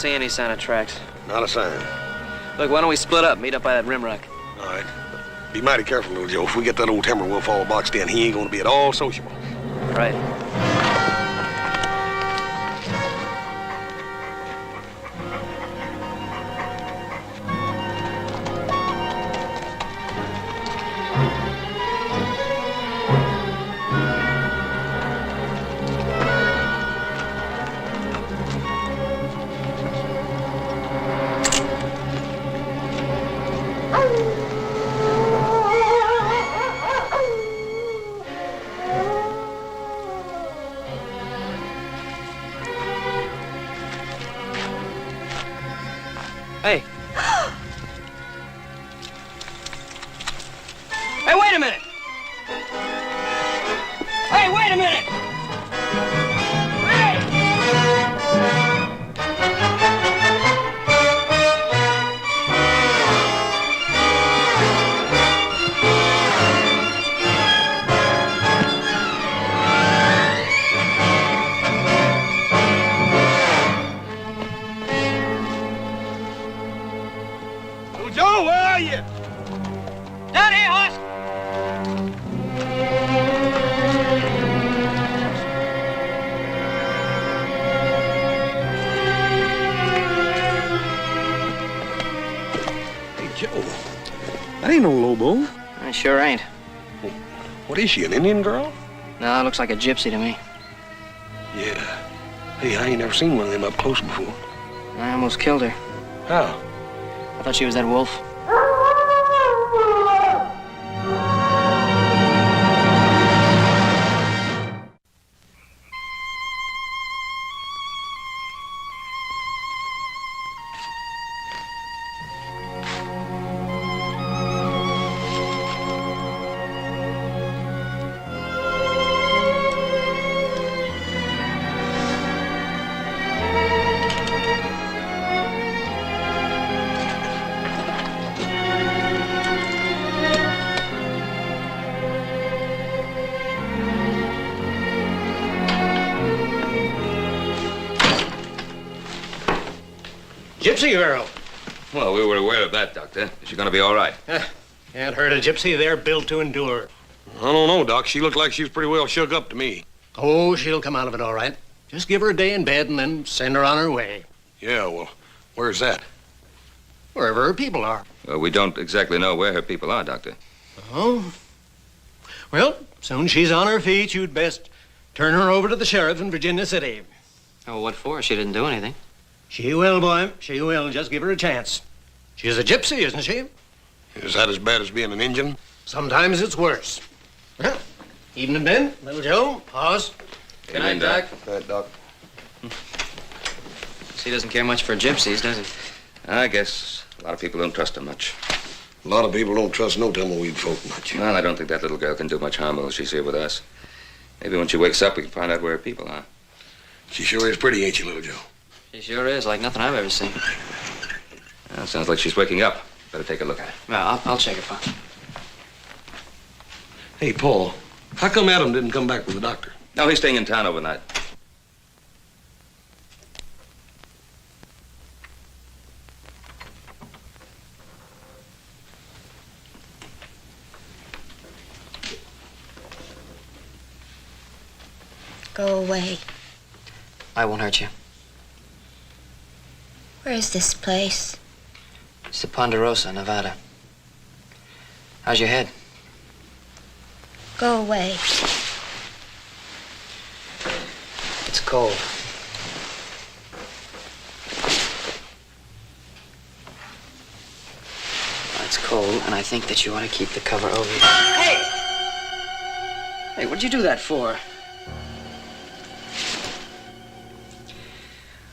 see any sign of tracks. Not a sign. Look, why don't we split up, meet up by that rim rock? All right. Be mighty careful, little Joe. If we get that old timber wolf all boxed in, he ain't gonna be at all sociable. Right. Hey. Hey, wait a minute! Hey, wait a minute! Hey! Little Joe, where are you? Down here, horse! Hey, Joe. That ain't no Lobo. I sure ain't. What is she, an Indian girl? No, it looks like a gypsy to me. Yeah. Hey, I ain't never seen one of them up close before. I almost killed her. How? I thought she was that wolf. Gypsy girl. Well, we were aware of that, Doctor. Is she going to be all right? Can't hurt a gypsy. They're built to endure. I don't know, Doc. She looked like she was pretty well shook up to me. Oh, she'll come out of it all right. Just give her a day in bed and then send her on her way. Yeah, well, where's that? Wherever her people are. Well, we don't exactly know where her people are, Doctor. Oh. Well, soon she's on her feet, you'd best turn her over to the sheriff in Virginia City. Oh, what for? She didn't do anything. She will, boy. She will. Just give her a chance. She's a gypsy, isn't she? Is that as bad as being an Indian? Sometimes it's worse. Well, evening, Ben. Little Joe. Pause. Good night, Doc. Good night, Doc. He doesn't care much for gypsies, does he? I guess a lot of people don't trust her much. A lot of people don't trust no tumbleweed folk much. Well, I don't think that little girl can do much harm while she's here with us. Maybe when she wakes up, we can find out where her people are. She sure is pretty, ain't she, little Joe? She sure is, like nothing I've ever seen. Well, sounds like she's waking up. Better take a look at her. Well, I'll check it, Pop. Hey, Paul, how come Adam didn't come back with the doctor? No, he's staying in town overnight. Go away. I won't hurt you. Where is this place? It's the Ponderosa, Nevada. How's your head? Go away. It's cold. It's cold, and I think that you ought to keep the cover over you. Hey! Hey, what'd you do that for?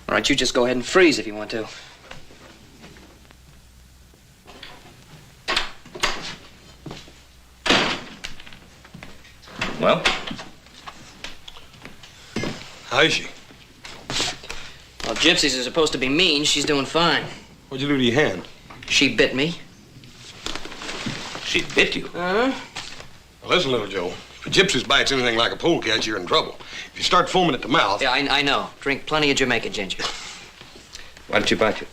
All right, you just go ahead and freeze if you want to. Well? How is she? Well, gypsies are supposed to be mean. She's doing fine. What'd you do to your hand? She bit me. She bit you? Uh-huh. Well, listen, little Joe. If a gypsy bites anything like a polecat, you're in trouble. If you start foaming at the mouth... Yeah, I know. Drink plenty of Jamaica ginger. Why did she bite you?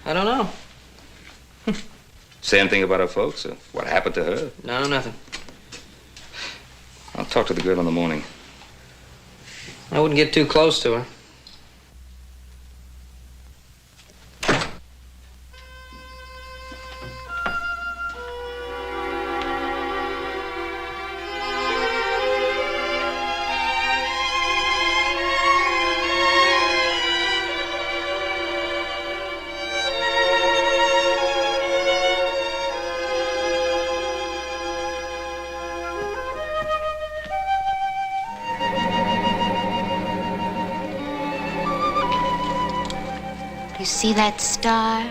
I don't know. Say anything about her folks or what happened to her? No, nothing. I'll talk to the girl in the morning. I wouldn't get too close to her. You see that star?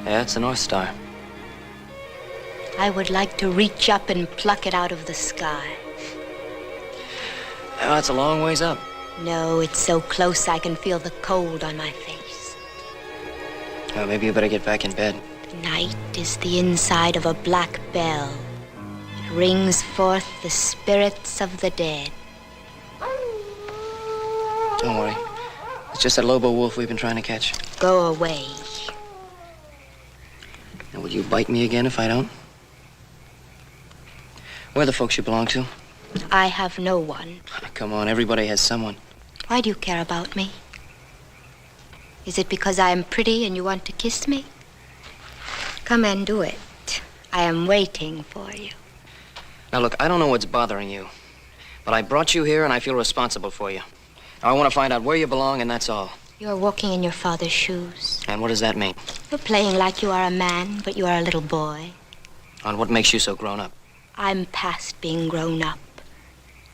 Yeah, it's the North Star. I would like to reach up and pluck it out of the sky. Oh, it's a long ways up. No, it's so close I can feel the cold on my face. Oh, maybe you better get back in bed. The night is the inside of a black bell. It rings forth the spirits of the dead. Don't worry. It's just that Lobo wolf we've been trying to catch. Go away. And will you bite me again if I don't? Where are the folks you belong to? I have no one. Come on, everybody has someone. Why do you care about me? Is it because I am pretty and you want to kiss me? Come and do it. I am waiting for you. Now, look, I don't know what's bothering you, but I brought you here and I feel responsible for you. Now, I want to find out where you belong, and that's all. You're walking in your father's shoes. And what does that mean? You're playing like you are a man, but you are a little boy. And what makes you so grown up? I'm past being grown up.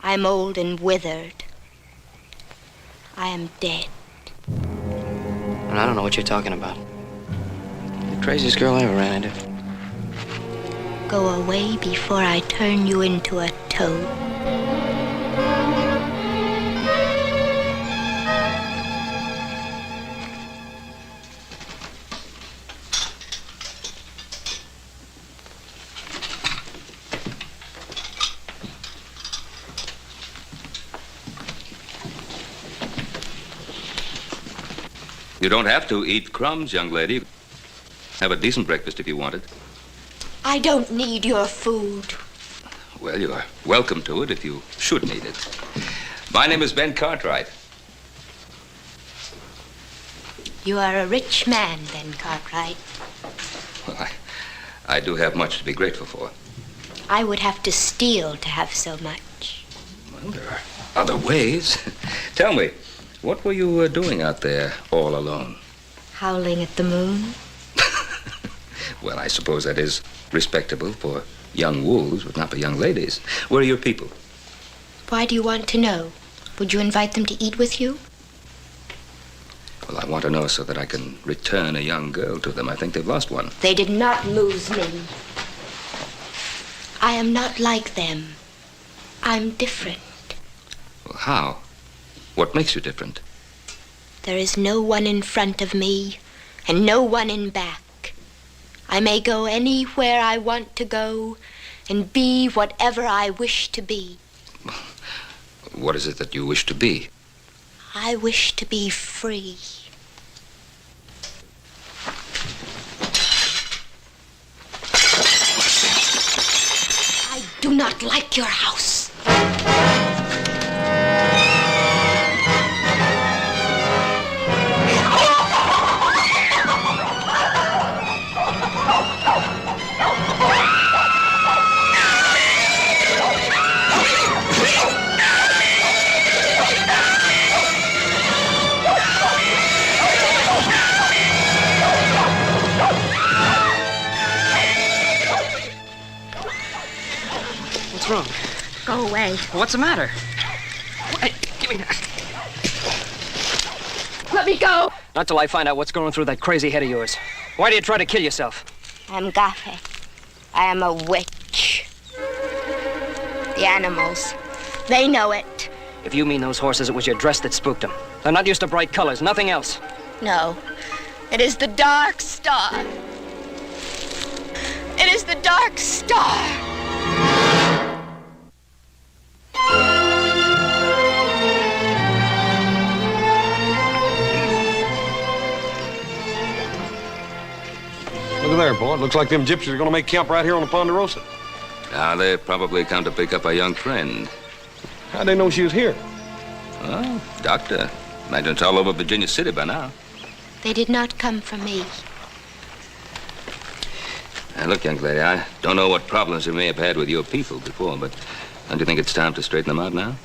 I'm old and withered. I am dead. And I don't know what you're talking about. You're the craziest girl I ever ran into. Go away before I turn you into a toad. You don't have to eat crumbs, young lady. Have a decent breakfast if you want it. I don't need your food. Well, you're welcome to it if you should need it. My name is Ben Cartwright. You are a rich man, Ben Cartwright. Well, I do have much to be grateful for. I would have to steal to have so much. Well, there are other ways. Tell me, what were you doing out there all alone? Howling at the moon. Well, I suppose that is respectable for young wolves, but not for young ladies. Where are your people? Why do you want to know? Would you invite them to eat with you? Well, I want to know so that I can return a young girl to them. I think they've lost one. They did not lose me. I am not like them. I'm different. Well, how? What makes you different? There is no one in front of me and no one in back. I may go anywhere I want to go and be whatever I wish to be. What is it that you wish to be? I wish to be free. I do not like your house. What's wrong? Go away. What's the matter? Hey, give me that. Let me go. Not till I find out what's going through that crazy head of yours. Why do you try to kill yourself? I'm Gafe. I am a witch. The animals, they know it. If you mean those horses, it was your dress that spooked them. They're not used to bright colors, nothing else. No, it is the dark star. It is the dark star. there, boy. It looks like them gypsies are going to make camp right here on the Ponderosa. Now, they probably come to pick up a young friend. How'd they know she was here? Well, doctor. Imagine it's all over Virginia City by now. They did not come for me. Now, look, young lady, I don't know what problems you may have had with your people before, but don't you think it's time to straighten them out now?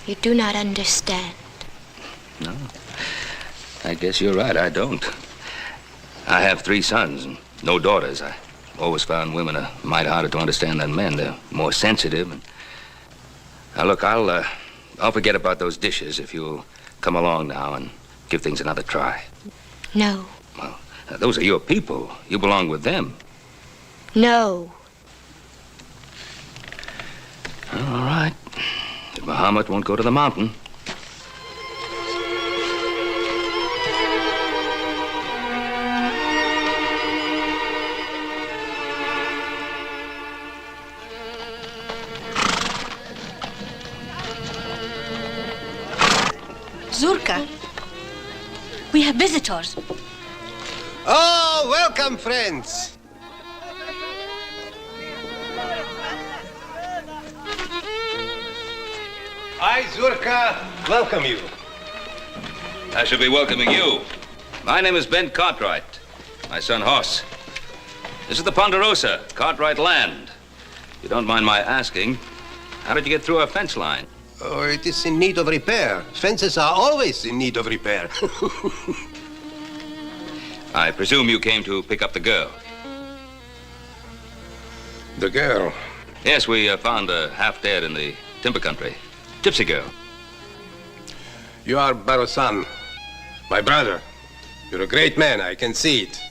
You do not understand. No. I guess you're right, I don't. I have 3 sons and no daughters. I always found women a mite harder to understand than men. They're more sensitive. And... Now, look, I'll forget about those dishes if you'll come along now and give things another try. No. Well, those are your people. You belong with them. No. All right. If Muhammad won't go to the mountain. Zurka, we have visitors. Oh, welcome, friends. I, Zurka, welcome you. I should be welcoming you. My name is Ben Cartwright. My son, Hoss. This is the Ponderosa, Cartwright land. If you don't mind my asking, how did you get through our fence line? Oh, it is in need of repair. Fences are always in need of repair. I presume you came to pick up the girl. The girl. Yes, we found her half dead in the timber country. Gypsy girl. You are Barosan, my brother. You're a great man, I can see it.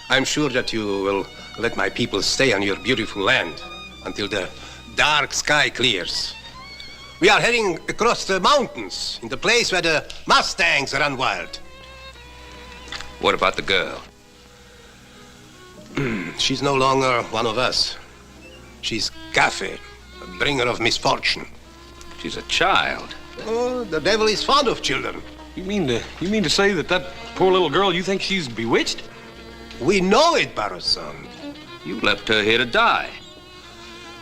I'm sure that you will let my people stay on your beautiful land until the dark sky clears. We are heading across the mountains, in the place where the Mustangs run wild. What about the girl? She's no longer one of us. She's Cafe, a bringer of misfortune. She's a child. Oh, the devil is fond of children. You mean to say that poor little girl, you think she's bewitched? We know it, Barosan. You left her here to die.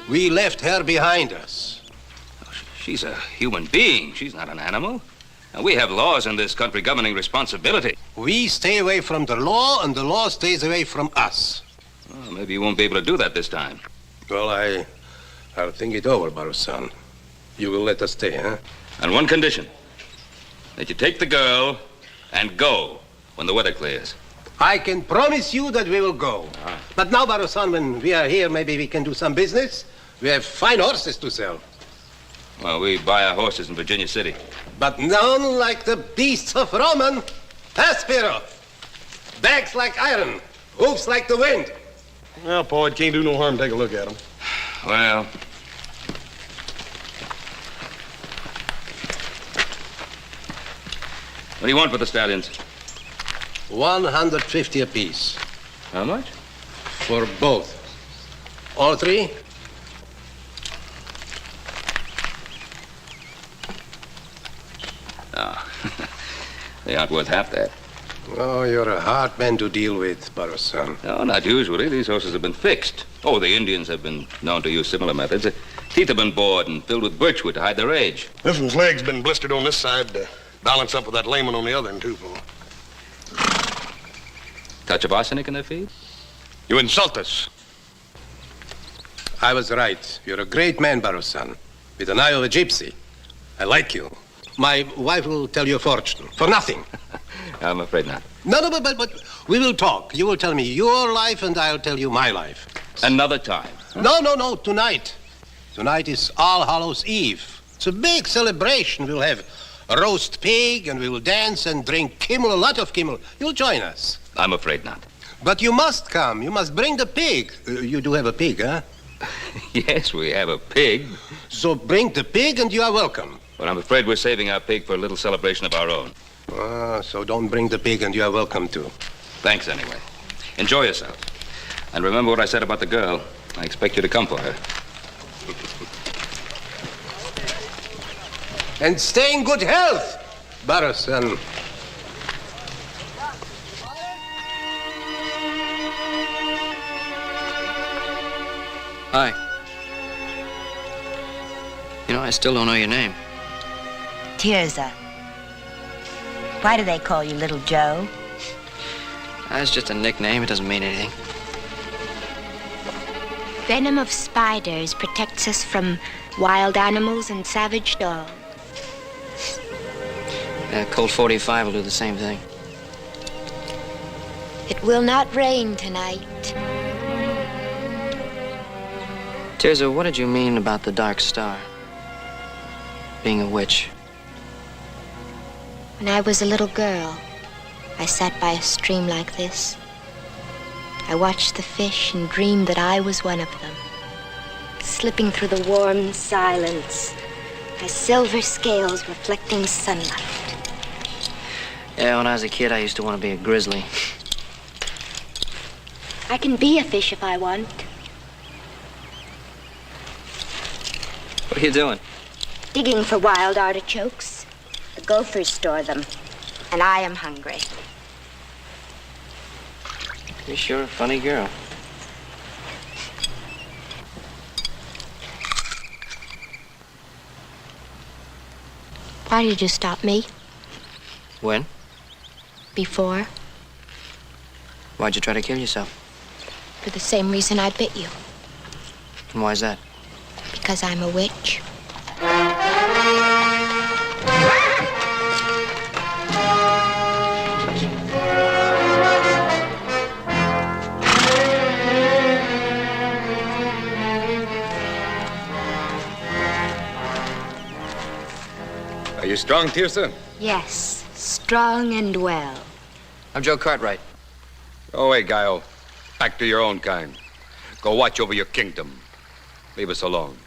We left her behind us. She's a human being. She's not an animal. And we have laws in this country governing responsibility. We stay away from the law, and the law stays away from us. Well, maybe you won't be able to do that this time. Well, I'll think it over, Barosan. You will let us stay, huh? On one condition. That you take the girl and go when the weather clears. I can promise you that we will go. But now, Barosan, when we are here, maybe we can do some business. We have fine horses to sell. Well, we buy our horses in Virginia City. But none like the beasts of Roman. Aspero. Backs like iron. Hoofs like the wind. Well, Paul, it can't do no harm to take a look at them. Well, what do you want for the stallions? 150 apiece. How much? For both. All 3? No. They aren't worth half that. Oh, you're a hard man to deal with, Barosan. No, not usually. These horses have been fixed. Oh, the Indians have been known to use similar methods. The teeth have been bored and filled with birchwood to hide their age. This one's leg's been blistered on this side to balance up with that lame one on the other one, too, Paul. Touch of arsenic in their feed? You insult us. I was right. You're a great man, Barosan. With an eye of a gypsy. I like you. My wife will tell you a fortune. For nothing. I'm afraid not. No, but we will talk. You will tell me your life, and I'll tell you my life. Another time. No, tonight. Tonight is All Hallows Eve. It's a big celebration. We'll have a roast pig, and we will dance and drink Kimmel, a lot of Kimmel. You'll join us. I'm afraid not. But you must come. You must bring the pig. You do have a pig, huh? Yes, we have a pig. So bring the pig, and you are welcome. But I'm afraid we're saving our pig for a little celebration of our own. So don't bring the pig, and you are welcome to. Thanks anyway. Enjoy yourself. And remember what I said about the girl. I expect you to come for her. And stay in good health, Barosan. Hi. You know, I still don't know your name. Tirza. Why do they call you Little Joe? That's just a nickname. It doesn't mean anything. Venom of spiders protects us from wild animals and savage dogs. Colt 45 will do the same thing. It will not rain tonight. Tirza, what did you mean about the Dark Star? Being a witch. When I was a little girl, I sat by a stream like this. I watched the fish and dreamed that I was one of them. Slipping through the warm silence, my silver scales reflecting sunlight. Yeah, when I was a kid, I used to want to be a grizzly. I can be a fish if I want. What are you doing? Digging for wild artichokes. The gophers store them, and I am hungry. You're sure a funny girl. Why did you stop me? When? Before? Why'd you try to kill yourself? For the same reason I bit you. And why's that? Because I'm a witch. Are you strong, Tirza? Yes, strong and well. I'm Joe Cartwright. Go away, Guile. Back to your own kind. Go watch over your kingdom. Leave us alone.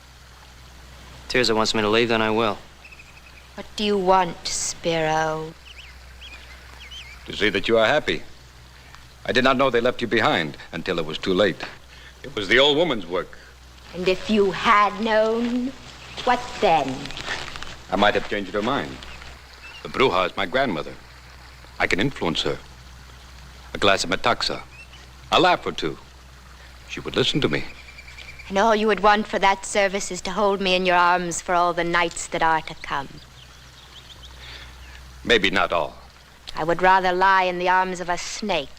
Tirza wants me to leave, then I will. What do you want, Spiro? To see that you are happy. I did not know they left you behind until it was too late. It was the old woman's work. And if you had known, what then? I might have changed her mind. The Bruja is my grandmother. I can influence her. A glass of metaxa. A laugh or two. She would listen to me. And all you would want for that service is to hold me in your arms for all the nights that are to come. Maybe not all. I would rather lie in the arms of a snake.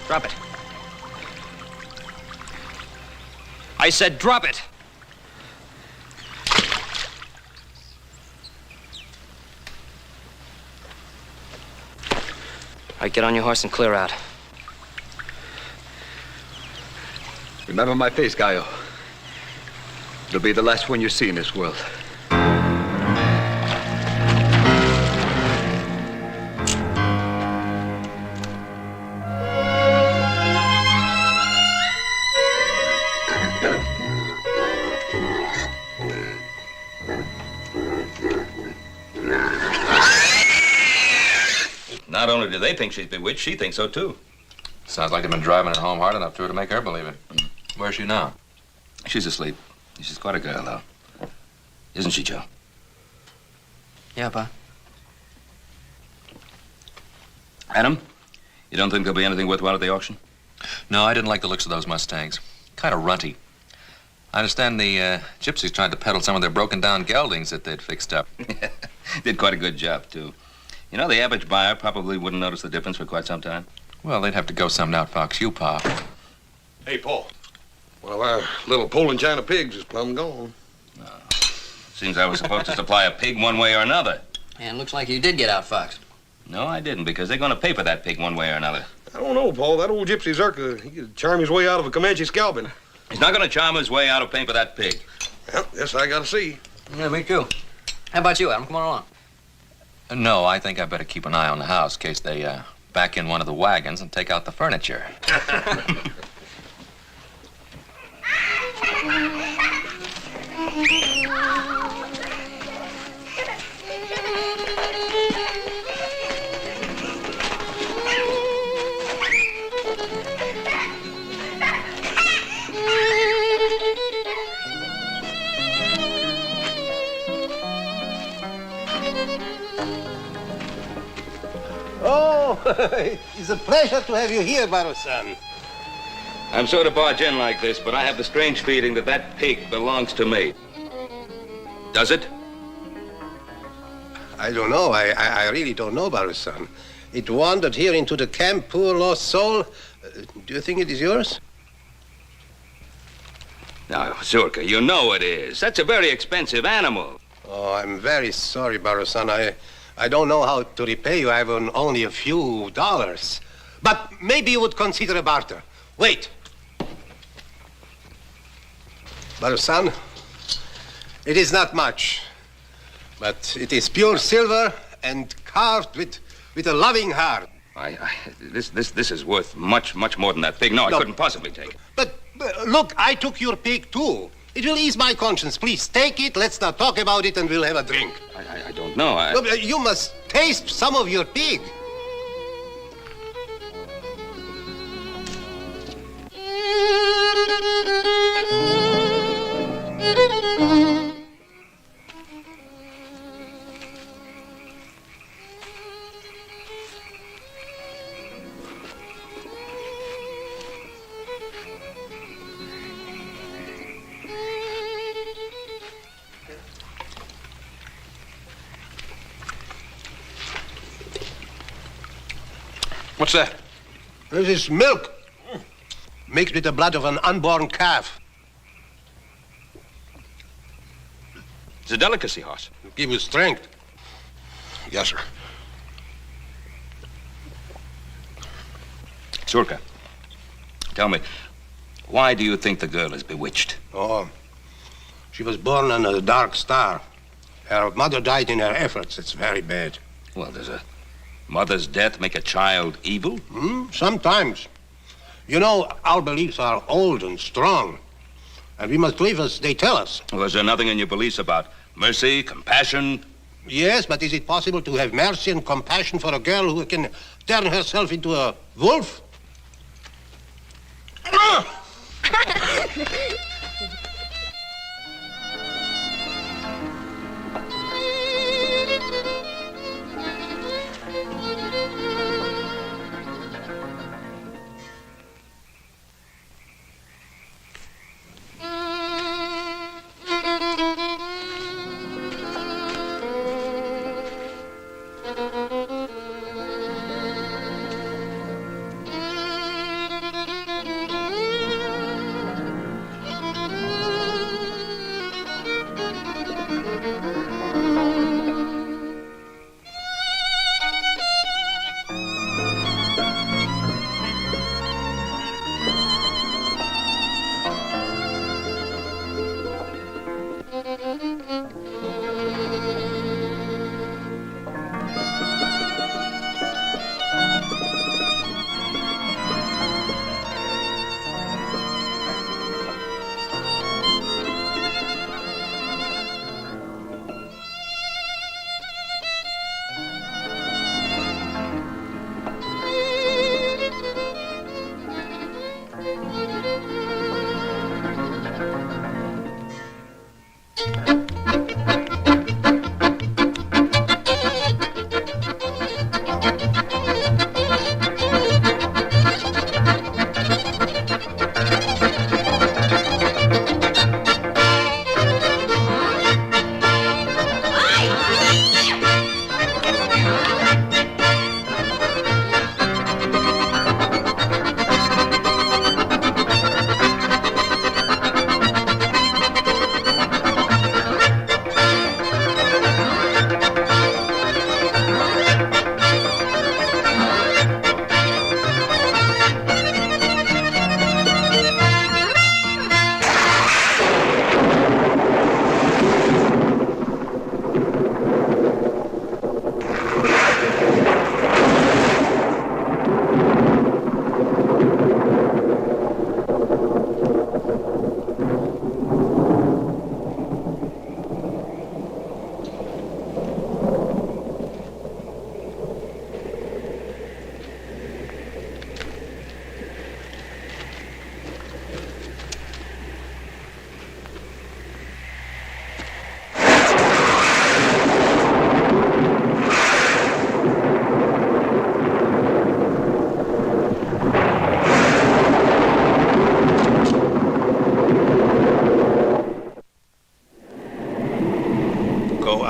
Drop it. I said drop it. All right, get on your horse and clear out. Remember my face, Gallo. It'll be the last one you see in this world. Not only do they think she's bewitched, she thinks so too. Sounds like they've been driving it home hard enough to her to make her believe it. Where's she now? She's asleep. She's quite a girl, though. Isn't she, Joe? Yeah, Pa. Adam, you don't think there'll be anything worthwhile at the auction? No, I didn't like the looks of those Mustangs. Kind of runty. I understand the gypsies tried to peddle some of their broken-down geldings that they'd fixed up. Did quite a good job, too. You know, the average buyer probably wouldn't notice the difference for quite some time. Well, they'd have to go some out, Fox. You, Pa. Hey, Paul. Well, our little Poland China pigs is plumb gone. Seems I was supposed to supply a pig one way or another. And looks like you did get out, Fox. No, I didn't, because they're going to pay for that pig one way or another. I don't know, Paul. That old gypsy Zerka, he could charm his way out of a Comanche scalping. He's not going to charm his way out of paying for that pig. Well, yes, I gotta see. Yeah, me too. How about you, Adam? Come on along. No, I think I better keep an eye on the house in case they back in one of the wagons and take out the furniture. It's a pleasure to have you here, Baro-san. I'm sorry to barge in like this, but I have the strange feeling that that pig belongs to me. Does it? I don't know. I really don't know, Baro-san. It wandered here into the camp, poor lost soul. Do you think it is yours? Now, Zurka, you know it is. That's a very expensive animal. Oh, I'm very sorry, Baro-san. I don't know how to repay you. I have only a few dollars. But maybe you would consider a barter. Wait. Baro-san, it is not much, but it is pure silver and carved with a loving heart. This is worth much more than that pig. No, I couldn't possibly take it. But look, I took your pig too. It will ease my conscience. Please take it. Let's not talk about it, and we'll have a drink. I don't know. Look, you must taste some of your pig. What's that? This is milk mixed with the blood of an unborn calf. It's a delicacy, horse. Give you strength. Yes, sir. Zurka, tell me, why do you think the girl is bewitched? Oh, she was born on a dark star. Her mother died in her efforts. It's very bad. Well, does a mother's death make a child evil? Sometimes. You know, our beliefs are old and strong, and we must live as they tell us. Well, is there nothing in your beliefs about mercy, compassion? Yes, but is it possible to have mercy and compassion for a girl who can turn herself into a wolf?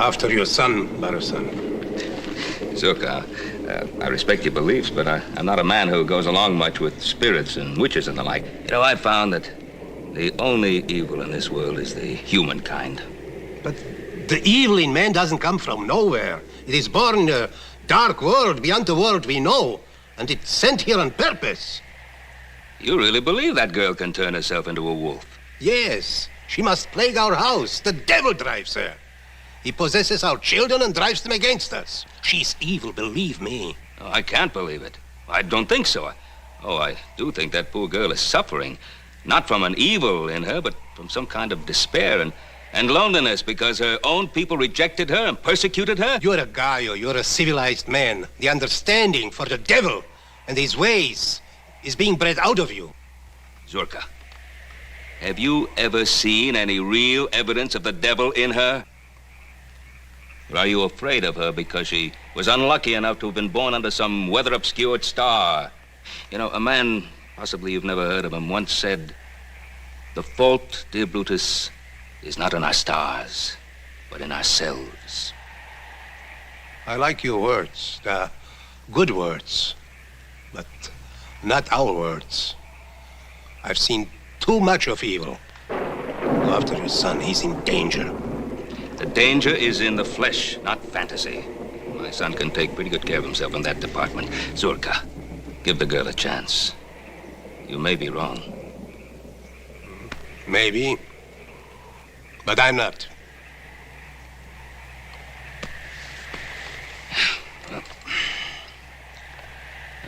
After your son, Baro-san. Zurka, I respect your beliefs, but I'm not a man who goes along much with spirits and witches and the like. You know, I've found that the only evil in this world is the humankind. But the evil in man doesn't come from nowhere. It is born in a dark world beyond the world we know, and it's sent here on purpose. You really believe that girl can turn herself into a wolf? Yes, she must plague our house. The devil drives her. He possesses our children and drives them against us. She's evil, believe me. Oh, I can't believe it. I don't think so. I do think that poor girl is suffering, not from an evil in her, but from some kind of despair and loneliness because her own people rejected her and persecuted her. You're a Gallo. You're a civilized man. The understanding for the devil and his ways is being bred out of you. Zurka, have you ever seen any real evidence of the devil in her? Or are you afraid of her because she was unlucky enough to have been born under some weather-obscured star? You know, a man, possibly you've never heard of him, once said, "The fault, dear Brutus, is not in our stars, but in ourselves." I like your words. They're good words, but not our words. I've seen too much of evil. Go after your son. He's in danger. The danger is in the flesh, not fantasy. My son can take pretty good care of himself in that department. Zurka, give the girl a chance. You may be wrong. Maybe, but I'm not.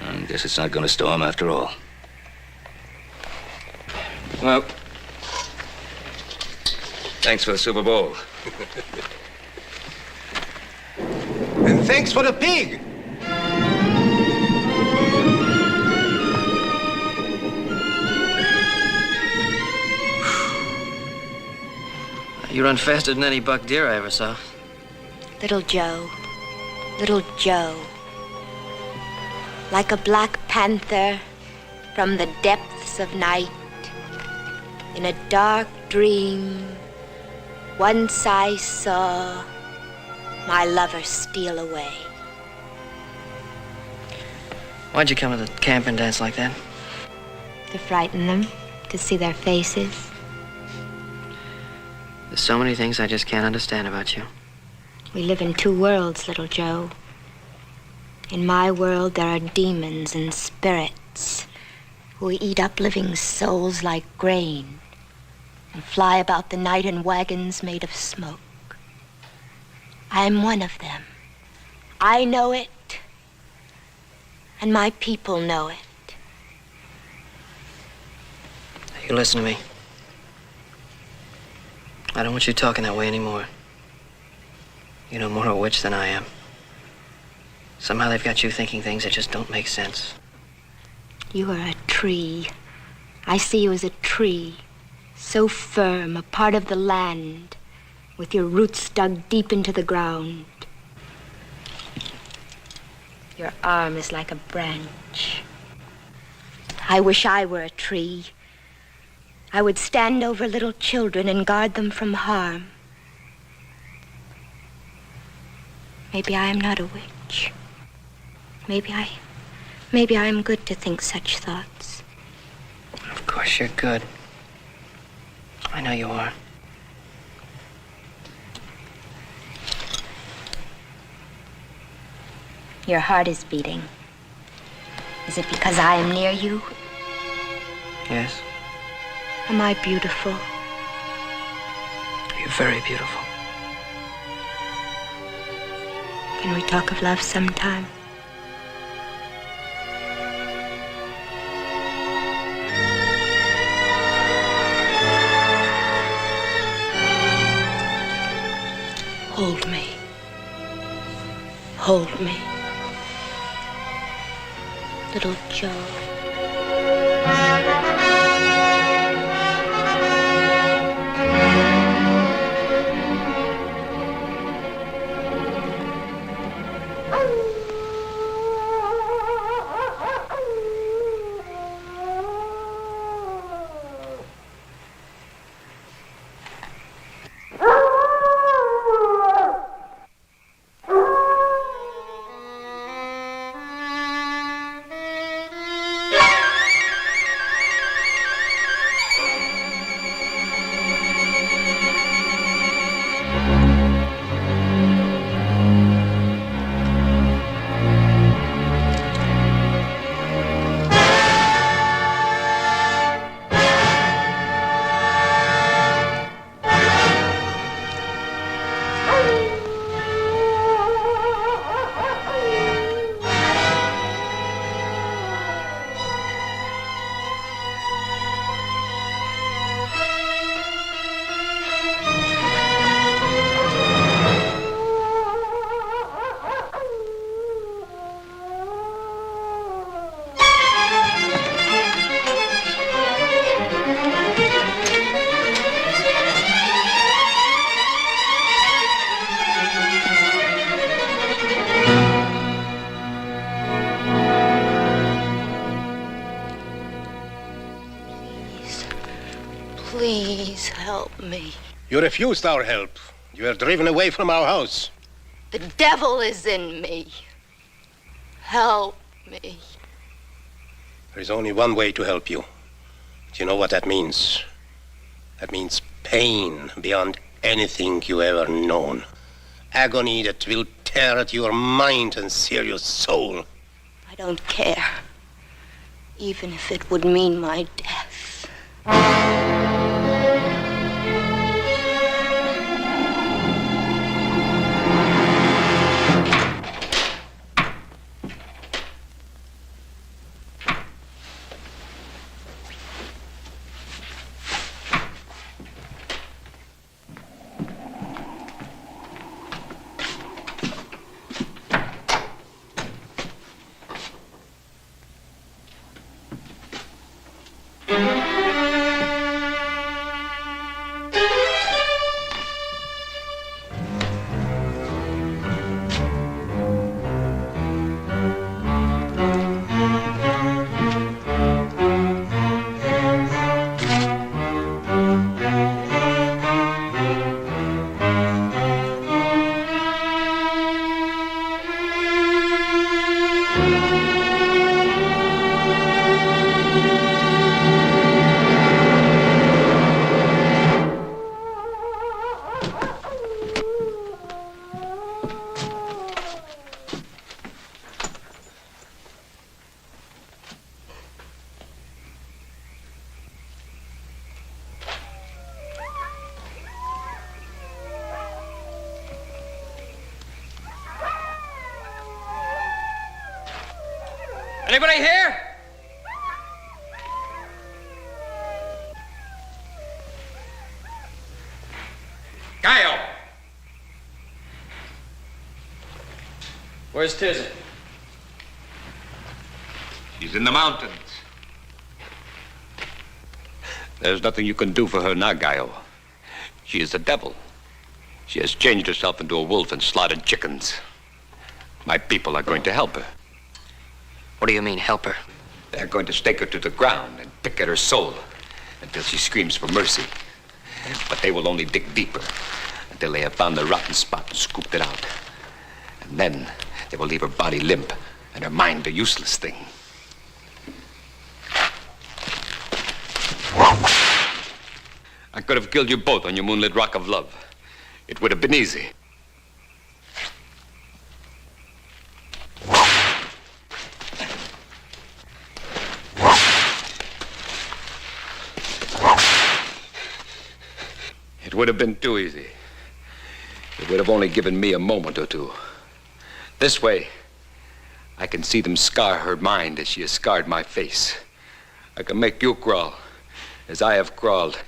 I guess it's not going to storm after all. Well, thanks for the Super Bowl. And thanks for the pig. You run faster than any buck deer I ever saw. Little Joe, little Joe. Like a black panther from the depths of night, in a dark dream, once I saw my lover steal away. Why'd you come to the camp and dance like that? To frighten them, to see their faces. There's so many things I just can't understand about you. We live in two worlds, little Joe. In my world, there are demons and spirits who eat up living souls like grain and fly about the night in wagons made of smoke. I am one of them. I know it, and my people know it. You listen to me. I don't want you talking that way anymore. You know more of a witch than I am. Somehow they've got you thinking things that just don't make sense. You are a tree. I see you as a tree, so firm, a part of the land, with your roots dug deep into the ground. Your arm is like a branch. I wish I were a tree. I would stand over little children and guard them from harm. Maybe I am not a witch. Maybe I am good to think such thoughts. Of course you're good. I know you are. Your heart is beating. Is it because I am near you? Yes, Am I beautiful? you're very beautiful. Can we talk of love sometime? Hold me. Hold me. Little Joe. Please help me. You refused our help. You were driven away from our house. The devil is in me. Help me. There is only one way to help you. Do you know what that means? That means pain beyond anything you ever known. Agony that will tear at your mind and sear your soul. I don't care. Even if it would mean my death. Anybody here? Kyle! Where's Tizzy? She's in the mountains. There's nothing you can do for her now, Gaio. She is the devil. She has changed herself into a wolf and slaughtered chickens. My people are going to help her. What do you mean, help her? They're going to stake her to the ground and pick at her soul until she screams for mercy. But they will only dig deeper until they have found the rotten spot and scooped it out. And then they will leave her body limp and her mind a useless thing. I could have killed you both on your moonlit rock of love. It would have been easy. It would have been too easy. It would have only given me a moment or two. This way, I can see them scar her mind as she has scarred my face. I can make you crawl as I have crawled.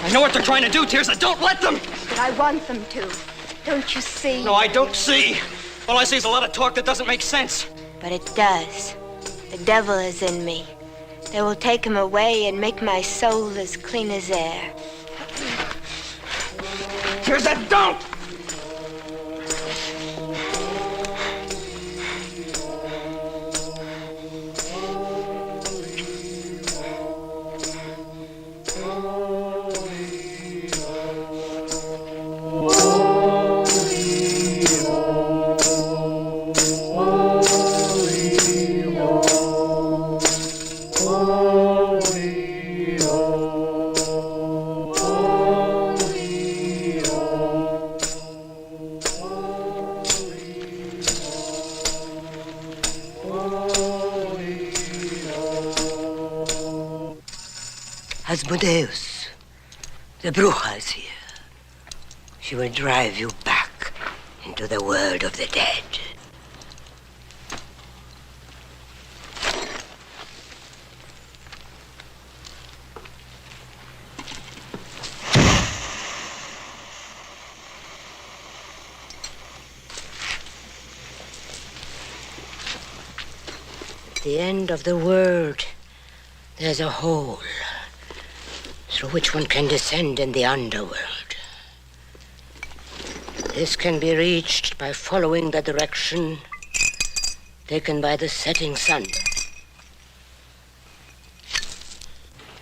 I know what they're trying to do, Tirza. Don't let them! But I want them to. Don't you see? No, I don't see. All I see is a lot of talk that doesn't make sense. But it does. The devil is in me. They will take him away and make my soul as clean as air. Here's that don't! Asmodeus, the Bruja is here. She will drive you back into the world of the dead. At the end of the world, there's a hole through which one can descend in the underworld. This can be reached by following the direction taken by the setting sun.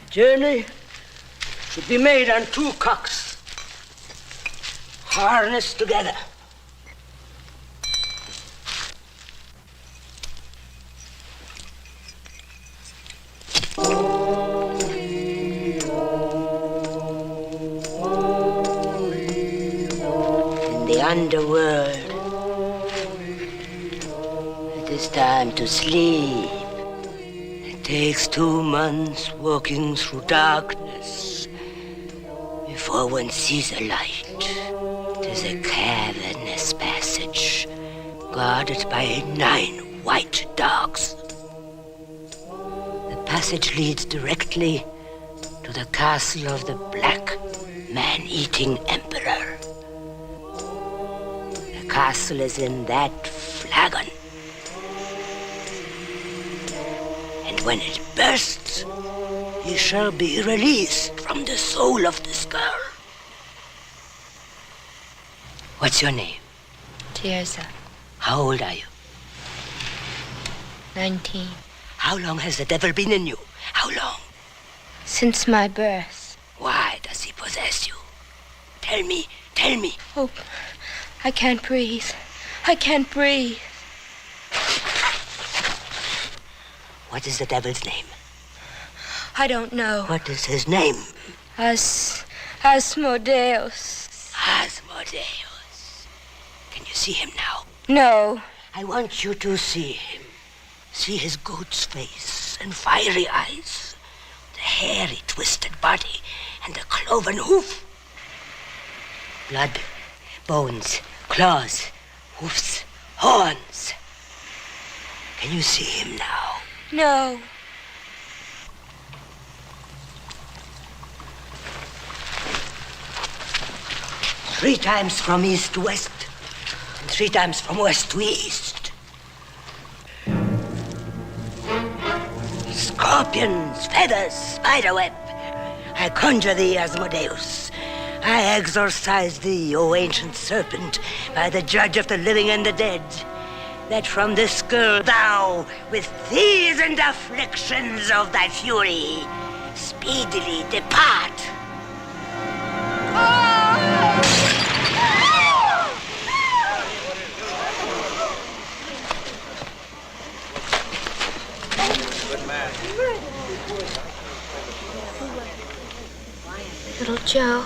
Journey should be made on two cocks, harnessed together. Underworld. It is time to sleep. It takes 2 months walking through darkness before one sees a light. It is a cavernous passage guarded by 9 white dogs. The passage leads directly to the castle of the Black Man-Eating Emperor. The castle is in that flagon. And when it bursts, you shall be released from the soul of this girl. What's your name? Tirza, How old are you? 19. How long has the devil been in you? How long? Since my birth. Why does he possess you? Tell me, tell me. Oh, I can't breathe. I can't breathe. What is the devil's name? I don't know. What is his name? Asmodeus. Asmodeus. Can you see him now? No. I want you to see him. See his goat's face and fiery eyes, the hairy, twisted body, and the cloven hoof. Blood, bones, claws, hoofs, horns. Can you see him now? No. Three times from east to west, and 3 times from west to east. Scorpions, feathers, spiderweb. I conjure thee, Asmodeus. I exorcise thee, O ancient serpent, by the judge of the living and the dead, that from this girl thou, with fears and afflictions of thy fury, speedily depart. Little Joe,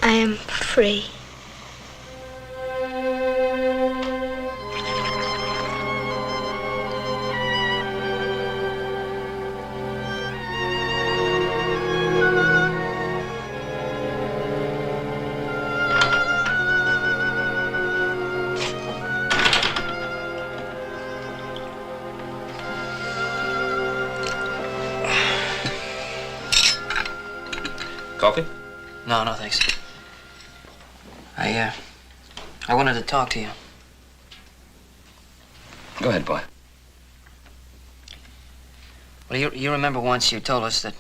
I am free. Coffee? No, thanks. I I wanted to talk to you. Go ahead, boy. Well, you remember once you told us that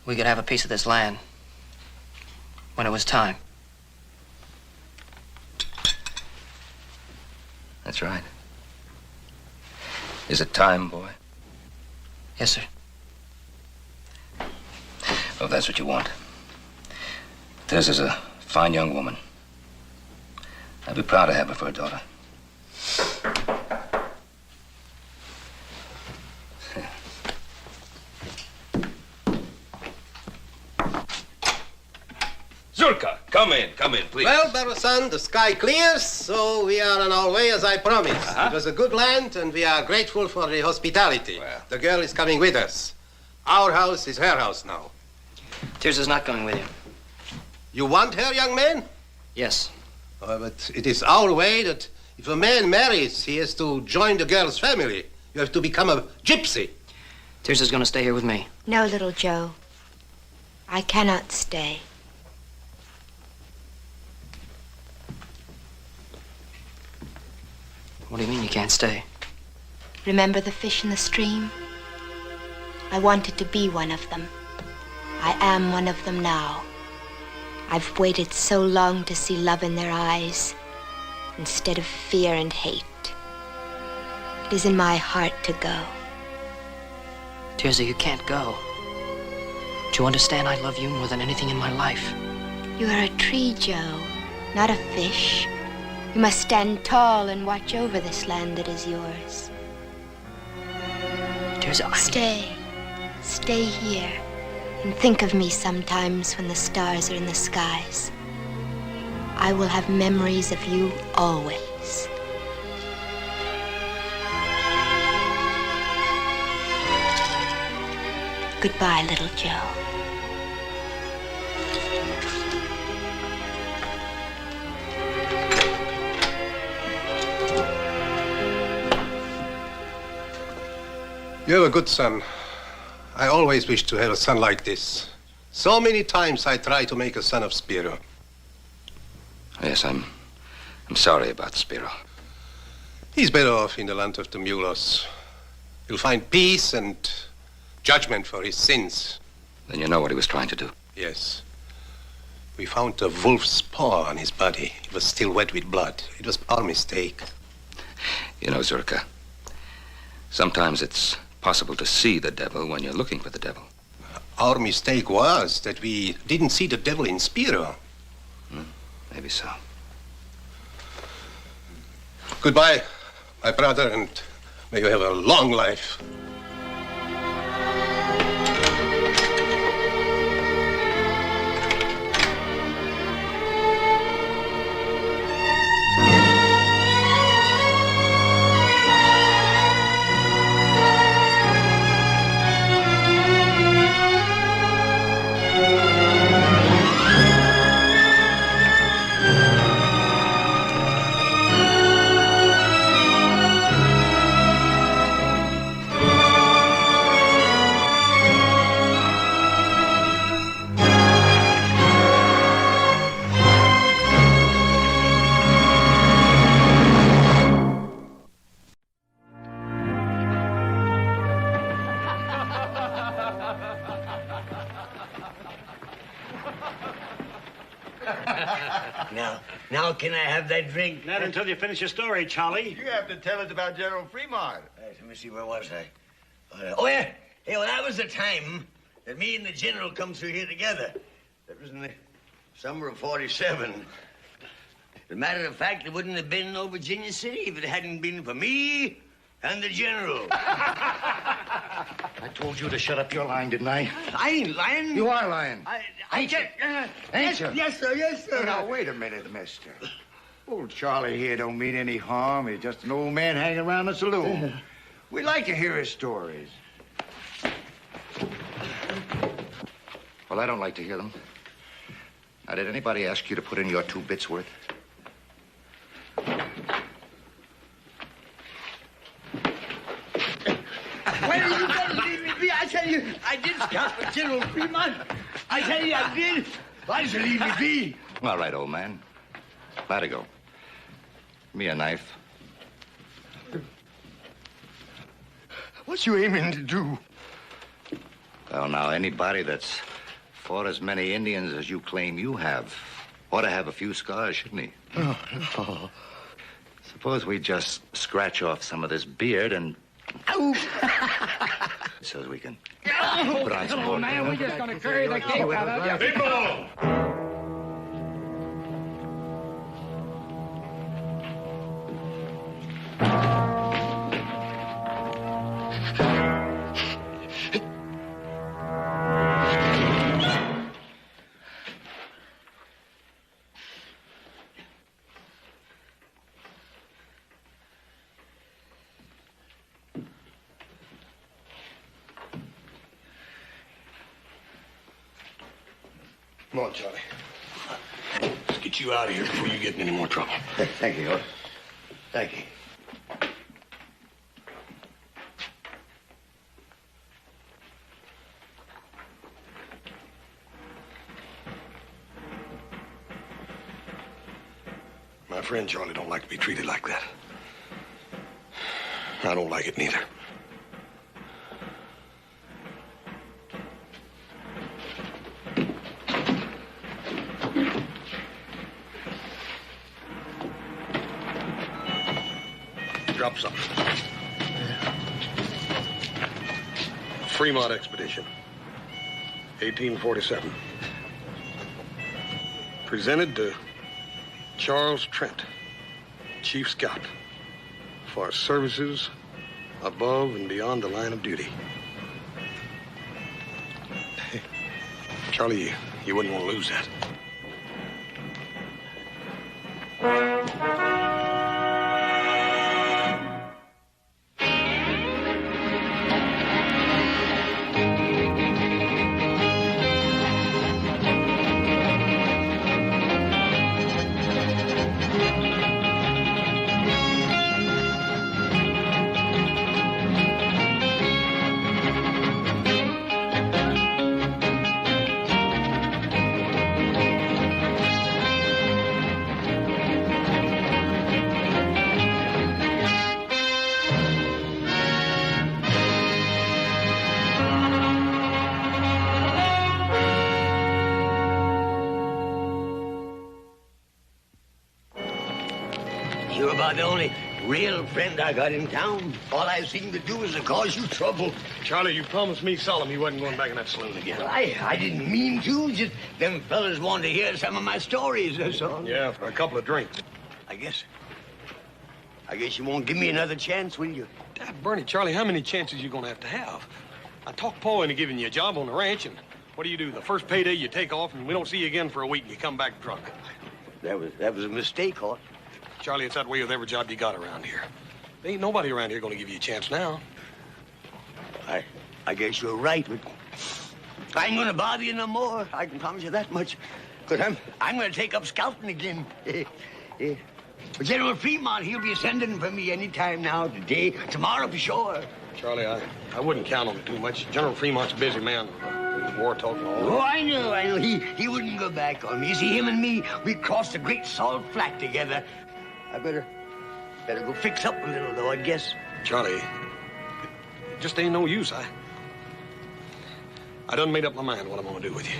we could have a piece of this land when it was time. That's right. Is it time, boy? Yes, sir. Well, if that's what you want. Tess is a fine young woman. I'd be proud to have her for a daughter. Zurka, come in, please. Well, Baro-san, the sky clears, so we are on our way as I promised. Uh-huh. It was a good land, and we are grateful for the hospitality. Well. The girl is coming with us. Our house is her house now. Tirsa's not going with you. You want her, young man? Yes. But it is our way that if a man marries, he has to join the girl's family. You have to become a gypsy. Tirsa's going to stay here with me. No, little Joe. I cannot stay. What do you mean you can't stay? Remember the fish in the stream? I wanted to be one of them. I am one of them now. I've waited so long to see love in their eyes, instead of fear and hate. It is in my heart to go. Tirsa, you can't go. Do you understand I love you more than anything in my life? You are a tree, Joe, not a fish. You must stand tall and watch over this land that is yours. Tirsa, Stay here and think of me sometimes when the stars are in the skies. I will have memories of you always. Goodbye, little Joe. You have a good son. I always wished to have a son like this. So many times I tried to make a son of Spiro. Yes, I'm sorry about Spiro. He's better off in the land of the Mulos. He'll find peace and judgment for his sins. Then you know what he was trying to do. Yes. We found a wolf's paw on his body. It was still wet with blood. It was our mistake. You know, Zurka, sometimes it's possible to see the devil when you're looking for the devil. Our mistake was that we didn't see the devil in Spiro. Maybe so. Goodbye, my brother, and may you have a long life. Now can I have that drink? Not until you finish your story, Charlie. You have to tell us about General Fremont. Let me see, where was I? Oh, yeah. Hey, well, that was the time that me and the General come through here together. That was in the summer of 47. As a matter of fact, there wouldn't have been no Virginia City if it hadn't been for me and the General. I told you to shut up your line, didn't I? I ain't lying. You are lying. I just... Ain't you? Yes, sir, yes, sir. Now, wait a minute, mister. Old Charlie here don't mean any harm. He's just an old man hanging around the saloon. We like to hear his stories. Well, I don't like to hear them. Now, did anybody ask you to put in your 2 bits worth? Why are you going to leave me be? I tell you, I did scout for General Fremont. I tell you, I did. Why did you leave me be? All right, old man. Latigo, give me a knife. What you aiming to do? Well, now, anybody that's fought as many Indians as you claim you have ought to have a few scars, shouldn't he? No, no. Suppose we just scratch off some of this beard and... so as we can put on some more. Man, we're just gonna carry the cake out of you. People! Come on, Charlie. Let's get you out of here before you get in any more trouble. Thank you, Horse. Thank you. My friend Charlie don't like to be treated like that. I don't like it neither. Drop something. Fremont Expedition, 1847. Presented to Charles Trent, Chief Scout, for services above and beyond the line of duty. Charlie, you wouldn't want to lose that. You're about the only real friend I got in town. All I seem to do is to cause you trouble. Charlie, you promised me solemn you wasn't going back in that saloon again. Well, I didn't mean to. Just them fellas wanted to hear some of my stories, that's all. Yeah, for a couple of drinks. I guess you won't give me another chance, will you? Dad, Bernie, Charlie, how many chances you gonna have? I talked Paul into giving you a job on the ranch, and what do? The first payday you take off, and we don't see you again for a week, and you come back drunk. That was a mistake, Hort. Charlie, it's that way with every job you got around here. There ain't nobody around here gonna give you a chance now. I guess you're right, but I ain't gonna bother you no more. I can promise you that much. Because I'm gonna take up scouting again. General Fremont, he'll be sending for me any time now, today, tomorrow for sure. Charlie, I wouldn't count on it too much. General Fremont's a busy man. War talk and all that. Oh, I know. He wouldn't go back on me. You see, him and me, we crossed the Great Salt Flat together. I better go fix up a little, though, I guess. Charlie, it just ain't no use. I done made up my mind what I'm gonna do with you.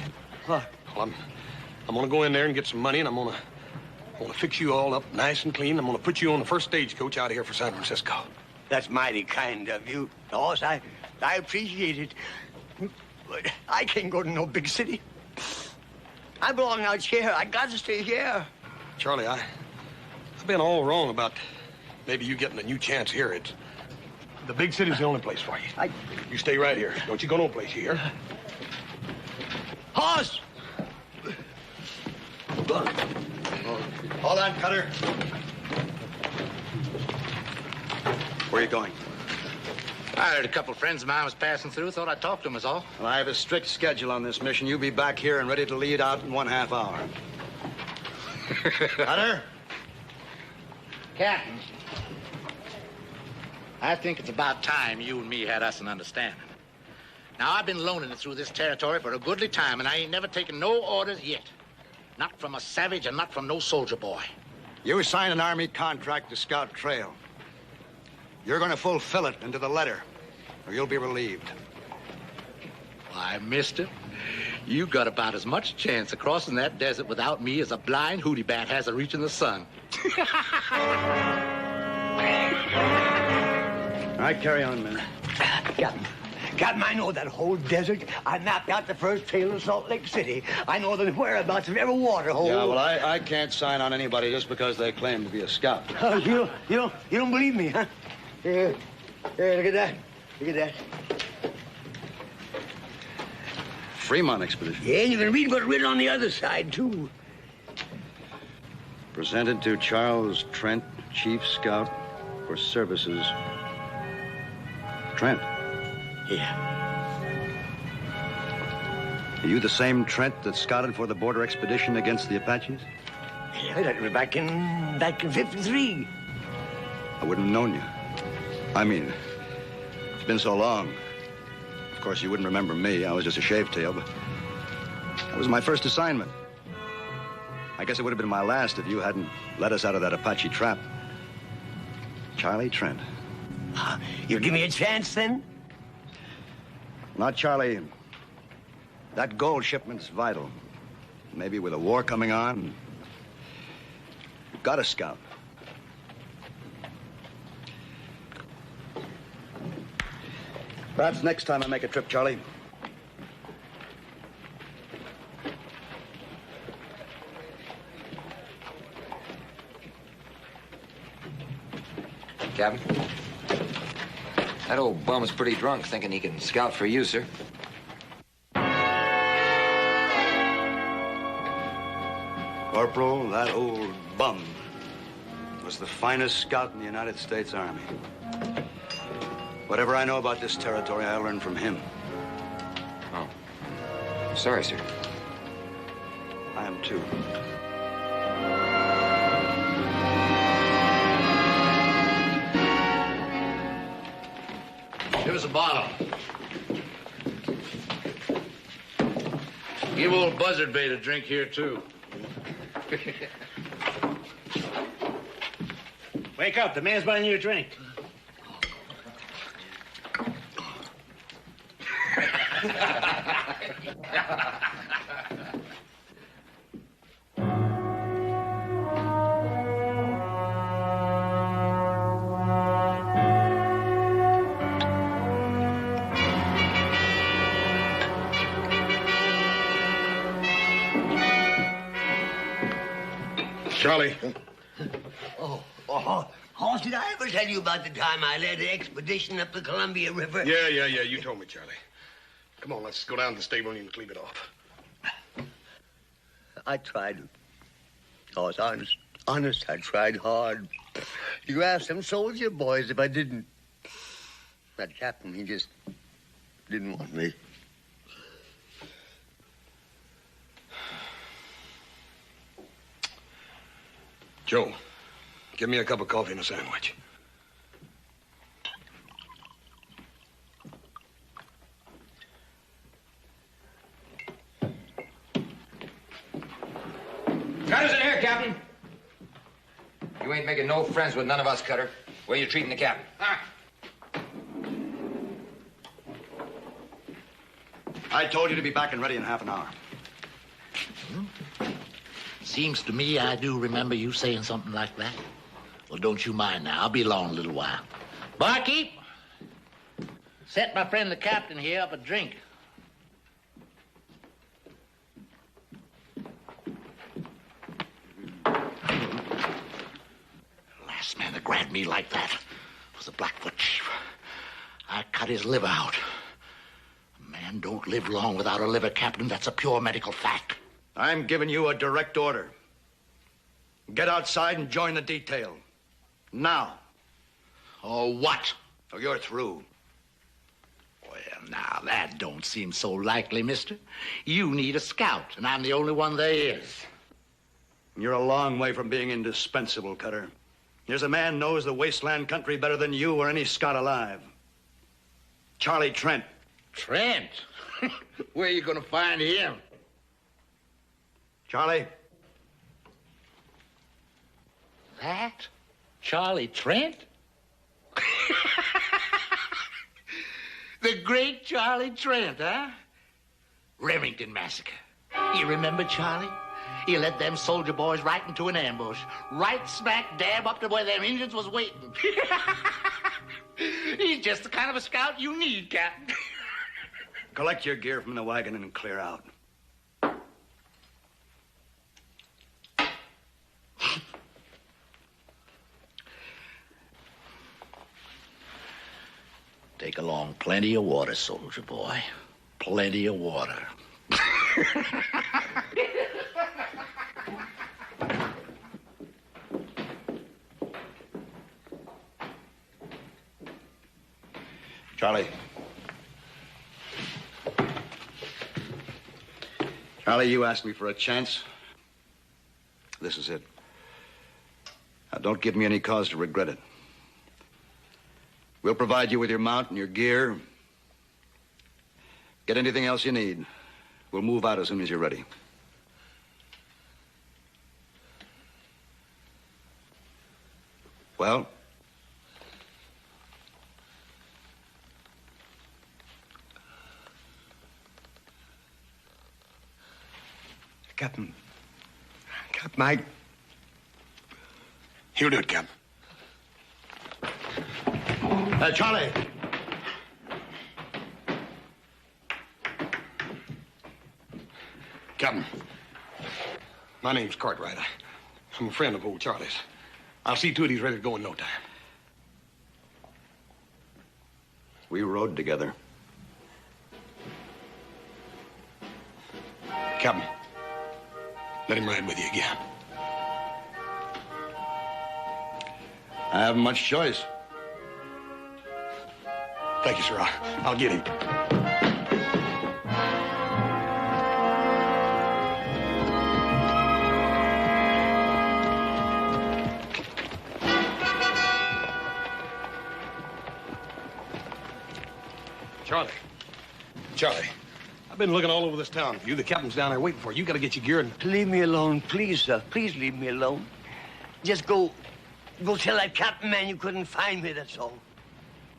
What? Well, I'm gonna go in there and get some money, and I'm gonna fix you all up nice and clean. I'm gonna put you on the first stagecoach out of here for San Francisco. That's mighty kind of you, Hoss. I appreciate it. But I can't go to no big city. I belong out here. I got to stay here. Charlie, I've been all wrong about maybe you getting a new chance here. The big city's the only place for you. You stay right here. Don't you go no place here. Hoss! Hold on, Cutter. Where are you going? I heard a couple of friends of mine was passing through. Thought I'd talk to them, is all. Well, I have a strict schedule on this mission. You'll be back here and ready to lead out in 1/2 hour. Cutter? Captain, I think it's about time you and me had us an understanding. Now, I've been loaning it through this territory for a goodly time, and I ain't never taken no orders yet. Not from a savage and not from no soldier boy. You signed an Army contract to scout trail. You're going to fulfill it into the letter, or you'll be relieved. Why, mister, you got about as much chance of crossing that desert without me as a blind hootie bat has of reaching the sun. All right, carry on, man. Captain, I know that whole desert. I mapped out the first trail in Salt Lake City. I know the whereabouts of every water hole. Yeah, well, I can't sign on anybody just because they claim to be a scout. You don't believe me, huh? Here, look at that. Look at that. Fremont expedition. Yeah, you can read what's written on the other side, too. Presented to Charles Trent, Chief Scout for Services. Trent. Yeah. Are you the same Trent that scouted for the border expedition against the Apaches? Yeah, that was back in 53. I wouldn't have known you. I mean, it's been so long. Of course, you wouldn't remember me. I was just a shavetail, but that was my first assignment. I guess it would have been my last if you hadn't let us out of that Apache trap. Charlie Trent. You'll give me a chance, then? Not Charlie. That gold shipment's vital. Maybe with a war coming on, you've got to scout. Perhaps next time I make a trip, Charlie. Captain? That old bum's pretty drunk, thinking he can scout for you, sir. Corporal, that old bum was the finest scout in the United States Army. Whatever I know about this territory, I learned from him. Oh. Sorry, sir. I am too. Give us a bottle. Give old Buzzard Bait a drink here, too. Wake up. The man's buying you a drink. Charlie. Oh, did I ever tell you about the time I led the expedition up the Columbia River? Yeah. You told me, Charlie. Come on, let's go down to the stable and you can clean it off. I tried. I was honest, I tried hard. You asked them soldier boys if I didn't. That captain, he just didn't want me. Joe, give me a cup of coffee and a sandwich. Cutter's in here, Captain. You ain't making no friends with none of us, Cutter. Where you treating the captain? I told you to be back and ready in half an hour. Seems to me I do remember you saying something like that. Well, don't you mind now. I'll be along a little while. Barkeep, set my friend the captain here up a drink. The last man that grabbed me like that was the Blackfoot chief. I cut his liver out. A man don't live long without a liver, Captain. That's a pure medical fact. I'm giving you a direct order. Get outside and join the detail. Now. Oh, what? Oh, you're through. Well, now, that don't seem so likely, mister. You need a scout, and I'm the only one there is. You're a long way from being indispensable, Cutter. Here's a man knows the wasteland country better than you or any scout alive. Charlie Trent. Trent? Where are you going to find him? Charlie, That? Charlie Trent? The great Charlie Trent, huh? Remington Massacre. You remember Charlie? He led them soldier boys right into an ambush. Right smack dab up to where them Indians was waiting. He's just the kind of a scout you need, Captain. Collect your gear from the wagon and clear out. Take along plenty of water, soldier boy. Plenty of water. Charlie. Charlie, you asked me for a chance. This is it. Now, don't give me any cause to regret it. We'll provide you with your mount and your gear. Get anything else you need. We'll move out as soon as you're ready. Well? Captain, Mike. He'll do it, Captain. Charlie. Captain, my name's Cartwright. I'm a friend of old Charlie's. I'll see to it he's ready to go in no time. We rode together. Captain, let him ride with you again. I haven't much choice. Thank you, sir. I'll get him. Charlie, I've been looking all over this town for you. The captain's down there waiting for you. You got to get your gear and... Leave me alone, please, sir. Please leave me alone. Just go tell that captain man you couldn't find me, that's all.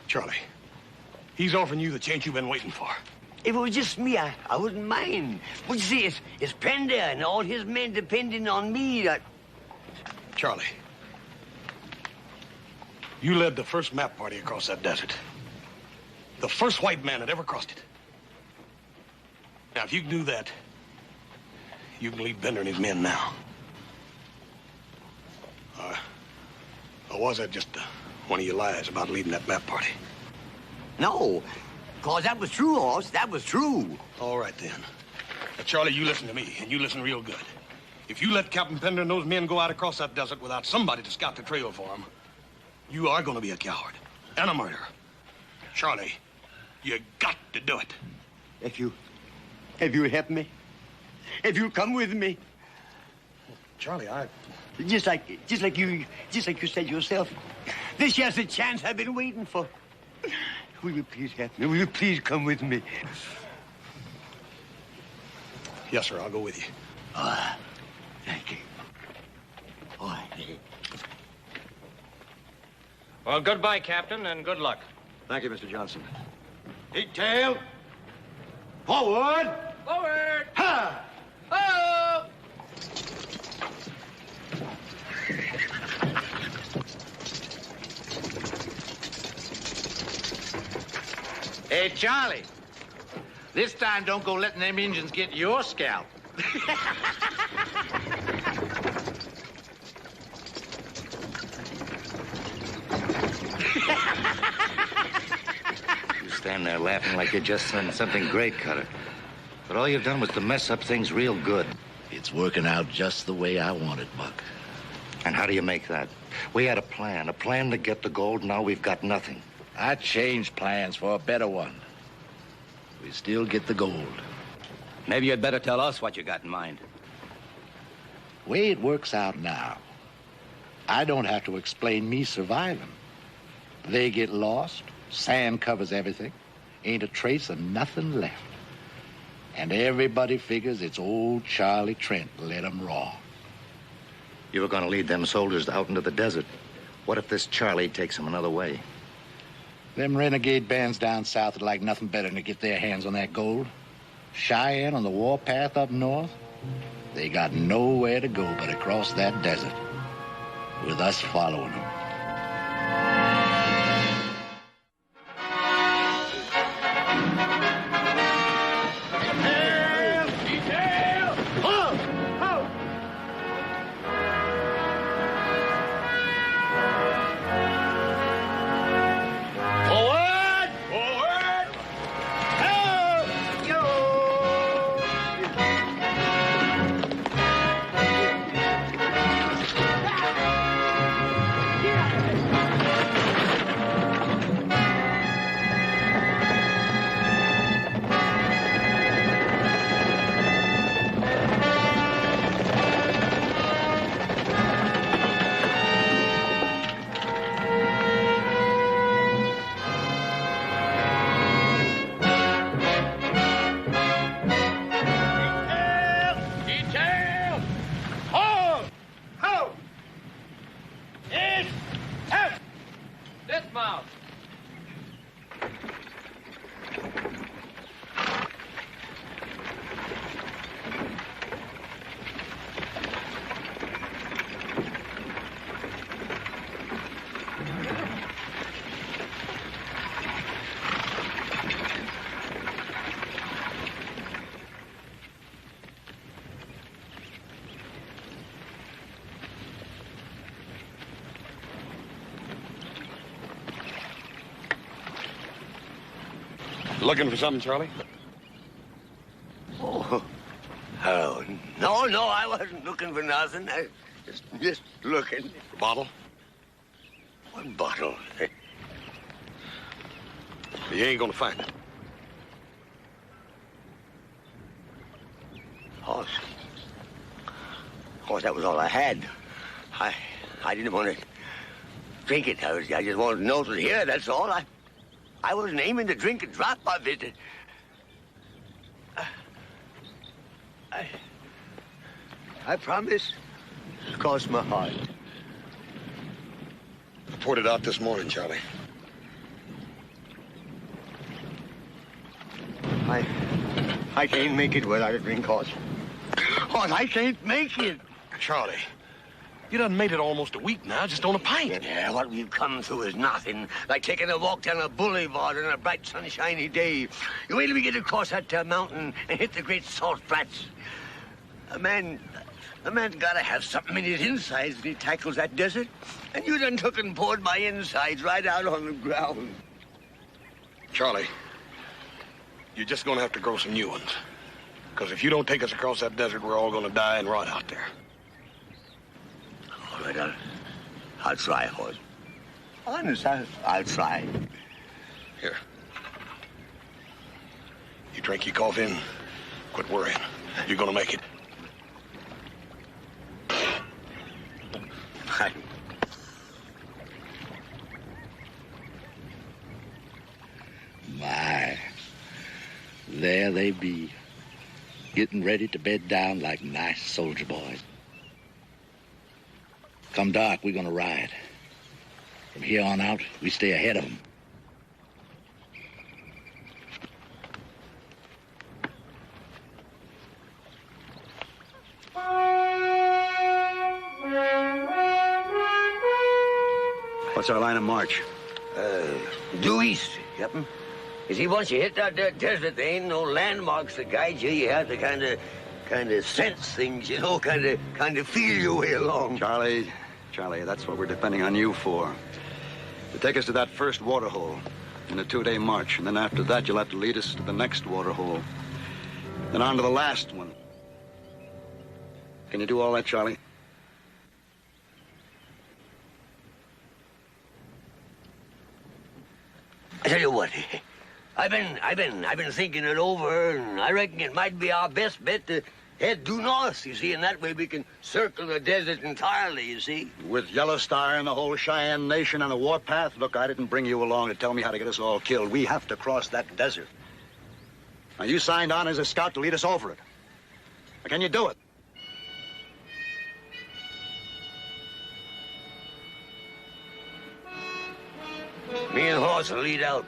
Charlie, he's offering you the chance you've been waiting for. If it was just me, I wouldn't mind. But you see, it's Pender and all his men depending on me. Charlie, you led the first map party across that desert. The first white man that ever crossed it. Now, if you can do that, you can lead Bender and his men now. Or was that just one of your lies about leading that map party? No, because that was true, Hoss. That was true. All right, then. Now, Charlie, you listen to me, and you listen real good. If you let Captain Pender and those men go out across that desert without somebody to scout the trail for them, you are going to be a coward and a murderer. Charlie, you got to do it. If you help me, if you come with me. Charlie, Just like you said yourself, this here's the chance I've been waiting for. Will you please help me? Will you please come with me? Yes, sir, I'll go with you. Thank you. All right. Well, goodbye, Captain, and good luck. Thank you, Mr. Johnson. Detail. Forward. Forward! Ha! Oh! Hey, Charlie. This time, don't go letting them Indians get your scalp. You stand there laughing like you just done something great, Cutter. But all you've done was to mess up things real good. It's working out just the way I want it, Buck. And how do you make that? We had a plan to get the gold. Now we've got nothing. I changed plans for a better one. We still get the gold. Maybe you'd better tell us what you got in mind. Way it works out now, I don't have to explain me surviving. They get lost, sand covers everything, ain't a trace of nothing left. And everybody figures it's old Charlie Trent led 'em wrong. You were gonna lead them soldiers out into the desert. What if this Charlie takes them another way? Them renegade bands down south would like nothing better than to get their hands on that gold. Cheyenne on the warpath up north, they got nowhere to go but across that desert, with us following them. Looking for something, Charlie? Oh, no, I wasn't looking for nothing. I just looking. A bottle? What bottle? You ain't gonna find it. Horse, that was all I had. I didn't want to drink it. I just wanted to know it was here, that's all. I wasn't aiming to drink a drop of it. I promise. Cross my heart. I poured it out this morning, Charlie. I can't make it without a drink, Horse. Horse, I can't make it. Charlie, you done made it almost a week now, just on a pint. Yeah, what we've come through is nothing. Like taking a walk down a boulevard on a bright, sunshiny day. You wait till we get across that mountain and hit the great salt flats. A man's gotta have something in his insides when he tackles that desert. And you done took and poured my insides right out on the ground. Charlie, you're just gonna have to grow some new ones. Because if you don't take us across that desert, we're all gonna die and rot out there. All right, I'll try, Horse. Honest, I'll try. Here. You drink your coffee and quit worrying. You're gonna make it. My, there they be, getting ready to bed down like nice soldier boys. Come dark, we're gonna ride. From here on out, we stay ahead of them. What's our line of march? Due east, Captain. You see, once you hit that there desert, there ain't no landmarks to guide you. You have to kind of sense things, you know, kind of feel your way along. Charlie, that's what we're depending on you for. To take us to that first waterhole in a 2-day march, and then after that, you'll have to lead us to the next waterhole. Then on to the last one. Can you do all that, Charlie? I tell you what, I've been thinking it over, and I reckon it might be our best bet to head due north, you see, and that way we can circle the desert entirely, you see. With Yellow Star and the whole Cheyenne Nation on the warpath? Look, I didn't bring you along to tell me how to get us all killed. We have to cross that desert. Now, you signed on as a scout to lead us over it. Now, can you do it? Me and Horse will lead out.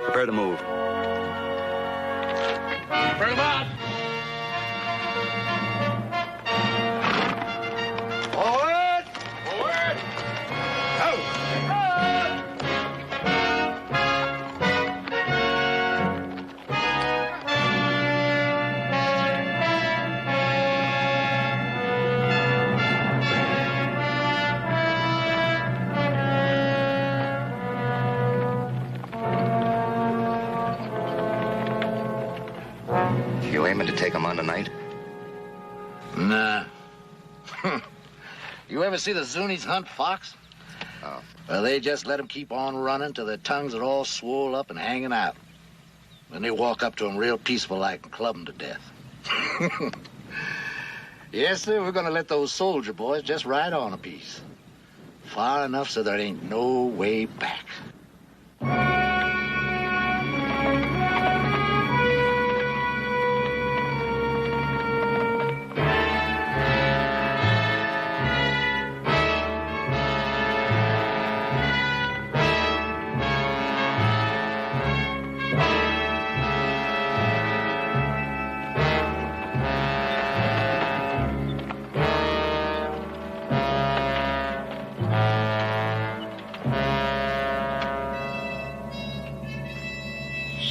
Prepare to move. Prepare to march. Forward! Forward! You aiming to take them on tonight? Nah. You ever see the Zunis hunt fox? Oh. Well, they just let them keep on running till their tongues are all swole up and hanging out. Then they walk up to them real peaceful like and club them to death. Yes, sir, we're gonna let those soldier boys just ride on a piece. Far enough so there ain't no way back.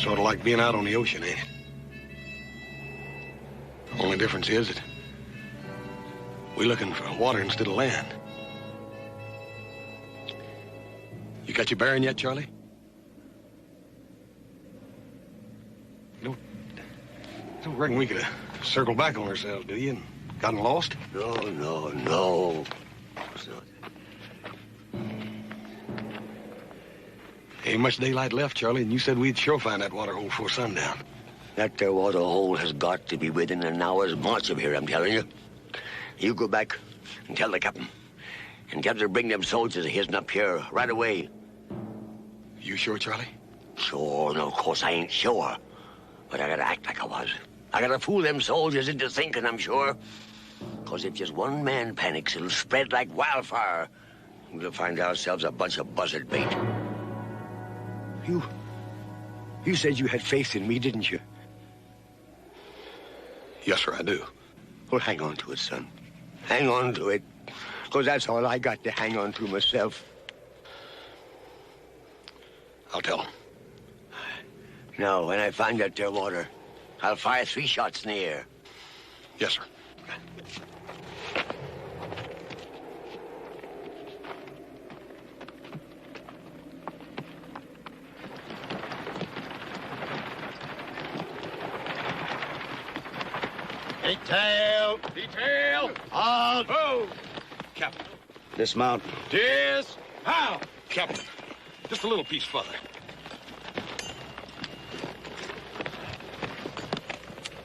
Sort of like being out on the ocean, ain't it? Only difference is that we're looking for water instead of land. You got your bearing yet, Charlie? You don't reckon we could circle back on ourselves, do you? And gotten lost? No. Ain't much daylight left, Charlie, and you said we'd sure find that water hole before sundown. That there water hole has got to be within an hour's march of here, I'm telling you. You go back and tell the captain. And tell him to bring them soldiers of his up here right away. You sure, Charlie? Sure, no, of course I ain't sure. But I gotta act like I was. I gotta fool them soldiers into thinking I'm sure. Because if just one man panics, it'll spread like wildfire. We'll find ourselves a bunch of buzzard bait. You said you had faith in me, didn't you? Yes, sir, I do. Well, hang on to it, son. Hang on to it. Because that's all I got to hang on to myself. I'll tell him. Now, when I find that there water, I'll fire 3 shots in the air. Yes, sir. Detail! Detail! Out! Oh! Captain. Dismount. How? Captain, just a little piece further.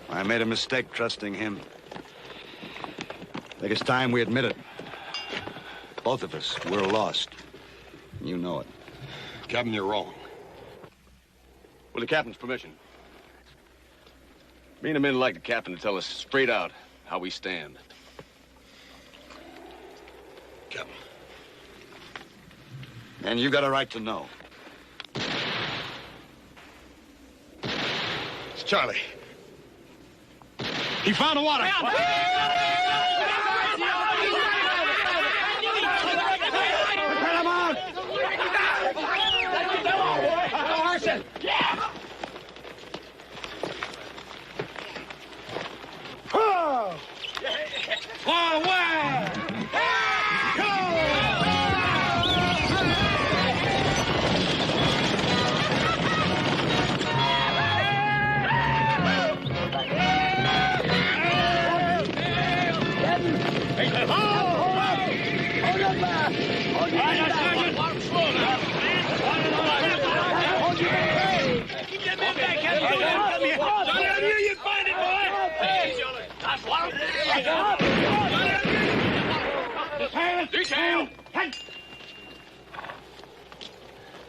I made a mistake trusting him. I think it's time we admit it. Both of us, we're lost. You know it. Captain, you're wrong. With the captain's permission. Me and the men would like the captain to tell us straight out how we stand. Captain. And you got a right to know. It's Charlie. He found the water.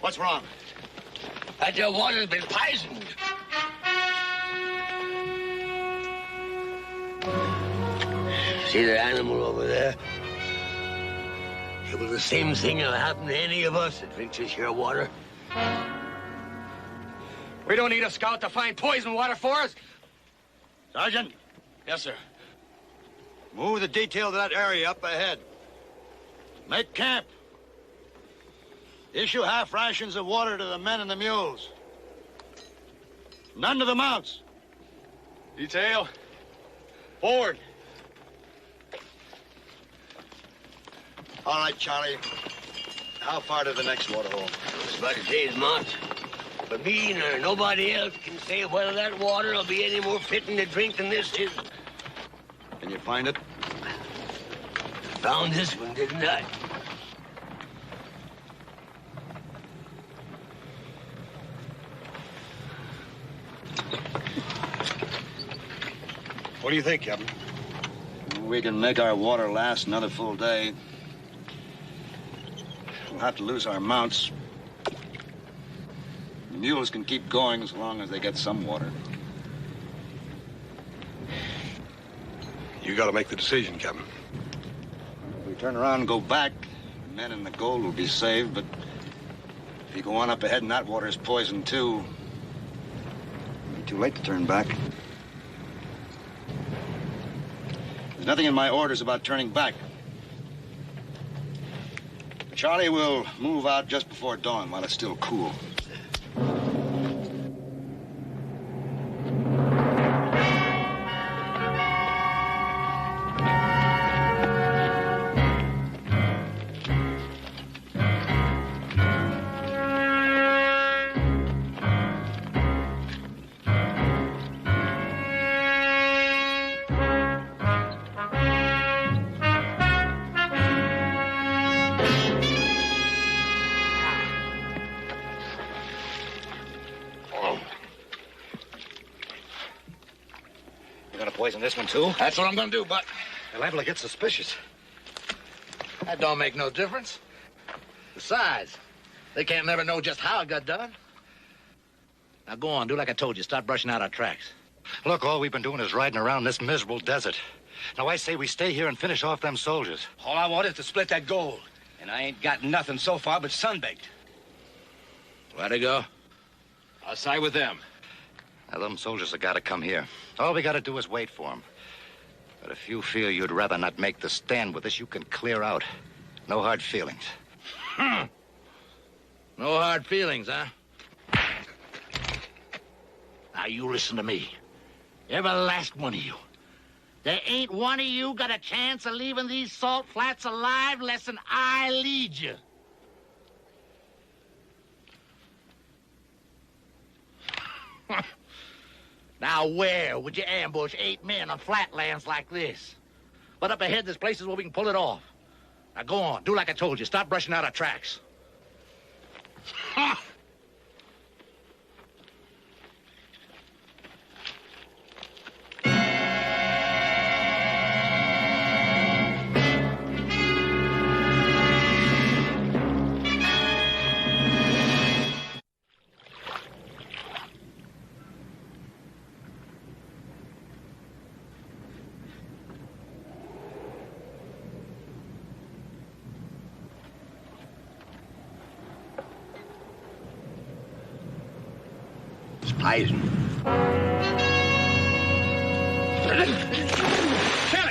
What's wrong? That your water's been poisoned. See that animal over there? Yeah, well, the same thing will happen to any of us that drinks this here water. We don't need a scout to find poison water for us. Sergeant, Yes, sir. move the detail to that area up ahead. Make camp. Issue half rations of water to the men and the mules. None to the mounts. Detail. Forward. All right, Charlie. How far to the next water hole? It's about a day's march. But me nor nobody else can say whether that water will be any more fitting to drink than this is. Can you find it? Found this one, didn't I? What do you think, Captain? We can make our water last another full day. We'll have to lose our mounts. The mules can keep going as long as they get some water. You gotta make the decision, Captain. If we turn around and go back, the men and the gold will be saved, but if you go on up ahead and that water is poisoned too, it'll be too late to turn back. There's nothing in my orders about turning back. Charlie will move out just before dawn while it's still cool. Poison this one, too? That's what I'm gonna do, but They're liable to get suspicious. that don't make no difference. Besides, they can't never know just how it got done. Now go on, do like I told you. Start brushing out our tracks. Look, all we've been doing is riding around this miserable desert. Now, I say we stay here and finish off them soldiers. All I want is to split that gold. And I ain't got nothing so far but sunbaked. Where'd they go? I'll side with them. Now, them soldiers have got to come here. All we got to do is wait for them. But if you feel you'd rather not make the stand with us, you can clear out. No hard feelings. No hard feelings, huh? Now, you listen to me. Every last one of you. There ain't one of you got a chance of leaving these salt flats alive less than I lead you. Now, where would you ambush 8 men on flatlands like this? But up ahead, there's places where we can pull it off. Now, go on. Do like I told you. Stop brushing out our tracks. Poison.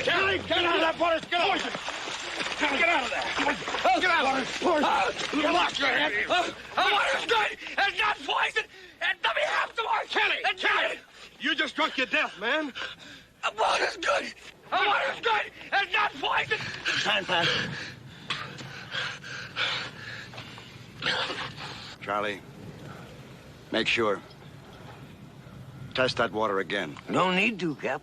Kelly, get out of that water! Get poison! Get out of there! Get out of there! You lost your head! The water's good! It's not poison! And let me have some more! Kelly! You just drunk your death, man. The water's good! The water's good! It's not poison! Time, Pat. Charlie, make sure. Test that water again. No need to, Cap.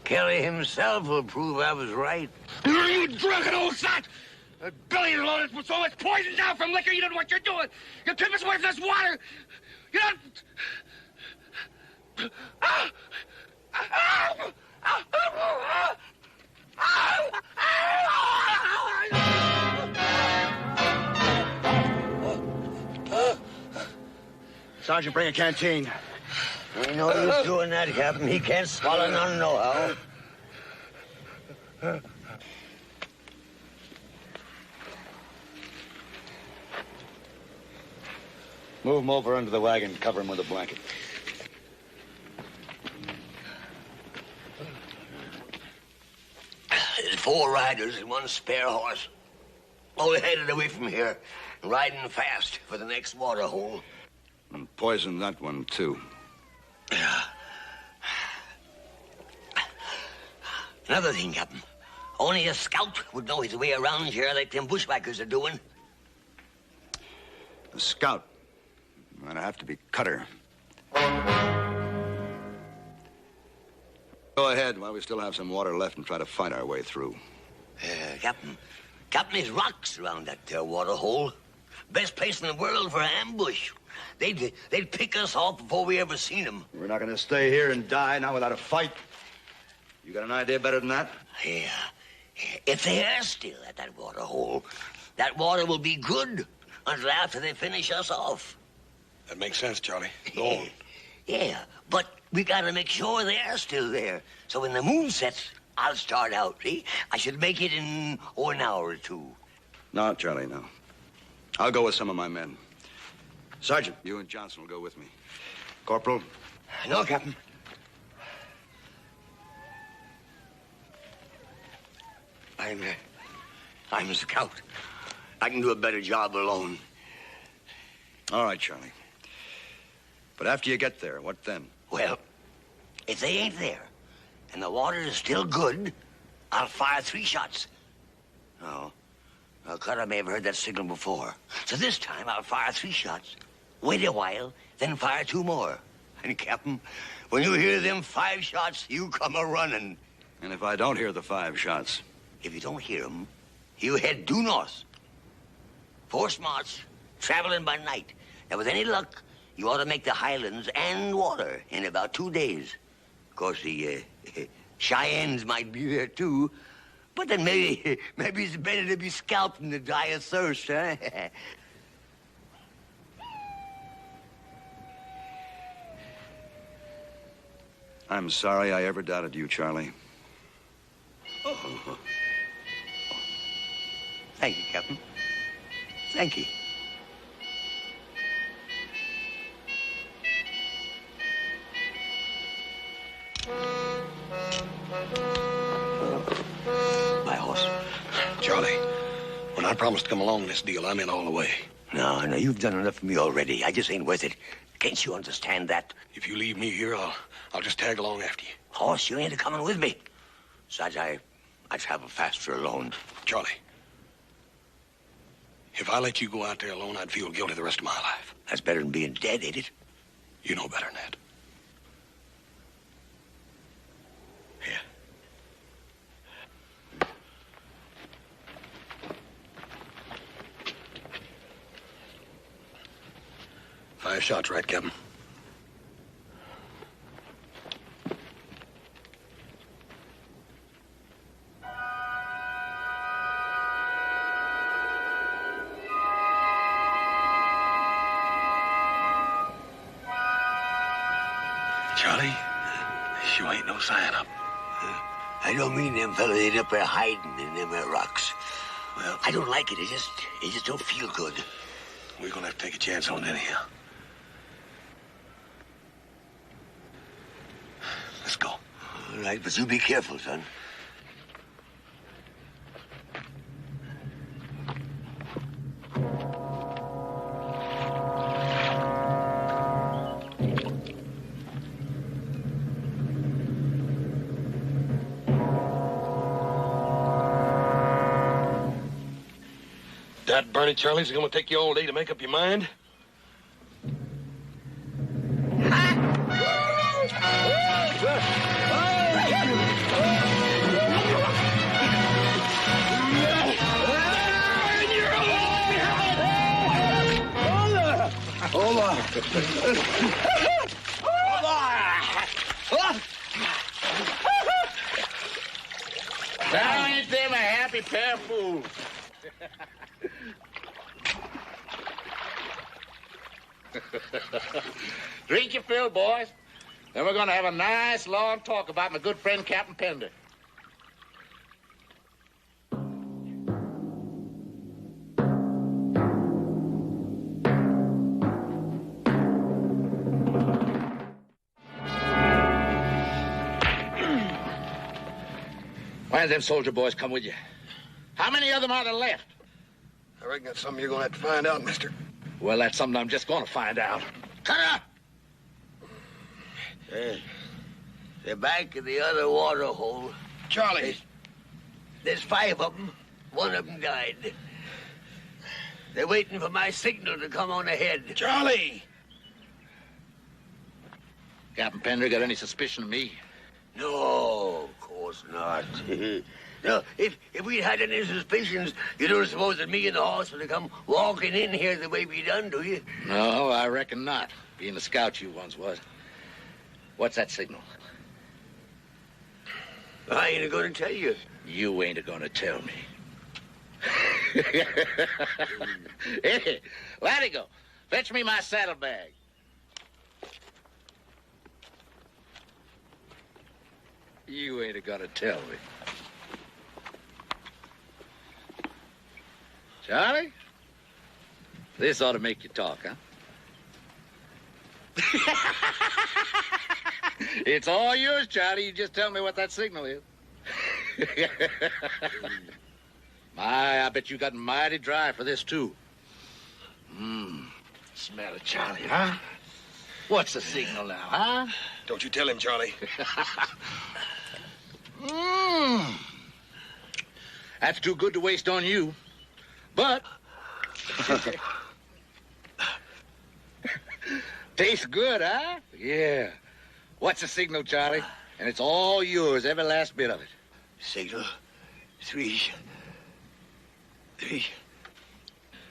Kelly himself will prove I was right. You drunken old sot! A billion loaded with so much poison down from liquor, you don't know what you're doing. You keep us away from this water. You don't... Sergeant, bring a canteen. Ain't no use doing that, Captain. He can't swallow none nohow. Move him over under the wagon, cover him with a blanket. There's 4 riders and 1 spare horse. All headed away from here, riding fast for the next water hole. And poison that one, too. Yeah. Another thing, Captain. Only a scout would know his way around here like them bushwhackers are doing. A scout? I'd have to be Cutter. Go ahead while we still have some water left and try to fight our way through. Captain, there's rocks around that there water hole. Best place in the world for an ambush. They'd pick us off before we ever seen them. We're not going to stay here and die now without a fight. You got an idea better than that? Yeah. If they are still at that water hole, that water will be good until after they finish us off. That makes sense, Charlie. Go on. Yeah, but we gotta make sure they're still there. So when the moon sets, I'll start out, see? I should make it in, an hour or 2. No, Charlie, no. I'll go with some of my men. Sergeant, you and Johnson will go with me. Corporal? No, Captain. I'm a scout. I can do a better job alone. All right, Charlie. But after you get there, what then? Well, if they ain't there, and the water is still good, I'll fire 3 shots. No. Well, Cutter may have heard that signal before. So this time, I'll fire 3 shots, wait a while, then fire 2 more. And, Captain, when you hear them 5 shots, you come a-running. And if I don't hear the 5 shots? If you don't hear them, you head due north. 4 march, traveling by night. Now, with any luck, you ought to make the highlands and water in about 2 days. Of course, the Cheyennes might be there, too. But then maybe it's better to be scalped than to die of thirst, huh? I'm sorry I ever doubted you, Charlie. Oh. Thank you, Captain. Thank you. My horse. Charlie, when I promised to come along in this deal, I'm in all the way. No, you've done enough for me already. I just ain't worth it. Can't you understand that? If you leave me here, I'll just tag along after you. Horse, you ain't coming with me. Besides, I travel faster alone. Charlie, if I let you go out there alone, I'd feel guilty the rest of my life. That's better than being dead, ain't it? You know better than that. Here. 5 shots, right, Captain? Charlie, you ain't no sign up. I don't mean them fellas ain't up there hiding in them rocks. Well, I don't like it. It just don't feel good. We're gonna have to take a chance on it anyhow. Let's go. All right, but you be careful, son. That Bernie Charlie's gonna take you all day to make up your mind? Hold on. Now ain't them a happy pair of fools? Drink your fill, boys. Then we're going to have a nice long talk about my good friend Captain Pender. many of them soldier boys come with you? How many of them are there left? I reckon that's something you're gonna have to find out, mister. Well, that's something I'm just gonna find out. Cut They're back in the other water hole. Charlie. There's 5 of them. 1 of them died. They're waiting for my signal to come on ahead. Charlie! Captain Pender got any suspicion of me? No, of course not. No, if we'd had any suspicions, you don't suppose that me and the horse would have come walking in here the way we done, do you? No, I reckon not. Being a scout you once was. What's that signal? I ain't going to tell you. You ain't gonna tell me. Hey, Latigo, fetch me my saddlebag. You ain't gonna tell me. Charlie? This ought to make you talk, huh? It's all yours, Charlie. You just tell me what that signal is. I bet you got mighty dry for this, too. Smell it, Charlie, huh? What's the signal now, huh? Don't you tell him, Charlie. That's too good to waste on you. But... tastes good, huh? Yeah. What's the signal, Charlie? And it's all yours, every last bit of it. Signal. 3.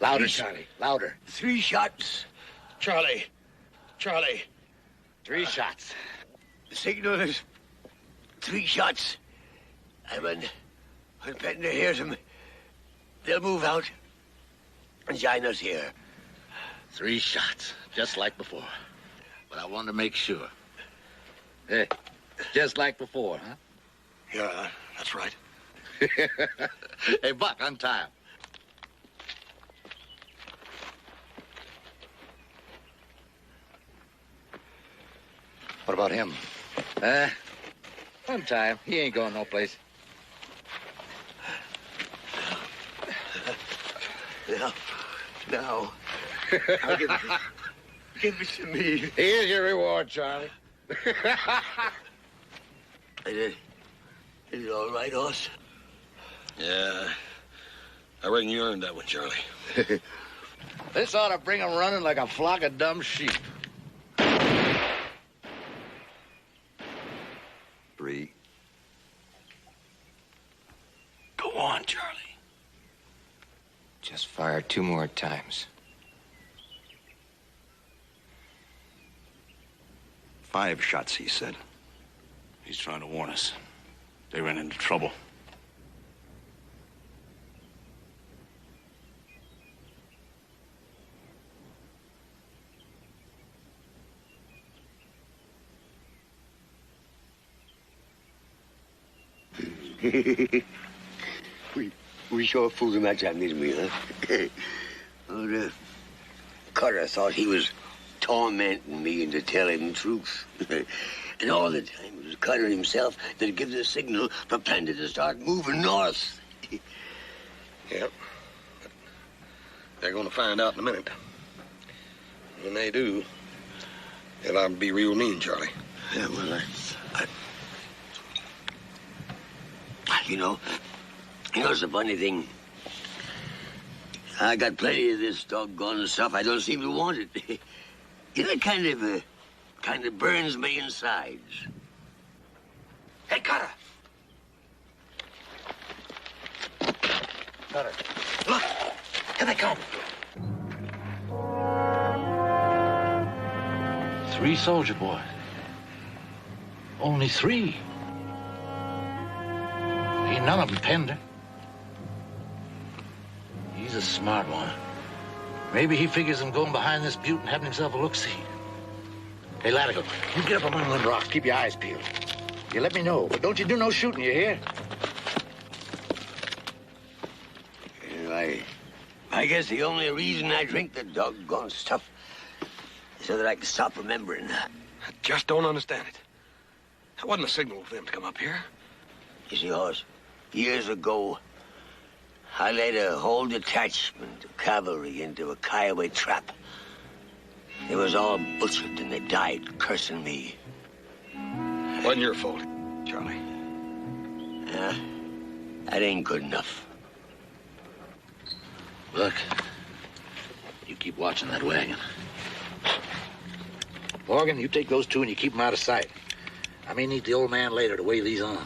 Louder, Charlie. Louder. 3 shots. Charlie. 3 shots. The signal is 3 shots. And when Pender hears them, they'll move out and join us here. 3 shots, just like before. But I wanted to make sure. Hey, just like before, huh? Yeah, that's right. Hey, Buck, untie him. What about him? Untie him. He ain't going no place. Now, give it to me. Here's your reward, Charlie. Is it all right, Hoss? Yeah, I reckon you earned that one, Charlie. This ought to bring him running like a flock of dumb sheep. 3. Go on, Charlie. Just fire 2 more times. 5 shots, he said. He's trying to warn us. They ran into trouble. we sure fooled him that time, didn't we, huh? Well, Carter thought he was tormenting me into telling the truth. And all the time it was Carter himself that gave the signal for Pender to start moving north. Yep. They're gonna find out in a minute. When they do, they'll all be real mean, Charlie. Yeah, well, you know, it's a funny thing. I got plenty of this doggone stuff. I don't seem to want it. It kind of burns me insides. Hey, Carter. Carter. Look. Here they come. 3 soldier boys. Only 3. Ain't none of them Pender. He's a smart one. Maybe he figures on going behind this butte and having himself a look-see. Hey, Latigo, you get up among them rocks. Keep your eyes peeled. You let me know, but don't you do no shooting, you hear? I guess the only reason I drink the doggone stuff is so that I can stop remembering. I just don't understand it. That wasn't a signal for them to come up here. You see, Hoss, Years ago, I led a whole detachment of cavalry into a Kiowa trap. They was all butchered and they died cursing me. Wasn't your fault, Charlie. Yeah, that ain't good enough. Look, you keep watching that wagon. Morgan, you take those two and you keep them out of sight. I may need the old man later to weigh these on.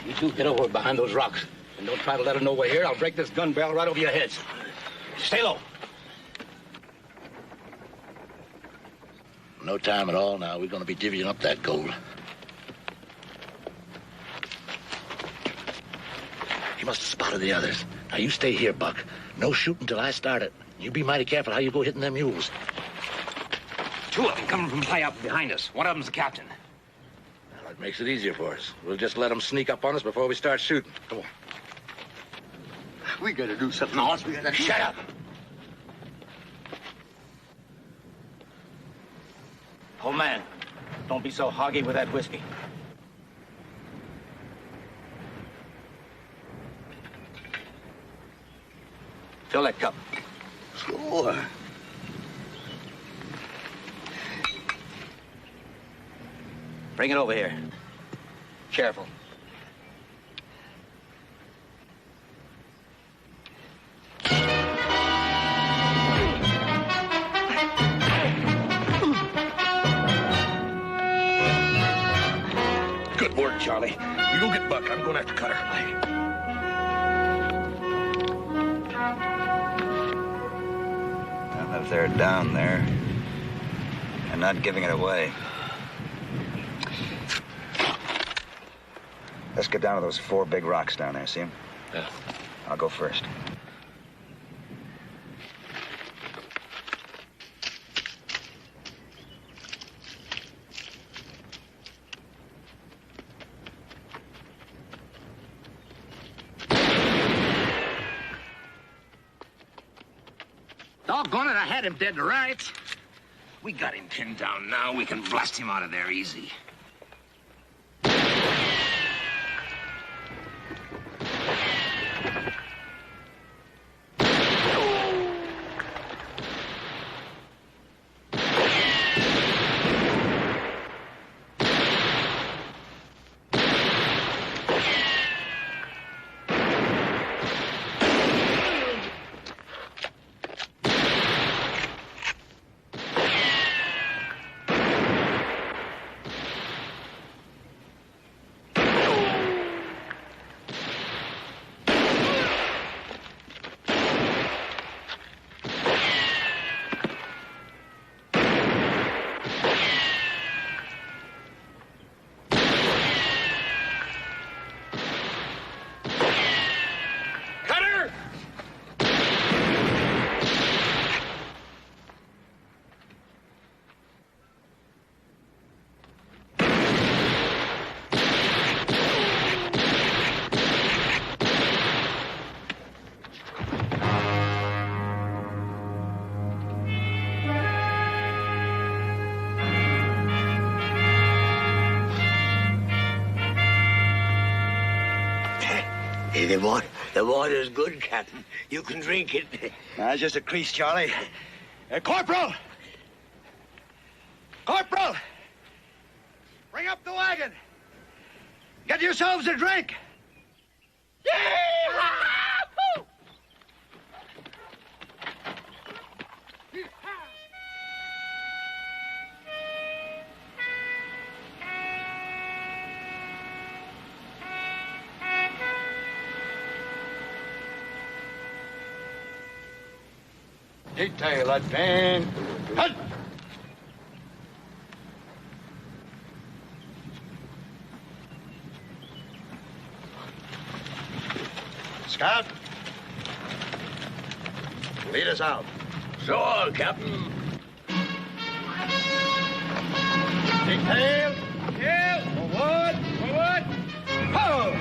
You two get over behind those rocks. And don't try to let them know we're here. I'll break this gun barrel right over your heads. Stay low. No time at all now. We're going to be divvying up that gold. He must have spotted the others. Now, you stay here, Buck. No shooting till I start it. You be mighty careful how you go hitting them mules. Two of them coming from high up behind us. One of them's the captain. Well, that makes it easier for us. We'll just let them sneak up on us before we start shooting. Come on. We gotta do something else. We gotta... Shut up! Old man, don't be so hoggy with that whiskey. Fill that cup. Sure. Bring it over here. Careful. Good work, Charlie. You go get Buck. I'm going after Cutter. Well, if they're down there and not giving it away. Let's get down to those 4 big rocks down there, see them? Yeah. I'll go first. Doggone it, I had him dead to rights. We got him pinned down now. We can blast him out of there easy. The water's good, Captain. You can drink it. That's just a crease, Charlie. Corporal! Corporal! Bring up the wagon. Get yourselves a drink. Detail advance. Halt! Scout, lead us out. Sure, Captain. Detail. Detail. Forward. Forward. Ho!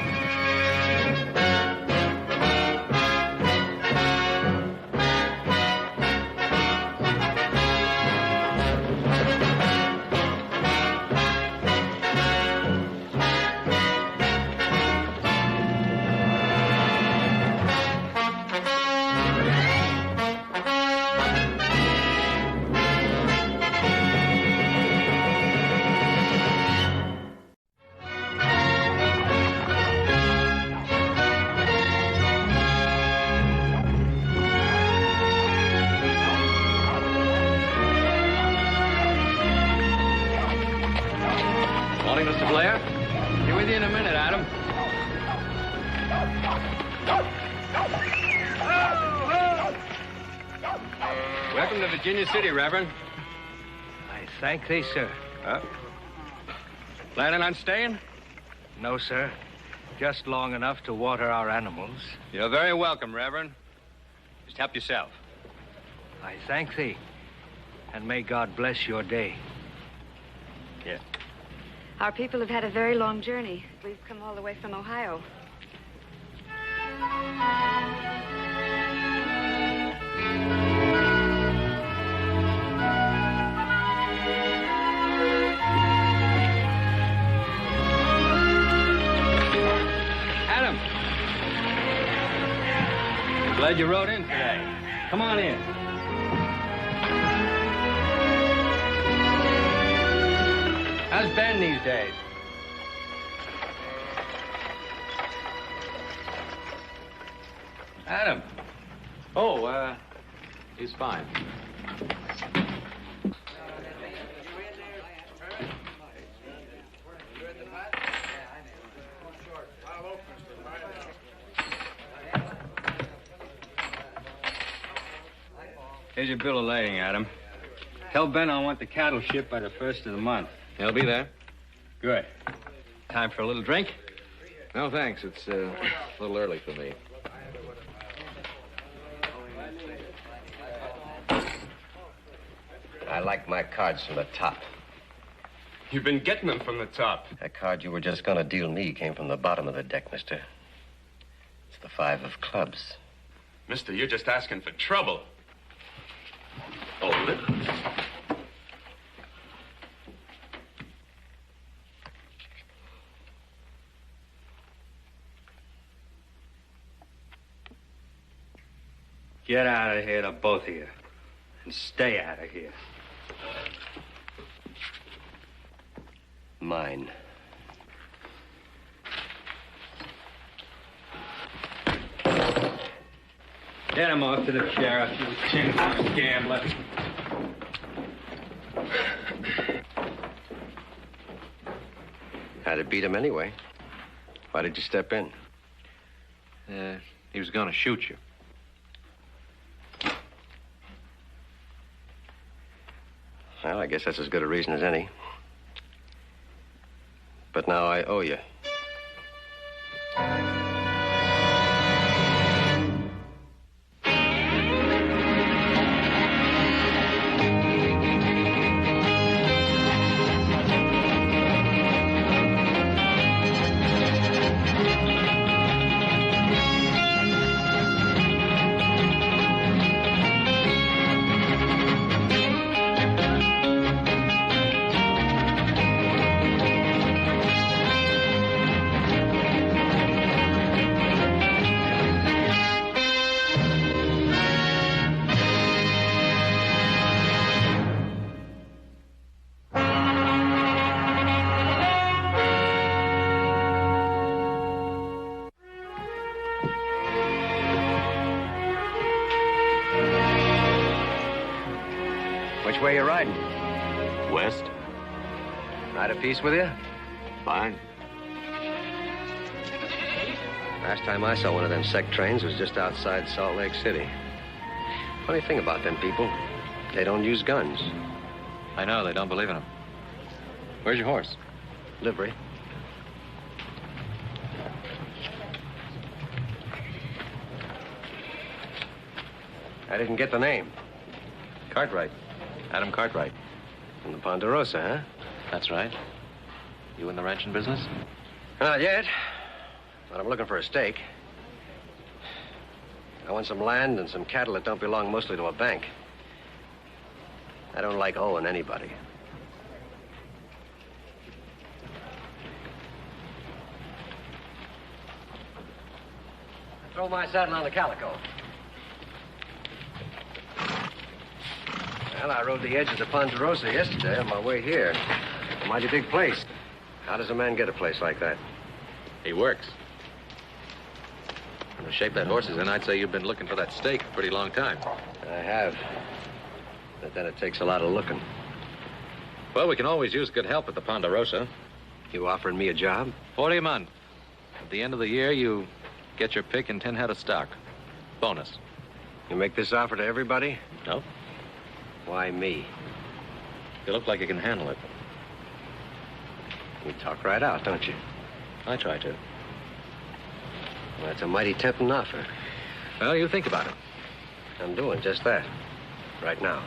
Mr. Blair. Be with you in a minute, Adam. Welcome to Virginia City, Reverend. I thank thee, sir. Planning on staying? No, sir. Just long enough to water our animals. You're very welcome, Reverend. Just help yourself. I thank thee, and may God bless your day. Yeah. Our people have had a very long journey. We've come all the way from Ohio. Adam. Glad you rode in today. Come on in. How's Ben these days? Adam. Oh, he's fine. Here's your bill of lading, Adam. Tell Ben I want the cattle shipped by the 1st of the month. He'll be there. Good. Time for a little drink? No, thanks. It's a little early for me. I like my cards from the top. You've been getting them from the top. That card you were just gonna deal me came from the bottom of the deck, mister. It's the 5 of clubs. Mister, you're just asking for trouble. Hold it. Get out of here, the both of you. And stay out of here. Mine. Get him off to the sheriff, you tin-house gambler. Had to beat him anyway. Why did you step in? He was gonna shoot you. Well, I guess that's as good a reason as any. But now I owe you. Which way you riding? West? Ride a piece with you? Fine. Last time I saw one of them sec trains was just outside Salt Lake City. Funny thing about them people, they don't use guns. I know, they don't believe in them. Where's your horse? Livery. I didn't get the name. Cartwright. Adam Cartwright. From the Ponderosa, huh? That's right. You in the ranching business? Not yet. But I'm looking for a stake. I want some land and some cattle that don't belong mostly to a bank. I don't like owing anybody. Throw my saddle on the calico. Well, I rode the edge of the Ponderosa yesterday on my way here. A mighty big place. How does a man get a place like that? He works. From the shape that horse is in, I'd say you've been looking for that stake a pretty long time. I have. But then it takes a lot of looking. Well, we can always use good help at the Ponderosa. You offering me a job? 40 a month. At the end of the year, you get your pick and 10 head of stock. Bonus. You make this offer to everybody? No. Why me? You look like you can handle it. You talk right out, don't you? I try to. Well, that's a mighty tempting offer. Well, you think about it. I'm doing just that. Right now.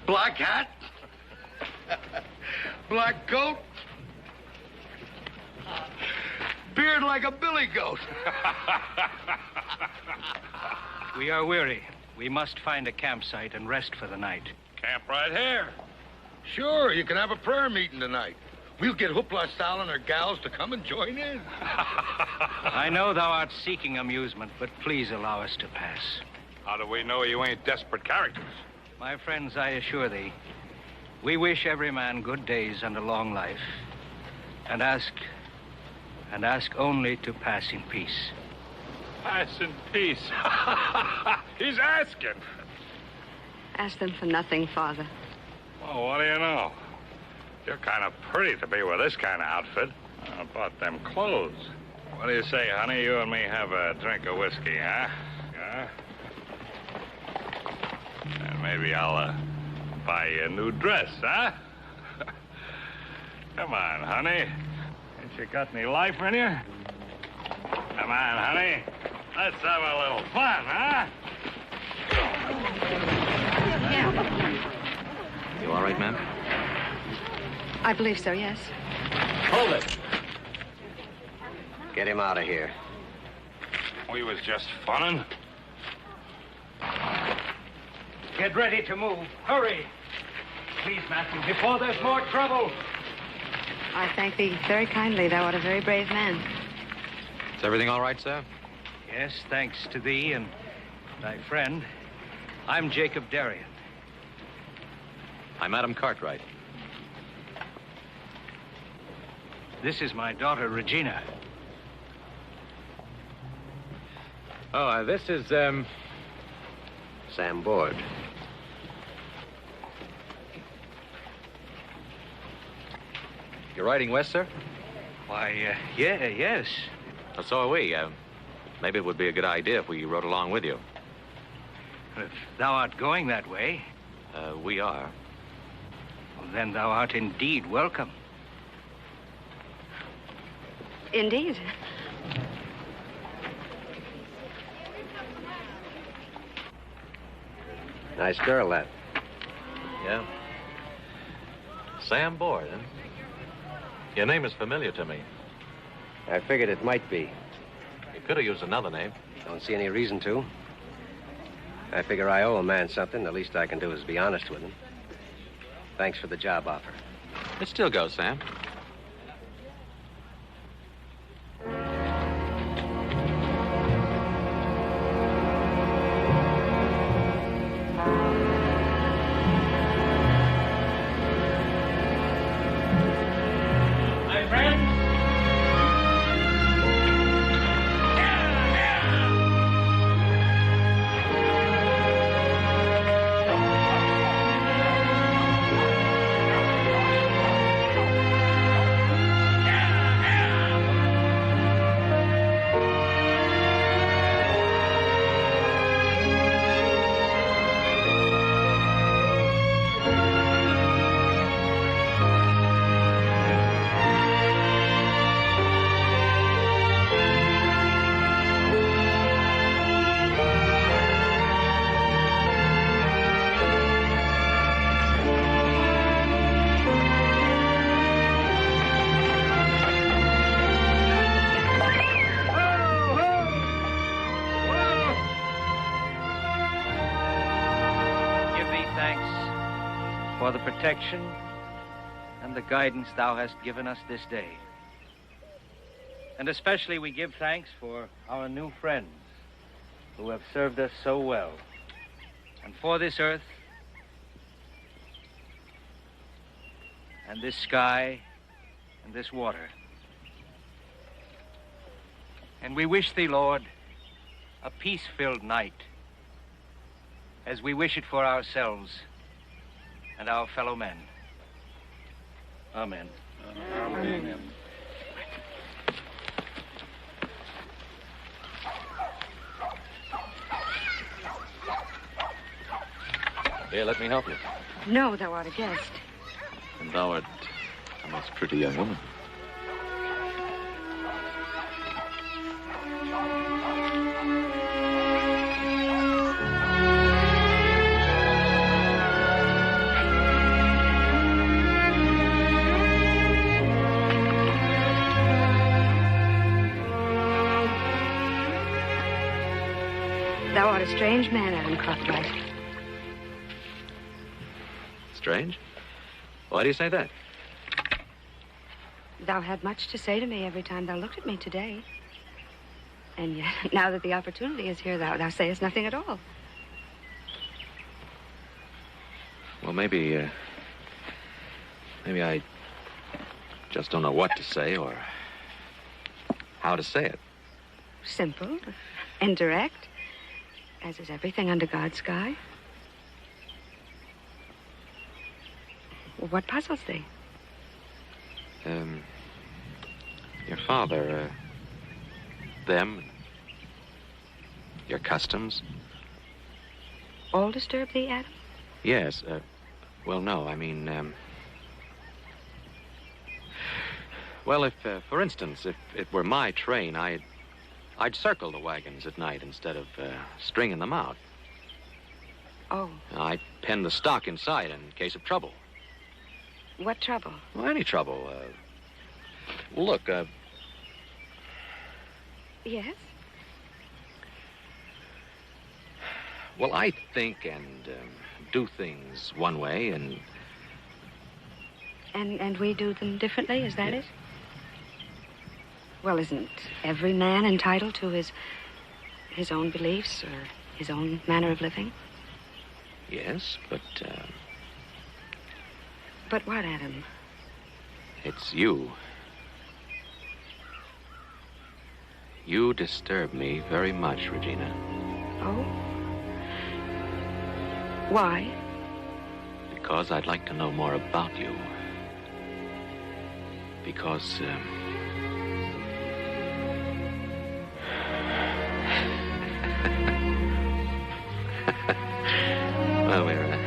Black hat, black coat, beard like a billy goat. We are weary. We must find a campsite and rest for the night. Camp right here. Sure, you can have a prayer meeting tonight. We'll get Hoopla Sal and her gals to come and join in. I know thou art seeking amusement, but please allow us to pass. How do we know you ain't desperate characters? My friends, I assure thee, we wish every man good days and a long life, and ask only to pass in peace. Pass in peace. He's asking. Ask them for nothing, Father. Well, what do you know? You're kind of pretty to be with this kind of outfit. How about them clothes? What do you say, honey? You and me have a drink of whiskey, huh? Yeah? And maybe I'll buy you a new dress, huh? Come on, honey. Ain't you got any life in you? Come on, honey. Let's have a little fun, huh? You all right, ma'am? I believe so, yes. Hold it. Get him out of here. We was just funning. Get ready to move. Hurry. Please, Matthew, before there's more trouble. I thank thee very kindly. Thou art a very brave man. Is everything all right, sir? Yes, thanks to thee and thy friend. I'm Jacob Darien. I'm Adam Cartwright. This is my daughter, Regina. Oh, this is, Sam Board. You're riding west, sir? Why, yes. So are we. Maybe it would be a good idea if we rode along with you. If thou art going that way, We are. well, then thou art indeed welcome. Indeed. Nice girl, that. Yeah. Sam Board, huh? Your name is familiar to me. I figured it might be. You could have used another name. Don't see any reason to. I figure I owe a man something. The least I can do is be honest with him. Thanks for the job offer. It still goes, Sam. My friends, give thee thanks for the protection and the guidance thou hast given us this day. And especially we give thanks for our new friends who have served us so well. And for this earth and this sky and this water. And we wish thee, Lord, a peace-filled night, as we wish it for ourselves and our fellow men. Amen. Amen. Here, let me help you. No, thou art a guest. And thou art a most pretty young woman. Thou art a strange man, Adam Cartwright. Strange? Why do you say that? Thou had much to say to me every time thou looked at me today. And yet, now that the opportunity is here, thou sayest nothing at all. Well, maybe I just don't know what to say or how to say it. Simple and direct, as is everything under God's sky. What puzzles thee? Your father, them, your customs. All disturb thee, Adam? Yes, well, no, I mean, well, if, for instance, if it were my train, I'd circle the wagons at night instead of stringing them out. Oh. I'd pen the stock inside in case of trouble. What trouble? Well, any trouble. Well, look, Yes? well, I think and do things one way, and And we do them differently, is that it? Well, isn't every man entitled to his own beliefs or his own manner of living? yes, but But what, Adam? it's you. You disturb me very much, Regina. Oh? Why? Because I'd like to know more about you. Because, well, we're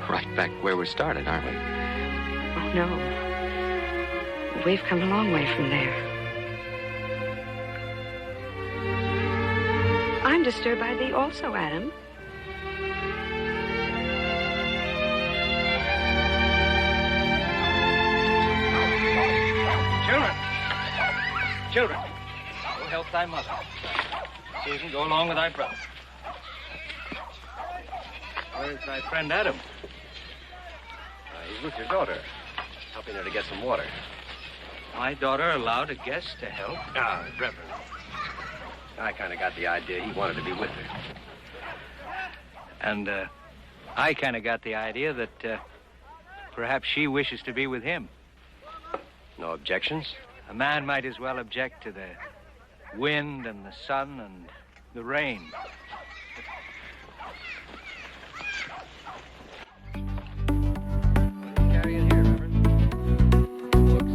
right back where we started, aren't we? Oh, no. We've come a long way from there. I'm disturbed by thee also, Adam. Children, go help thy mother. Susan, go along with thy brother. Where's thy friend Adam? He's with your daughter, helping her to get some water. My daughter allowed a guest to help? Ah, Reverend. I kind of got the idea he wanted to be with her. And I kind of got the idea that perhaps she wishes to be with him. No objections? A man might as well object to the wind and the sun and the rain. Carry it here, Reverend. Books,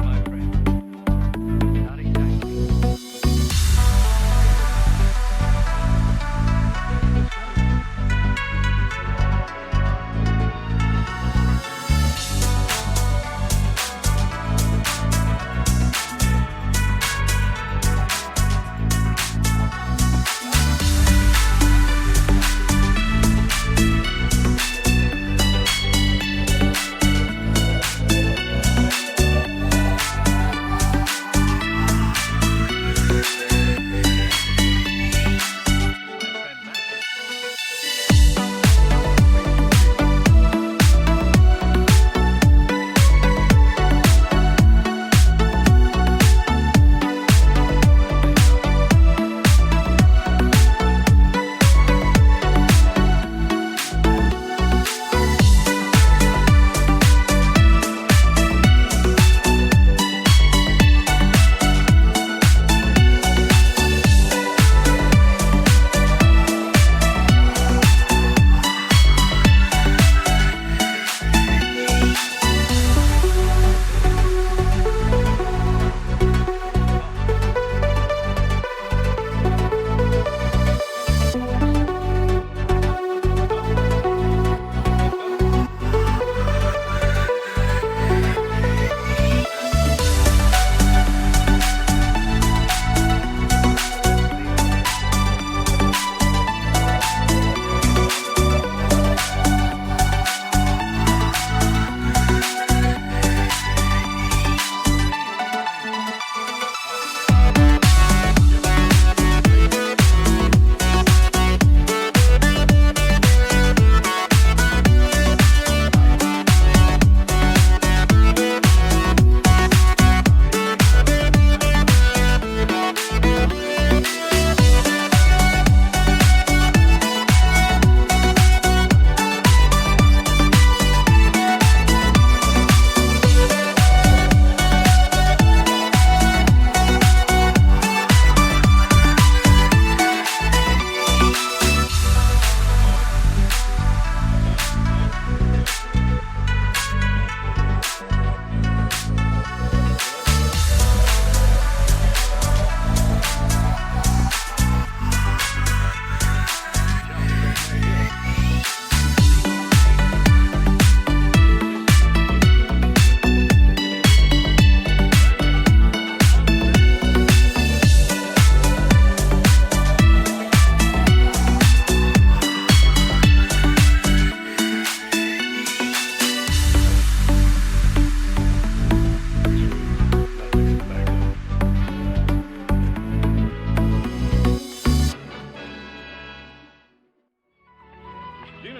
my friend. Not exactly.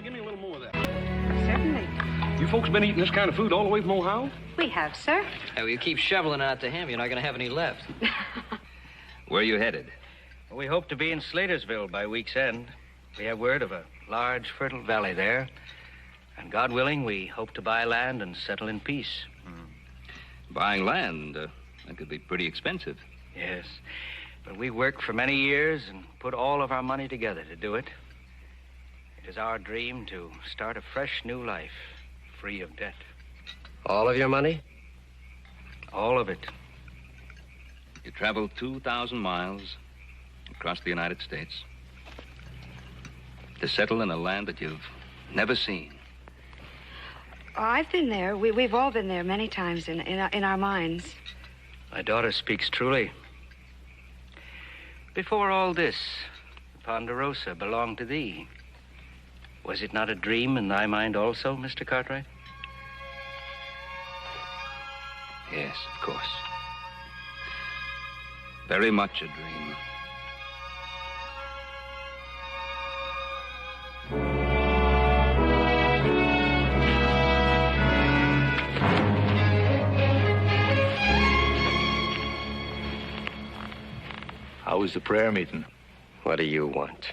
Regina, give me a little more of that. Certainly. You folks been eating this kind of food all the way from Ohio? We have, sir. Well, you keep shoveling out to him, you're not going to have any left. Where are you headed? Well, we hope to be in Slatersville by week's end. We have word of a large, fertile valley there. And God willing, we hope to buy land and settle in peace. Buying land, that could be pretty expensive. Yes. But we worked for many years and put all of our money together to do it. It is our dream to start a fresh new life, free of debt. All of your money? All of it. You traveled 2,000 miles across the United States to settle in a land that you've never seen. Oh, I've been there. We've all been there many times in our minds. My daughter speaks truly. Before all this, Ponderosa belonged to thee. Was it not a dream in thy mind also, Mr. Cartwright? Yes, of course. Very much a dream. How was the prayer meeting? What do you want?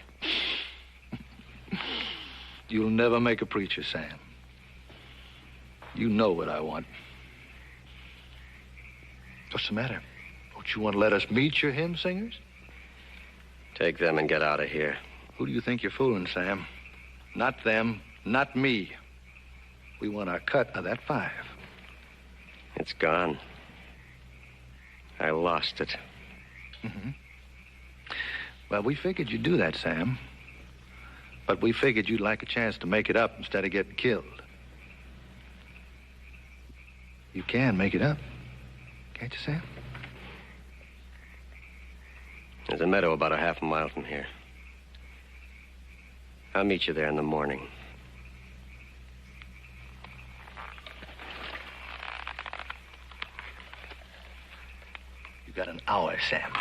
You'll never make a preacher, Sam. You know what I want. What's the matter? Don't you want to let us meet your hymn singers? Take them and get out of here. Who do you think you're fooling, Sam? Not them, not me. We want our cut of that 5. It's gone. I lost it. Mm-hmm. Well, we figured you'd do that, Sam. But we figured you'd like a chance to make it up instead of getting killed. You can make it up. Can't you, Sam? There's a meadow about a half a mile from here. I'll meet you there in the morning. You got an hour, Sam.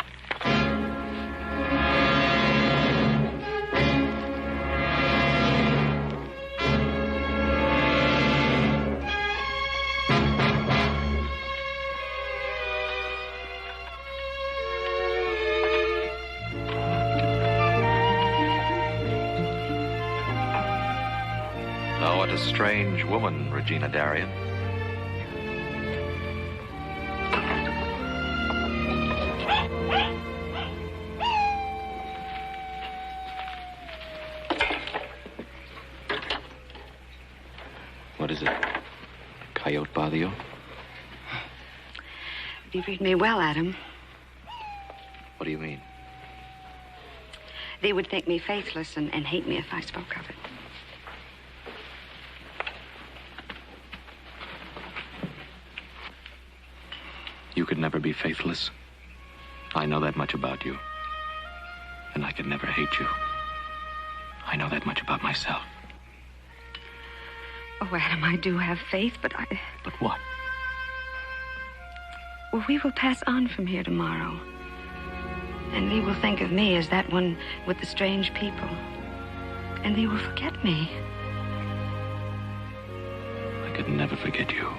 Oh, what a strange woman, Regina Darien. What is it? Coyote bother you? You read me well, Adam. What do you mean? They would think me faithless and hate me if I spoke of it. You could never be faithless. I know that much about you. And I could never hate you. I know that much about myself. Oh, Adam, I do have faith, but But what? Well, we will pass on from here tomorrow. And they will think of me as that one with the strange people. And they will forget me. I could never forget you.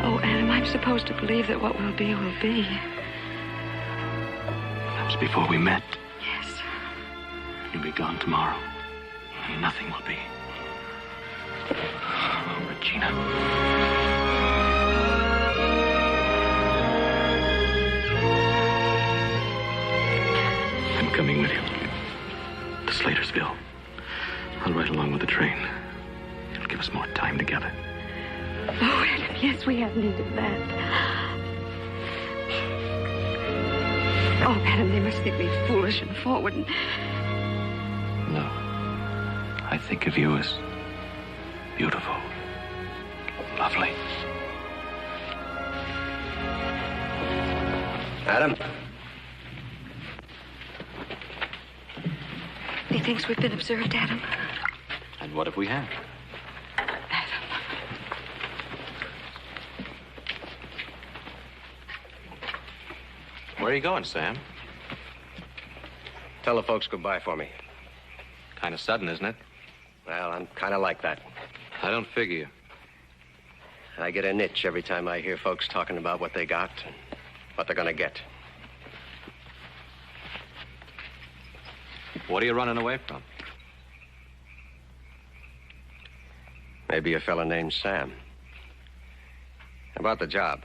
Oh, Adam, I'm supposed to believe that what will be will be. That was before we met. Yes. You'll be gone tomorrow. And nothing will be. Oh, Regina. I'm coming with you. To Slatersville. I'll ride along with the train. It'll give us more time together. Oh, Adam, yes, we have need of that. Oh, Adam, they must think me foolish and forward. No. I think of you as beautiful, lovely. Adam? He thinks we've been observed, Adam. And what if we have? Where are you going, Sam? Tell the folks goodbye for me. Kind of sudden, isn't it? Well, I'm kind of like that. I don't figure you. I get an itch every time I hear folks talking about what they got and what they're gonna get. What are you running away from? Maybe a fella named Sam. About the job.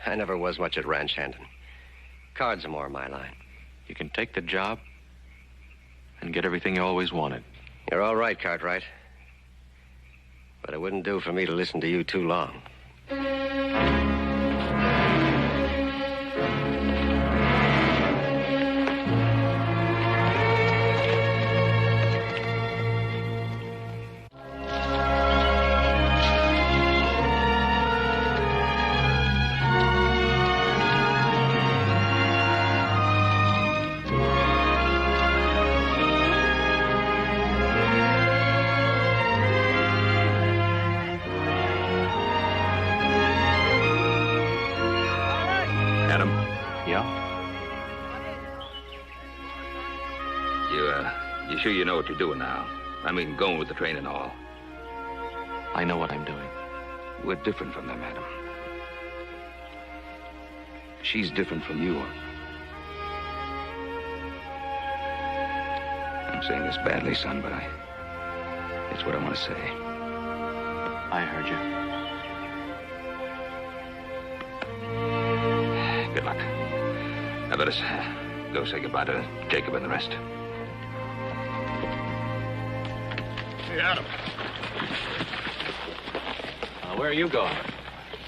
I never was much at ranch handing. Cards are more my line. You can take the job and get everything you always wanted. You're all right, Cartwright. But it wouldn't do for me to listen to you too long. You sure you know what you're doing now? I mean, going with the train and all. I know what I'm doing. We're different from them, Adam. She's different from you. I'm saying this badly, son, but it's what I want to say. I heard you. Good luck. Now let us go say goodbye to Jacob and the rest. Hey, Adam. Where are you going?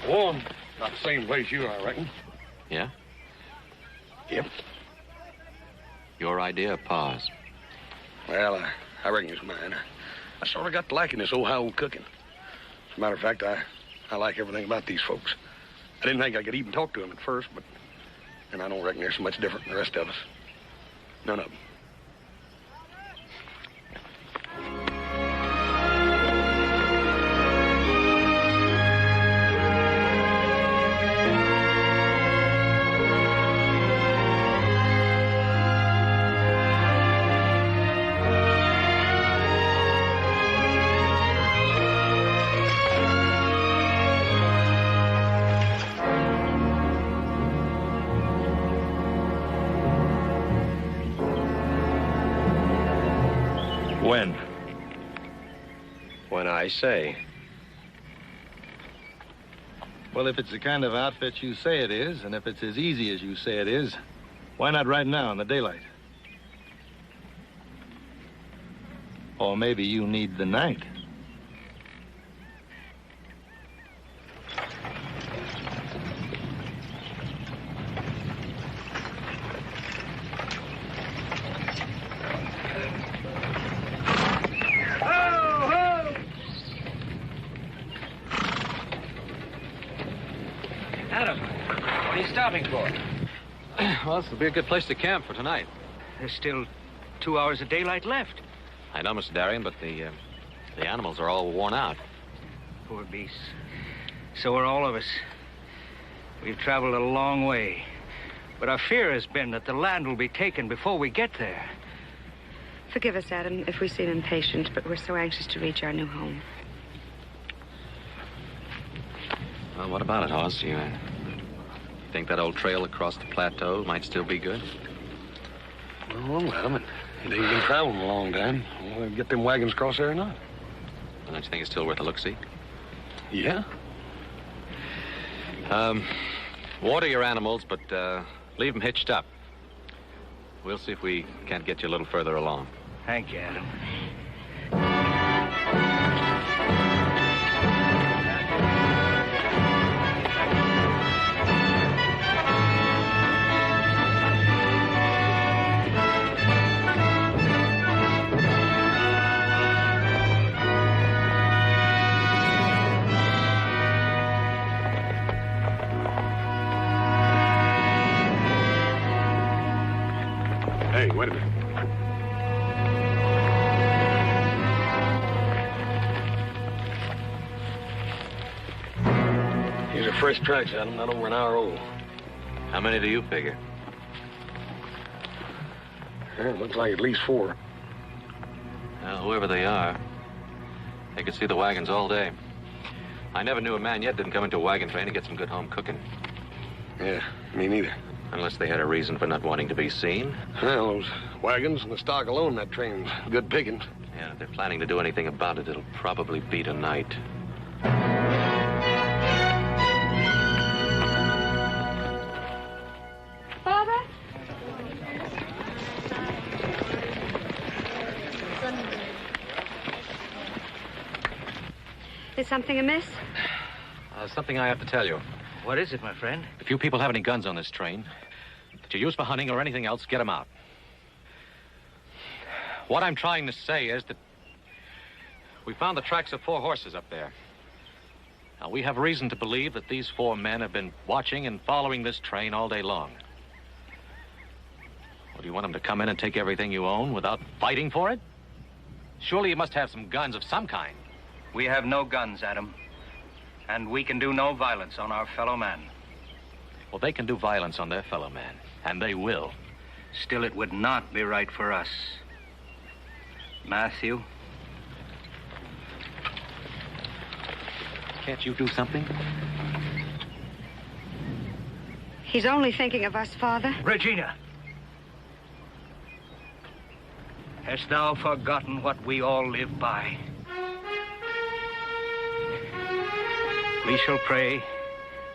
Oh, not the same place you are, I reckon. Yeah? Yep. Your idea of Pa's? Well, I reckon it's mine. I sort of got to liking this Ohio cooking. As a matter of fact, I like everything about these folks. I didn't think I could even talk to them at first, but... And I don't reckon they're so much different than the rest of us. None of them. When? When I say. Well, if it's the kind of outfit you say it is, and if it's as easy as you say it is, why not right now in the daylight? Or maybe you need the night. Adam, what are you stopping for? Well, this will be a good place to camp for tonight. There's still 2 hours of daylight left. I know, Mr. Darien, but the animals are all worn out. Poor beasts. So are all of us. We've traveled a long way. But our fear has been that the land will be taken before we get there. Forgive us, Adam, if we seem impatient, but we're so anxious to reach our new home. Well, what about it, Hoss? You think that old trail across the plateau might still be good? Well, it ain't been traveling a long time. We'll get them wagons across there or not. Well, don't you think it's still worth a look-see? Yeah? Water your animals, but leave them hitched up. We'll see if we can't get you a little further along. Thank you, Adam. Hey, wait a minute. These are fresh tracks, Adam, not over an hour old. How many do you figure? Yeah, it looks like at least 4. Well, whoever they are, they could see the wagons all day. I never knew a man yet didn't come into a wagon train and get some good home cooking. Yeah, me neither. Unless they had a reason for not wanting to be seen. Well, those wagons and the stock alone, that train's good pickings. Yeah, if they're planning to do anything about it, it'll probably be tonight. Father? Is something amiss? Something I have to tell you. What is it, my friend? If you people have any guns on this train that you use for hunting or anything else, get them out. What I'm trying to say is that we found the tracks of 4 horses up there. Now, we have reason to believe that these 4 men have been watching and following this train all day long. Well, do you want them to come in and take everything you own without fighting for it? Surely you must have some guns of some kind. We have no guns, Adam. And we can do no violence on our fellow man. Well, they can do violence on their fellow man, and they will. Still, it would not be right for us. Matthew? Can't you do something? He's only thinking of us, Father. Regina! Hast thou forgotten what we all live by? We shall pray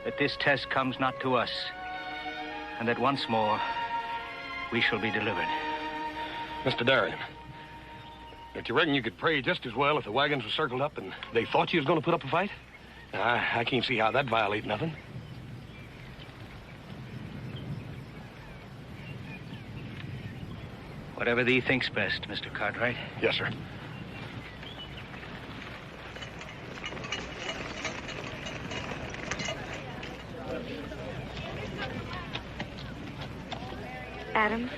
that this test comes not to us, and that once more we shall be delivered. Mr. Darien, don't you reckon you could pray just as well if the wagons were circled up and they thought you was going to put up a fight? I can't see how that'd violate nothing. Whatever thee thinks best, Mr. Cartwright. Yes, sir. Adam?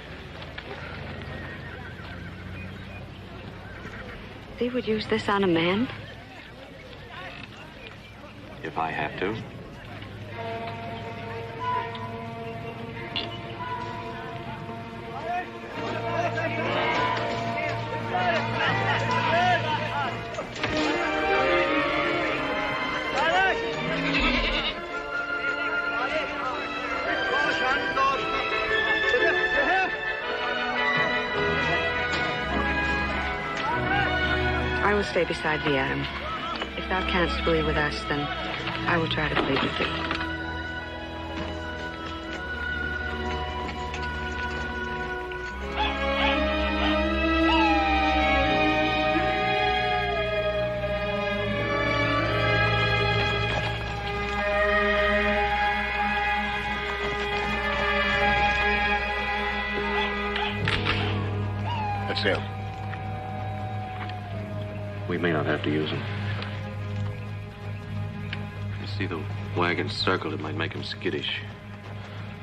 Thee would use this on a man? If I have to. I will stay beside thee, Adam. If thou canst flee with us, then I will try to plead with thee. That's him. We may not have to use them. You see the wagon circled, it might make them skittish.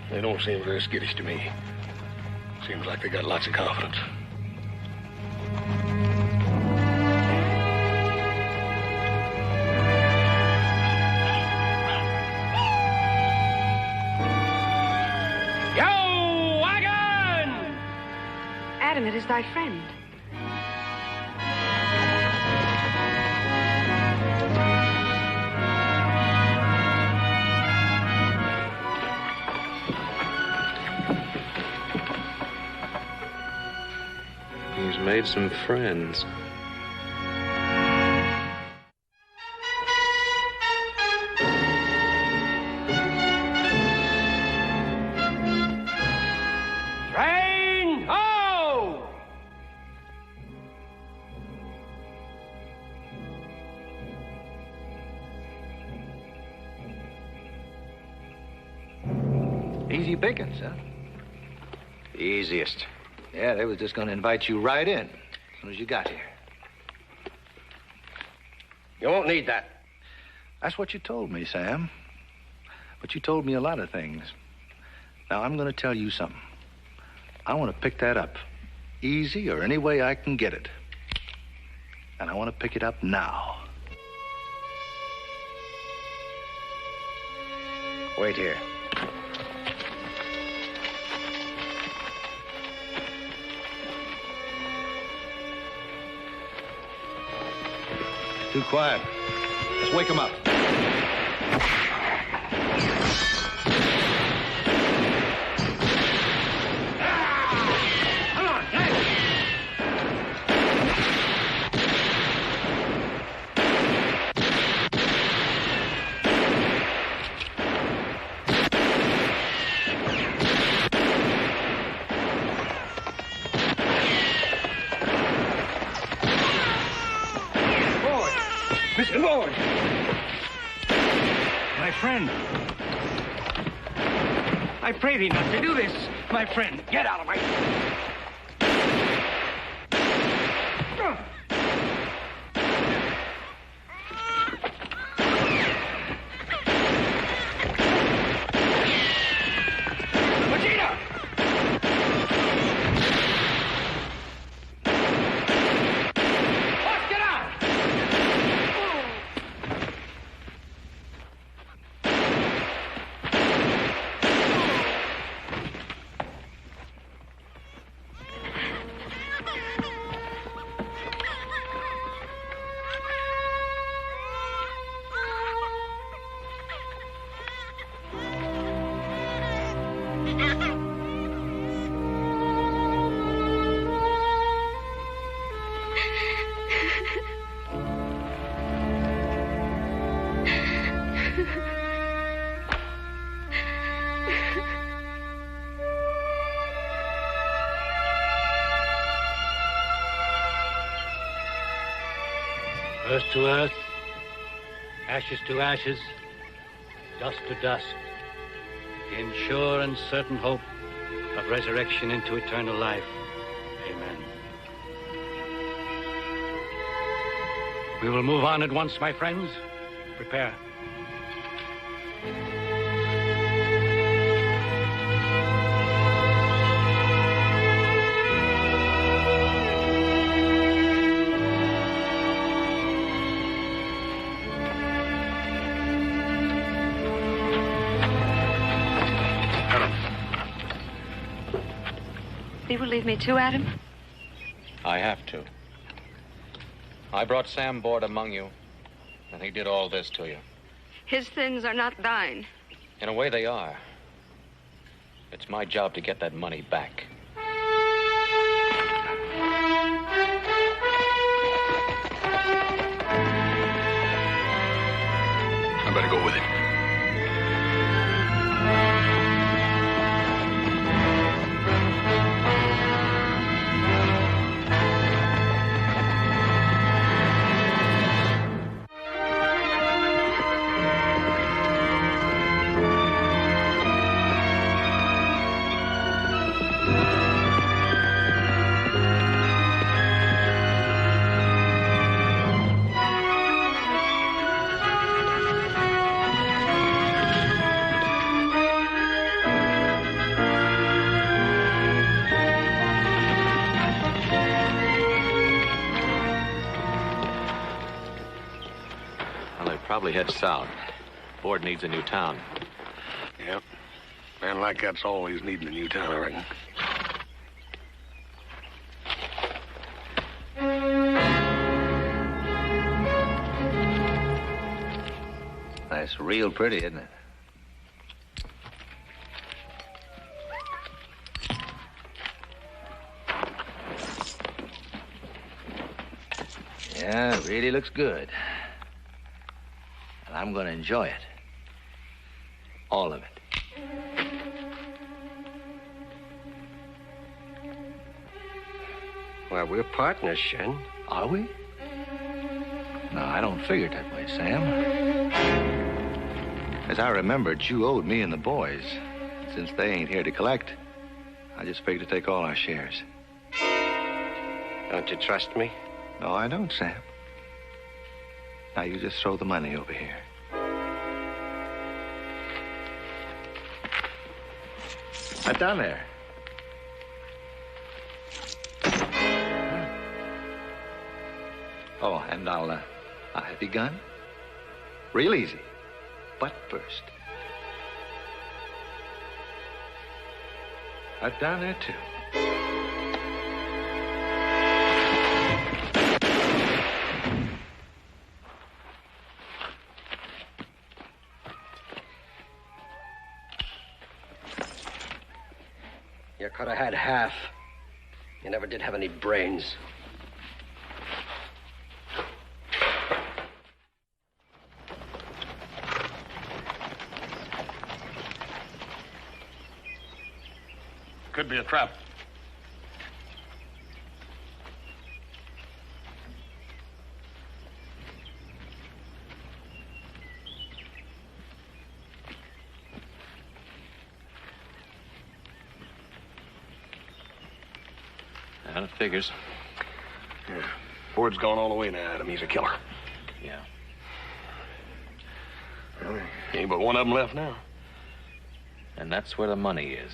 They don't seem very skittish to me. Seems like they got lots of confidence. Yo, wagon! Adam, it is thy friend. He's made some friends. Train, ho! Easy pickings, huh? Easiest. Yeah, they was just gonna invite you right in as soon as you got here. You won't need that. That's what you told me, Sam. But you told me a lot of things. Now, I'm going to tell you something. I want to pick that up. Easy or any way I can get it. And I want to pick it up now. Wait here. Too quiet. Let's wake him up. Mr. Lord! My friend. I pray thee not to do this, my friend. Get out of my... Earth to earth, ashes to ashes, dust to dust, in sure and certain hope of resurrection into eternal life. Amen. We will move on at once, my friends. Prepare. You will leave me too, Adam? I have to. I brought Sam Board among you, and he did all this to you. His sins are not thine. In a way, they are. It's my job to get that money back. I better go with him. Probably head south. Board needs a new town. Yep. Man like that's always needing a new town, I reckon. That's real pretty, isn't it? Yeah, it really looks good. And I'm going to enjoy it. All of it. Well, we're partners, Shen. Are we? No, I don't figure it that way, Sam. As I remembered, you owed me and the boys. Since they ain't here to collect, I just figured to take all our shares. Don't you trust me? No, I don't, Sam. Now, you just throw the money over here. Right down there. Oh, and I'll have your gun. Real easy. Butt first. Right down there, too. Could have had half. You never did have any brains. Could be a trap. Well, it figures. Yeah. Word's gone all the way now, Adam. He's a killer. Yeah. Well, ain't but one of them left now. And that's where the money is.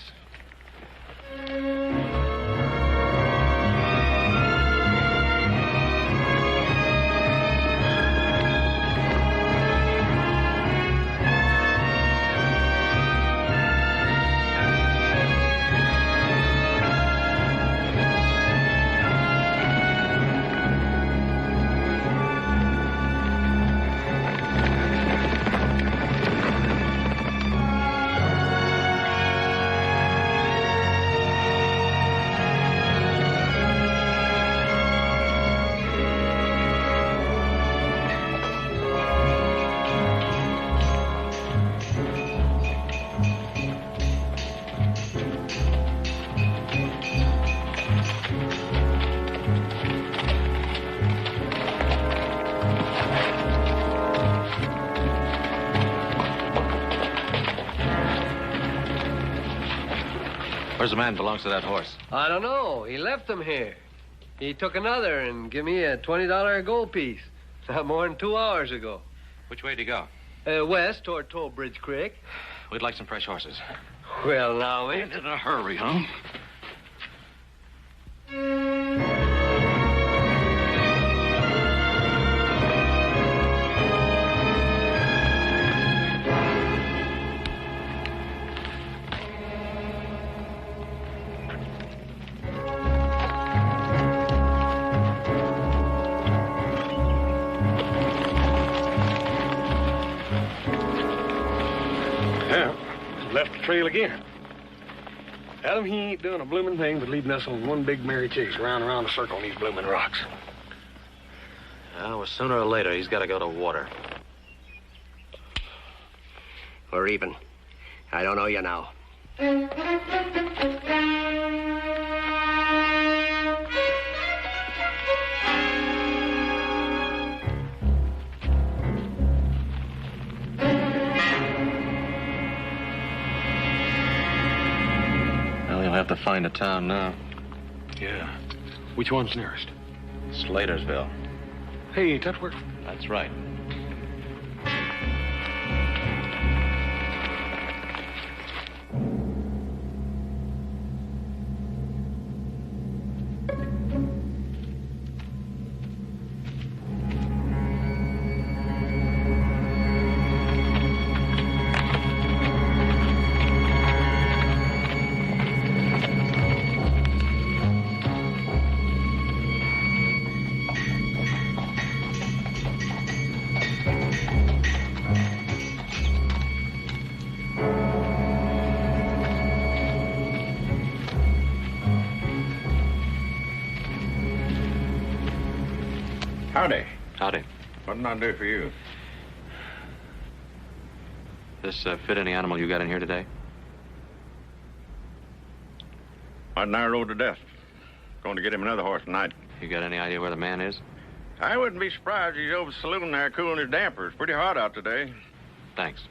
Where's the man who belongs to that horse? I don't know. He left them here. He took another and give me a $20 gold piece. Not more than 2 hours ago. Which way did he go? West toward Toll Bridge Creek. We'd like some fresh horses. Well, now, in a hurry, huh? Left the trail again. Adam, he ain't doing a blooming thing but leading us on one big merry chase round and around the circle on these blooming rocks. Well, sooner or later, he's got to go to water. Or even. I don't know you now. Well, you'll have to find a town now. Yeah. Which one's nearest? Slatersville. Hey, ain't that where... That's right. Howdy. Howdy. What can I do for you? This fit any animal you got in here today? Martin and I rode to death. Going to get him another horse tonight. You got any idea where the man is? I wouldn't be surprised if he's over the saloon there cooling his dampers. Pretty hot out today. Thanks.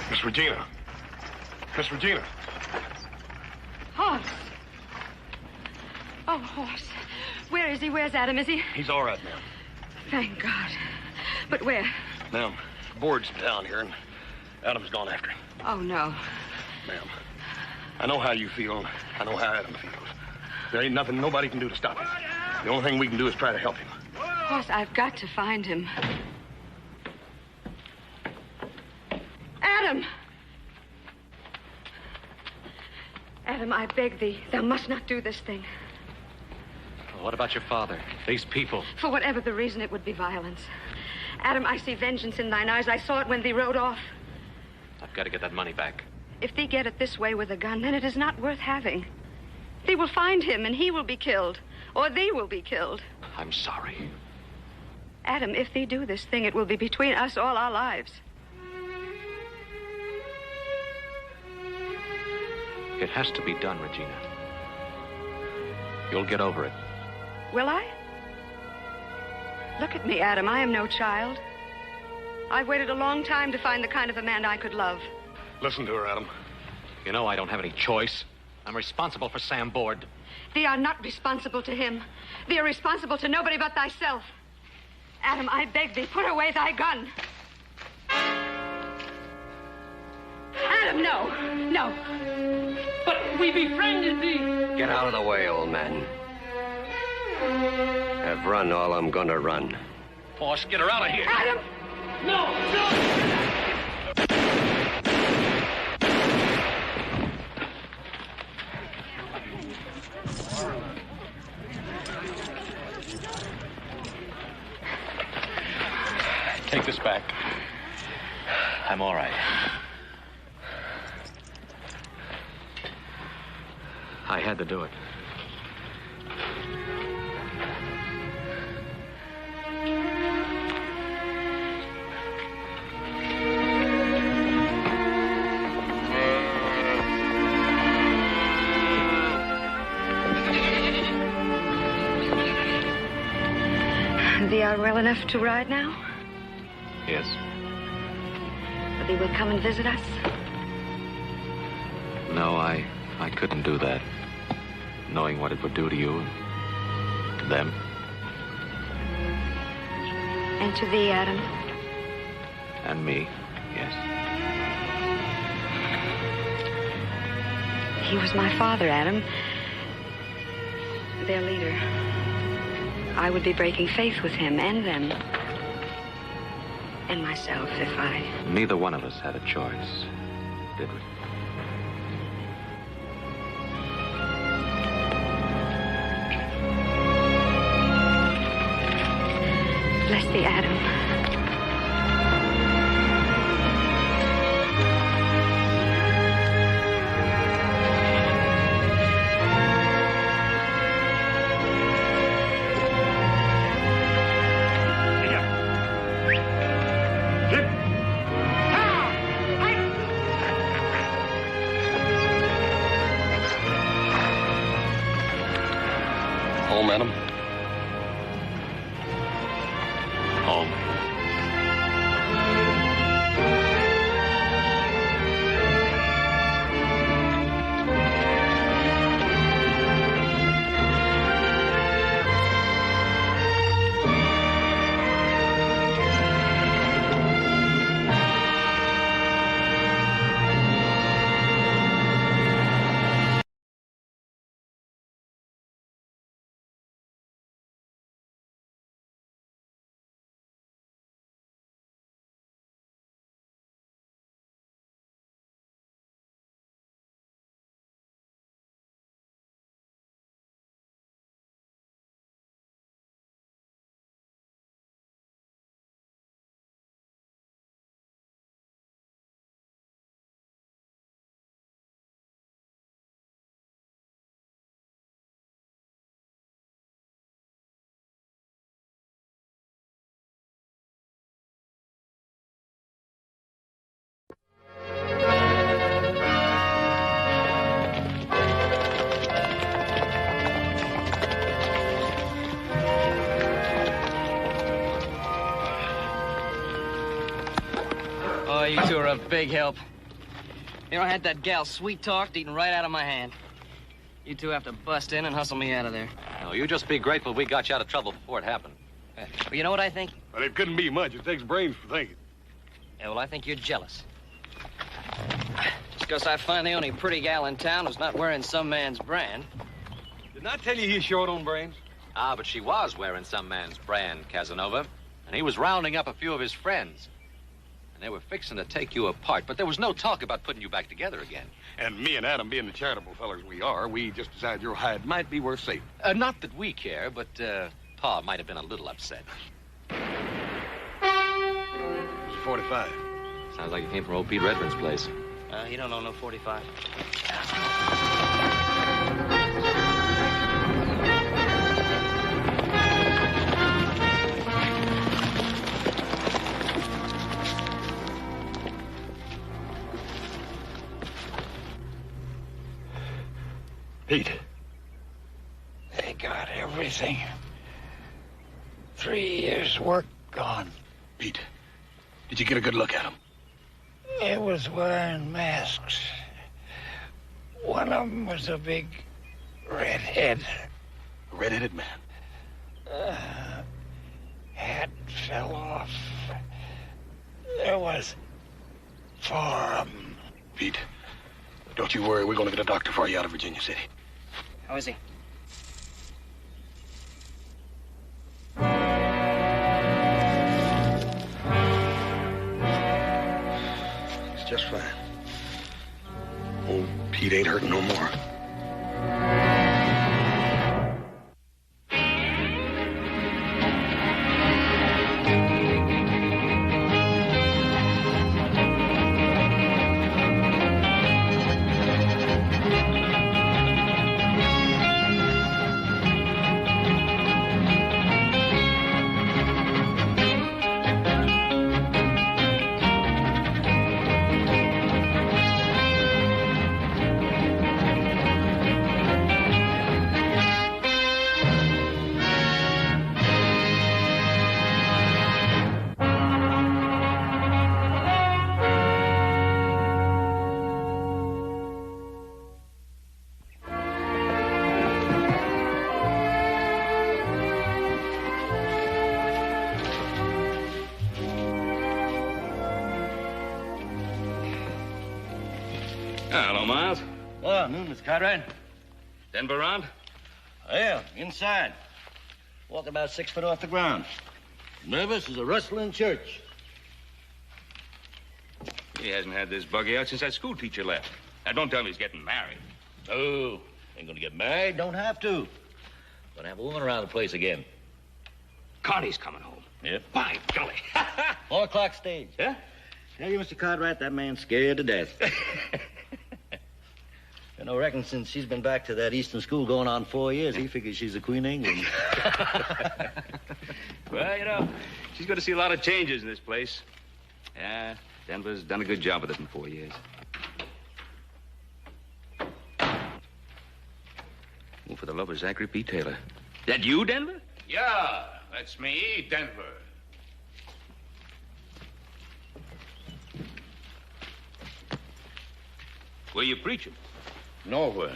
Miss Regina. Miss Regina. horse. Where is he? Where's Adam? Is he? He's all right, ma'am. Thank God. But where? Ma'am, Board's down here, and Adam's gone after him. Oh, no. Ma'am, I know how you feel. I know how Adam feels. There ain't nothing nobody can do to stop him. The only thing we can do is try to help him. Of course, I've got to find him. Adam! Adam, I beg thee, thou must not do this thing. What about your father? These people? For whatever the reason, it would be violence. Adam, I see vengeance in thine eyes. I saw it when thee rode off. I've got to get that money back. If thee get it this way with a gun, then it is not worth having. Thee will find him, and he will be killed. Or thee will be killed. I'm sorry. Adam, if thee do this thing, it will be between us all our lives. It has to be done, Regina. You'll get over it. Will I? Look at me, Adam. I am no child. I've waited a long time to find the kind of a man I could love. Listen to her, Adam. You know I don't have any choice. I'm responsible for Sam Board. Thee are not responsible to him. Thee are responsible to nobody but thyself. Adam, I beg thee, put away thy gun. Adam, no. No. But we befriended thee. Get out of the way, old man. I've run all I'm gonna run. Boss, get her out of here. Adam! No, no! Take this back. I'm all right. I had to do it. Thee are well enough to ride now? Yes. Thee will come and visit us? No, I couldn't do that. Knowing what it would do to you and to them. And to thee, Adam? And me, yes. He was my father, Adam. Their leader. I would be breaking faith with him and them. And myself, if I... Neither one of us had a choice, did we? Bless thee, Adam. Home, Adam? Home. Oh, you two are a big help. You know, I had that gal sweet-talked, eating right out of my hand. You two have to bust in and hustle me out of there. No, you just be grateful we got you out of trouble before it happened. Well, you know what I think? Well, it couldn't be much. It takes brains for thinking. Yeah, well, I think you're jealous. Just because I find the only pretty gal in town who's not wearing some man's brand. Didn't I tell you he's short on brains? Ah, but she was wearing some man's brand, Casanova. And he was rounding up a few of his friends. And they were fixing to take you apart, but there was no talk about putting you back together again. And me and Adam, being the charitable fellers we are, we just decided your hide might be worth saving. Not that we care, but Pa might have been a little upset. It's a 45. Sounds like it came from old Pete Redmond's place. You don't know no 45. Pete. They got everything. 3 years' work gone. Pete, did you get a good look at him? They was wearing masks. One of them was a big redhead. A red-headed man? Hat fell off. There was 4 of them. Pete, don't you worry. We're going to get a doctor for you out of Virginia City. How is he? It's just fine. Old Pete ain't hurting no more. Hello, Miles. Oh, noon, Mr. Cartwright. Denver around? Yeah, inside. Walking about 6 foot off the ground. Nervous as a rustler in church. He hasn't had this buggy out since that school teacher left. Now, don't tell me he's getting married. Oh, ain't gonna get married. Don't have to. Gonna have a woman around the place again. Connie's coming home. Yep. By golly. 4 o'clock stage. Yeah? Tell you, Mr. Cartwright, that man's scared to death. You know, reckon since she's been back to that Eastern school going on 4 years, he figures she's the Queen of England. Well, you know, she's going to see a lot of changes in this place. Yeah, Denver's done a good job with it in 4 years. Oh, for the love of Zachary P. Taylor. That you, Denver? Yeah, that's me, Denver. Where you preaching? Nowhere.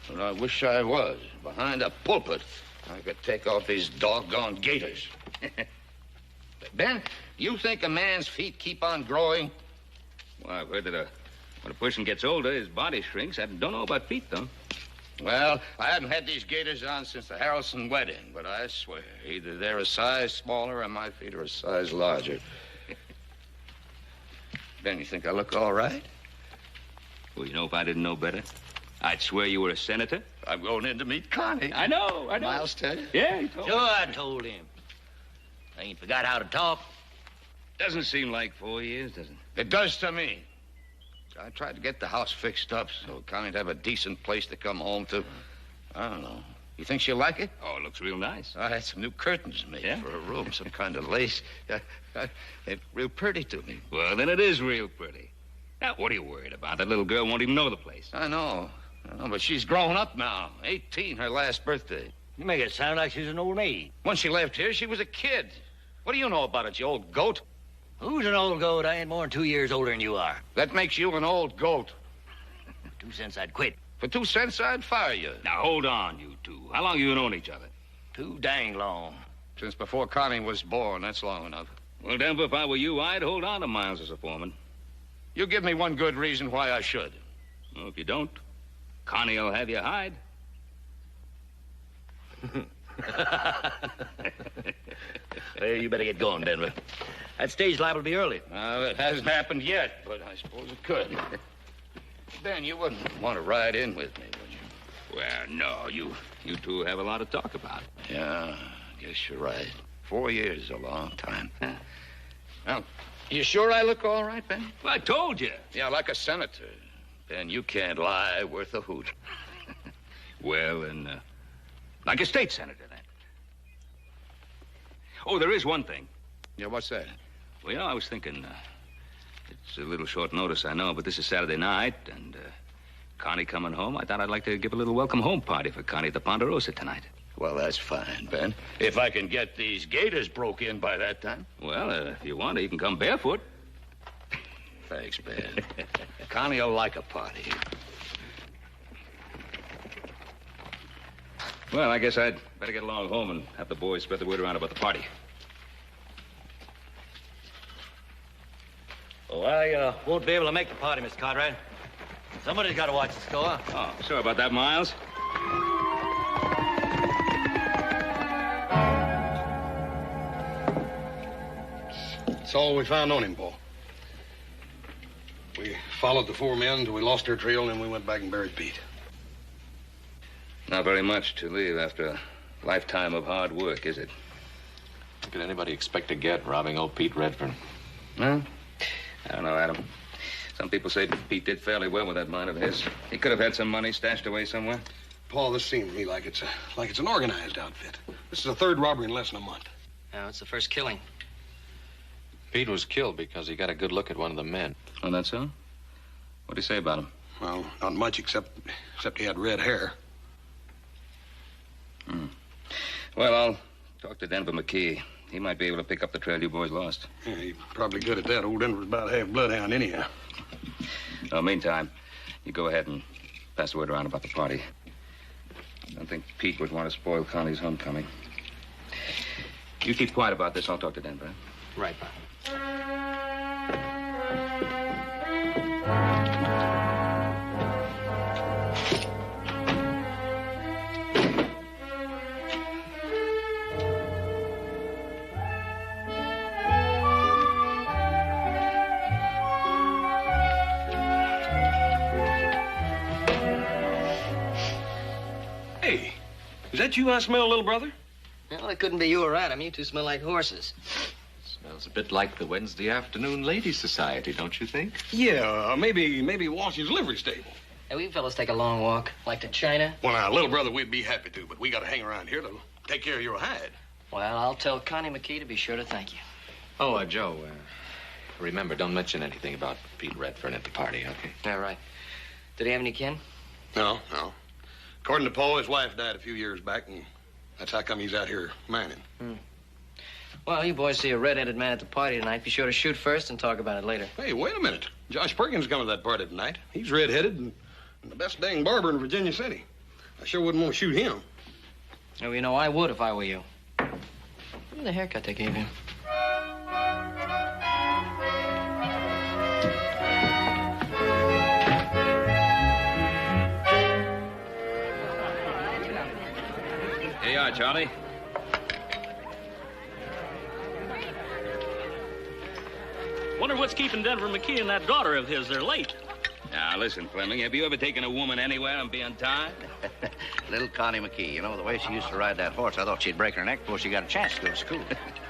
But I wish I was. Behind a pulpit. I could take off these doggone gaiters. Ben, you think a man's feet keep on growing? Well, I've heard that when a person gets older, his body shrinks. I don't know about feet, though. Well, I haven't had these gaiters on since the Harrelson wedding, but I swear, either they're a size smaller or my feet are a size larger. Ben, you think I look all right? Well, you know, if I didn't know better, I'd swear you were a senator. I'm going in to meet Connie. I know. Miles tell you? Yeah, he told me. Sure, I told him. I ain't forgot how to talk. Doesn't seem like 4 years, does it? It does to me. I tried to get the house fixed up so Connie'd have a decent place to come home to. I don't know. You think she'll like it? Oh, it looks real nice. I had some new curtains made for a room, some kind of lace. It's real pretty to me. Well, then it is real pretty. Now, what are you worried about? That little girl won't even know the place. I know, but she's grown up now. 18, her last birthday. You make it sound like she's an old maid. When she left here, she was a kid. What do you know about it, you old goat? Who's an old goat? I ain't more than 2 years older than you are. That makes you an old goat. 2 cents I'd quit. For 2 cents, I'd fire you. Now, hold on, you two. How long you known each other? Too dang long. Since before Connie was born, that's long enough. Well, Denver, if I were you, I'd hold on to Miles as a foreman. You give me one good reason why I should. Well, if you don't, Connie'll have you hide. Hey, you better get going, Denver. That stage liable to be early. It hasn't happened yet, but I suppose it could. Ben, you wouldn't want to ride in with me, would you? Well, no, you two have a lot to talk about. Yeah, I guess you're right. 4 years is a long time. Now, you sure I look all right, Ben? Well, I told you. Yeah, like a senator. Ben, you can't lie worth a hoot. Well, and like a state senator, then. Oh, there is one thing. Yeah, what's that? Well, you know, I was thinking, it's a little short notice, I know, but this is Saturday night, and Connie coming home. I thought I'd like to give a little welcome home party for Connie at the Ponderosa tonight. Well, that's fine, Ben. If I can get these gators broke in by that time. Well, if you want to, you can come barefoot. Thanks, Ben. Connie'll like a party. Well, I guess I'd better get along home and have the boys spread the word around about the party. Oh, I won't be able to make the party, Mr. Cartwright. Somebody's got to watch the score. Oh, sorry about that, Miles. That's all we found on him, Paul. We followed the 4 men until we lost their trail, and then we went back and buried Pete. Not very much to leave after a lifetime of hard work, is it? What could anybody expect to get robbing old Pete Redfern? Well, I don't know, Adam. Some people say Pete did fairly well with that mine of his. He could have had some money stashed away somewhere. Paul, this seems to me like it's an organized outfit. This is the 3rd robbery in less than a month. No, it's the first killing. Pete was killed because he got a good look at one of the men. Oh, that's so? What'd he say about him? Well, not much except he had red hair. Well, I'll talk to Denver McKee. He might be able to pick up the trail you boys lost. Yeah, he's probably good at that. Old Denver's about half bloodhound anyhow. Well, meantime, you go ahead and pass the word around about the party. I don't think Pete would want to spoil Connie's homecoming. You keep quiet about this. I'll talk to Denver. Right, Pop. Hey, is that you I smell, little brother? Well, it couldn't be you or Adam. You two smell like horses. Smells a bit like the Wednesday afternoon ladies' society, don't you think? Yeah, maybe Washington's livery stable. Hey, we fellas take a long walk, like to China. Well, now, little brother, we'd be happy to, but we got to hang around here to take care of your hide. Well, I'll tell Connie McKee to be sure to thank you. Oh, Joe, remember, don't mention anything about Pete Redfern at the party, okay? Yeah, right. Did he have any kin? No. According to Paul, his wife died a few years back, and that's how come he's out here mining. Well, you boys see a red-headed man at the party tonight. Be sure to shoot first and talk about it later. Hey, wait a minute. Josh Perkins coming to that party tonight. He's red-headed and the best dang barber in Virginia City. I sure wouldn't want to shoot him. Oh, you know, I would if I were you. Look at the haircut they gave him. Here you are, Charlie. Wonder what's keeping Denver McKee and that daughter of his. They're late. Now, listen, Fleming, have you ever taken a woman anywhere and be untied? Little Connie McKee, you know, the way she used to ride that horse, I thought she'd break her neck before she got a chance to go to school.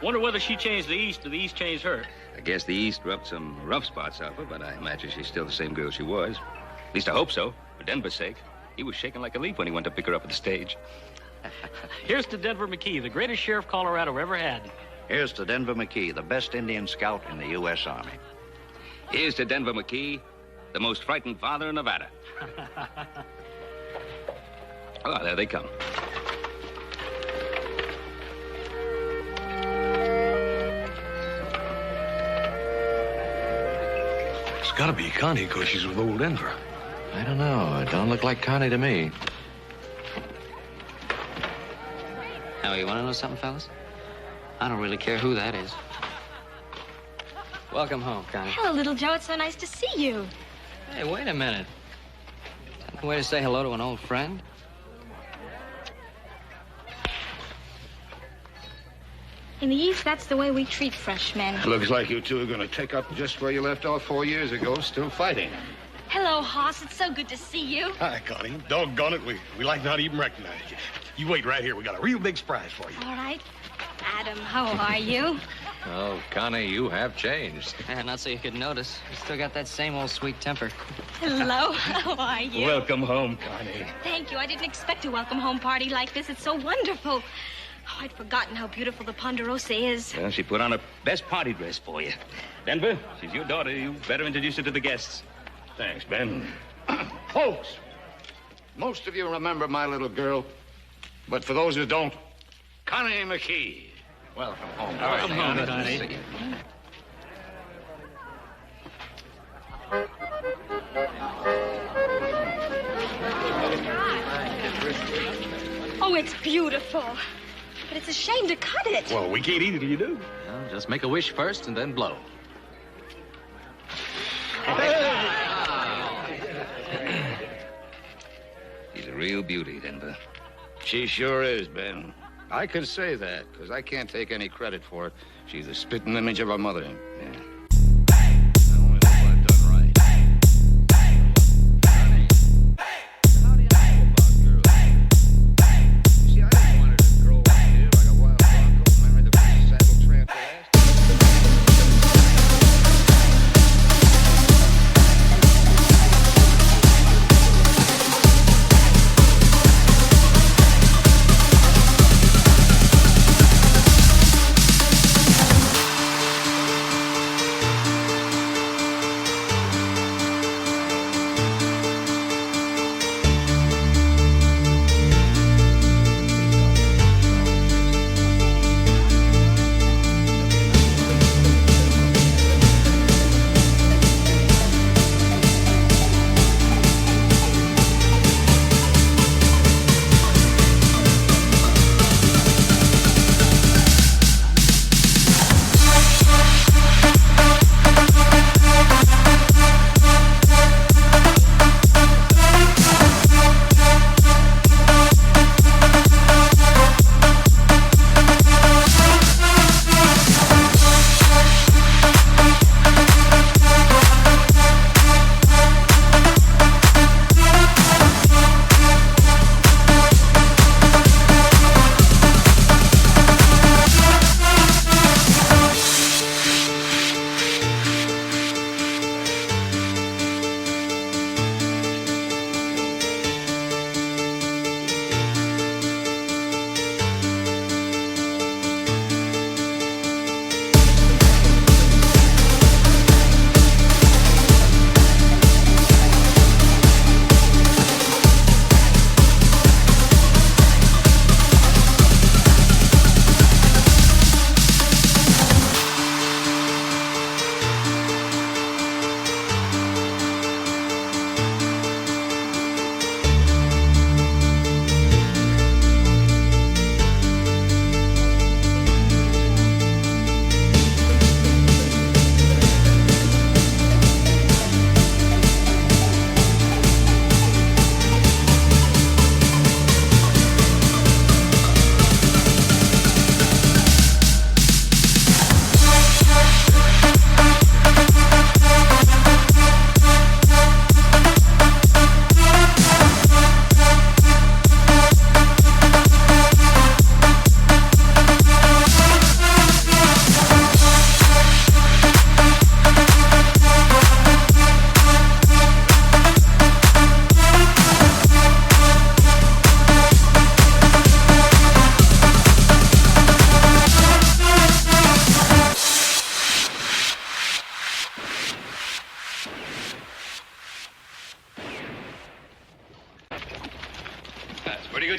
Wonder whether she changed the East or the East changed her. I guess the East rubbed some rough spots off her, but I imagine she's still the same girl she was. At least I hope so, for Denver's sake. He was shaking like a leaf when he went to pick her up at the stage. Here's to Denver McKee, the greatest sheriff Colorado ever had. Here's to Denver McKee, the best Indian scout in the U.S. Army. Here's to Denver McKee, the most frightened father in Nevada. Oh, there they come. It's got to be Connie because she's with old Denver. I don't know. It don't look like Connie to me. Now, you want to know something, fellas? I don't really care who that is. Welcome home, Connie. Hello, little Joe. It's so nice to see you. Hey, wait a minute. Is that the way to say hello to an old friend? In the East, that's the way we treat freshmen. Looks like you two are going to take up just where you left off 4 years ago, still fighting. Hello, Hoss. It's so good to see you. Hi, Connie. Doggone it, we like not even recognize you. You wait right here. We got a real big surprise for you. All right. Adam, how are you? Oh, Connie, you have changed. Yeah, not so you could notice. You still got that same old sweet temper. Hello, how are you? Welcome home, Connie. Thank you. I didn't expect a welcome home party like this. It's so wonderful. Oh, I'd forgotten how beautiful the Ponderosa is. Well, she put on her best party dress for you. Denver, she's your daughter. You better introduce her to the guests. Thanks, Ben. Folks, most of you remember my little girl, but for those who don't, Connie McKee. Welcome home. Welcome home, Connie. Oh, it's beautiful. But it's a shame to cut it. Well, we can't eat it if you do. Well, just make a wish first and then blow. She's a real beauty, Denver. She sure is, Ben. I can say that, because I can't take any credit for it. She's a spitting image of her mother. Yeah.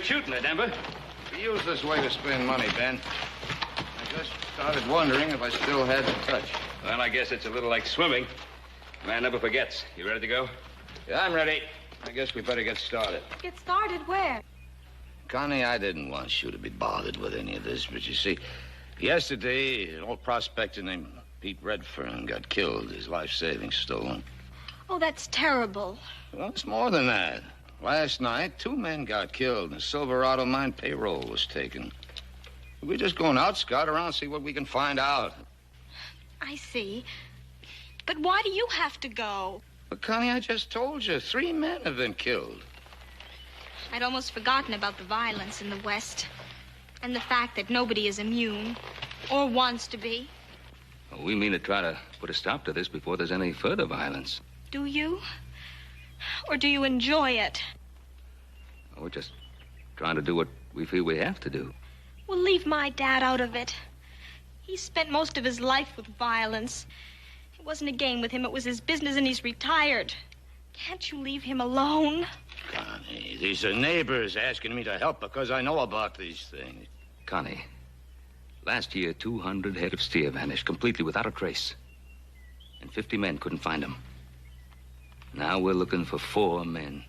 good shooting there, Denver. We use this way to spend money, Ben. I just started wondering if I still had the touch. Well, I guess it's a little like swimming. Man never forgets. You ready to go? Yeah, I'm ready. I guess we better get started. Get started where? Connie, I didn't want you to be bothered with any of this, but you see, yesterday, an old prospector named Pete Redfern got killed, his life savings stolen. Oh, that's terrible. Well, it's more than that. Last night, 2 men got killed, and the Silverado mine payroll was taken. We're just going out, scout around, see what we can find out. I see. But why do you have to go? But, Connie, I just told you, 3 men have been killed. I'd almost forgotten about the violence in the West and the fact that nobody is immune or wants to be. Well, we mean to try to put a stop to this before there's any further violence. Do you? Or do you enjoy it? We're just trying to do what we feel we have to do. Well, leave my dad out of it. He spent most of his life with violence. It wasn't a game with him. It was his business, and he's retired. Can't you leave him alone? Connie, these are neighbors asking me to help because I know about these things. Connie, last year, 200 head of steer vanished completely without a trace. And 50 men couldn't find them. Now we're looking for 4 men.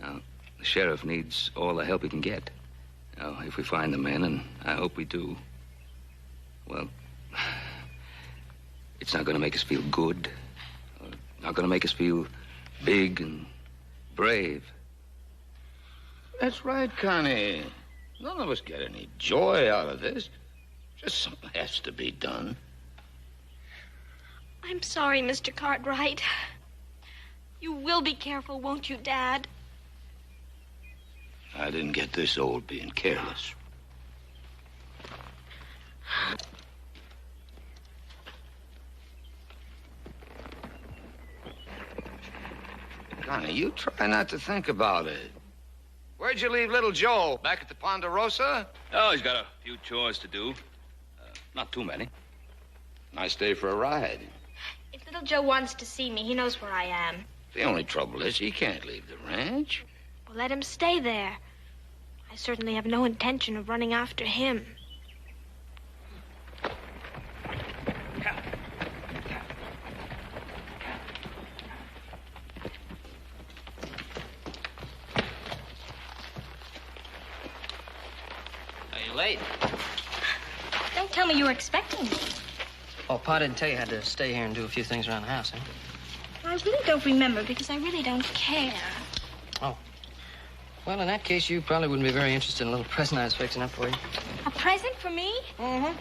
Now, the sheriff needs all the help he can get. Now, if we find the men, and I hope we do, well, it's not going to make us feel good. Not going to make us feel big and brave. That's right, Connie. None of us get any joy out of this. Just something has to be done. I'm sorry, Mr. Cartwright. You will be careful, won't you, Dad? I didn't get this old being careless. Connie, you try not to think about it. Where'd you leave little Joe? Back at the Ponderosa? Oh, he's got a few chores to do. Not too many. Nice day for a ride. If little Joe wants to see me, he knows where I am. The only trouble is he can't leave the ranch. Well, let him stay there. I certainly have no intention of running after him. Are you late? Don't tell me you were expecting me. Oh, Pa didn't tell you I had to stay here and do a few things around the house, huh? I really don't remember because I really don't care. Oh. Well, in that case, you probably wouldn't be very interested in a little present I was fixing up for you. A present for me? Mm-hmm.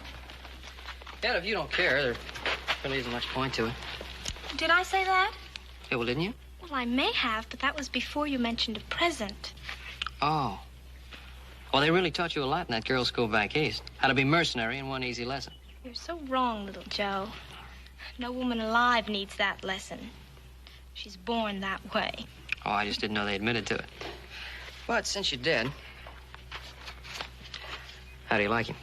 Yeah, if you don't care, there really isn't much point to it. Did I say that? Yeah, well, didn't you? Well, I may have, but that was before you mentioned a present. Oh. Well, they really taught you a lot in that girls' school back east. How to be mercenary in one easy lesson. You're so wrong, little Joe. No woman alive needs that lesson. She's born that way. Oh, I just didn't know they admitted to it. But since you did, how do you like him?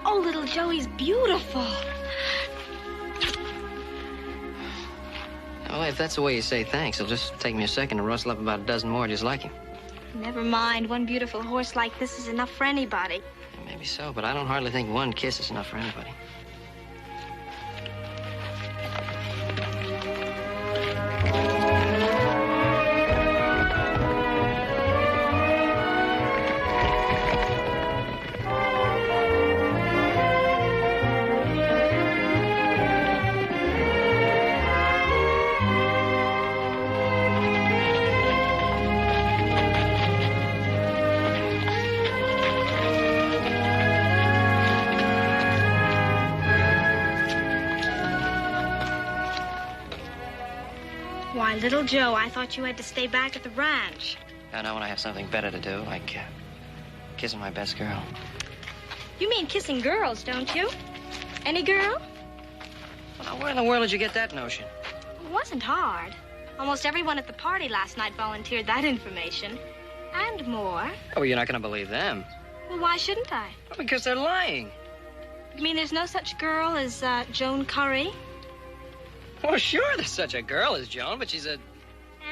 Oh, little Joe, he's beautiful. Well, if that's the way you say thanks, it'll just take me a second to rustle up about a dozen more just like him. Never mind. One beautiful horse like this is enough for anybody. Yeah, maybe so, but I don't hardly think one kiss is enough for anybody. Why, little Joe, I thought you had to stay back at the ranch. I know when I have something better to do, like kissing my best girl. You mean kissing girls, don't you? Any girl? Well, now, where in the world did you get that notion? It wasn't hard. Almost everyone at the party last night volunteered that information. And more. Oh, you're not going to believe them. Well, why shouldn't I? Well, because they're lying. You mean there's no such girl as Joan Curry? Well, sure, there's such a girl as Joan, but she's a...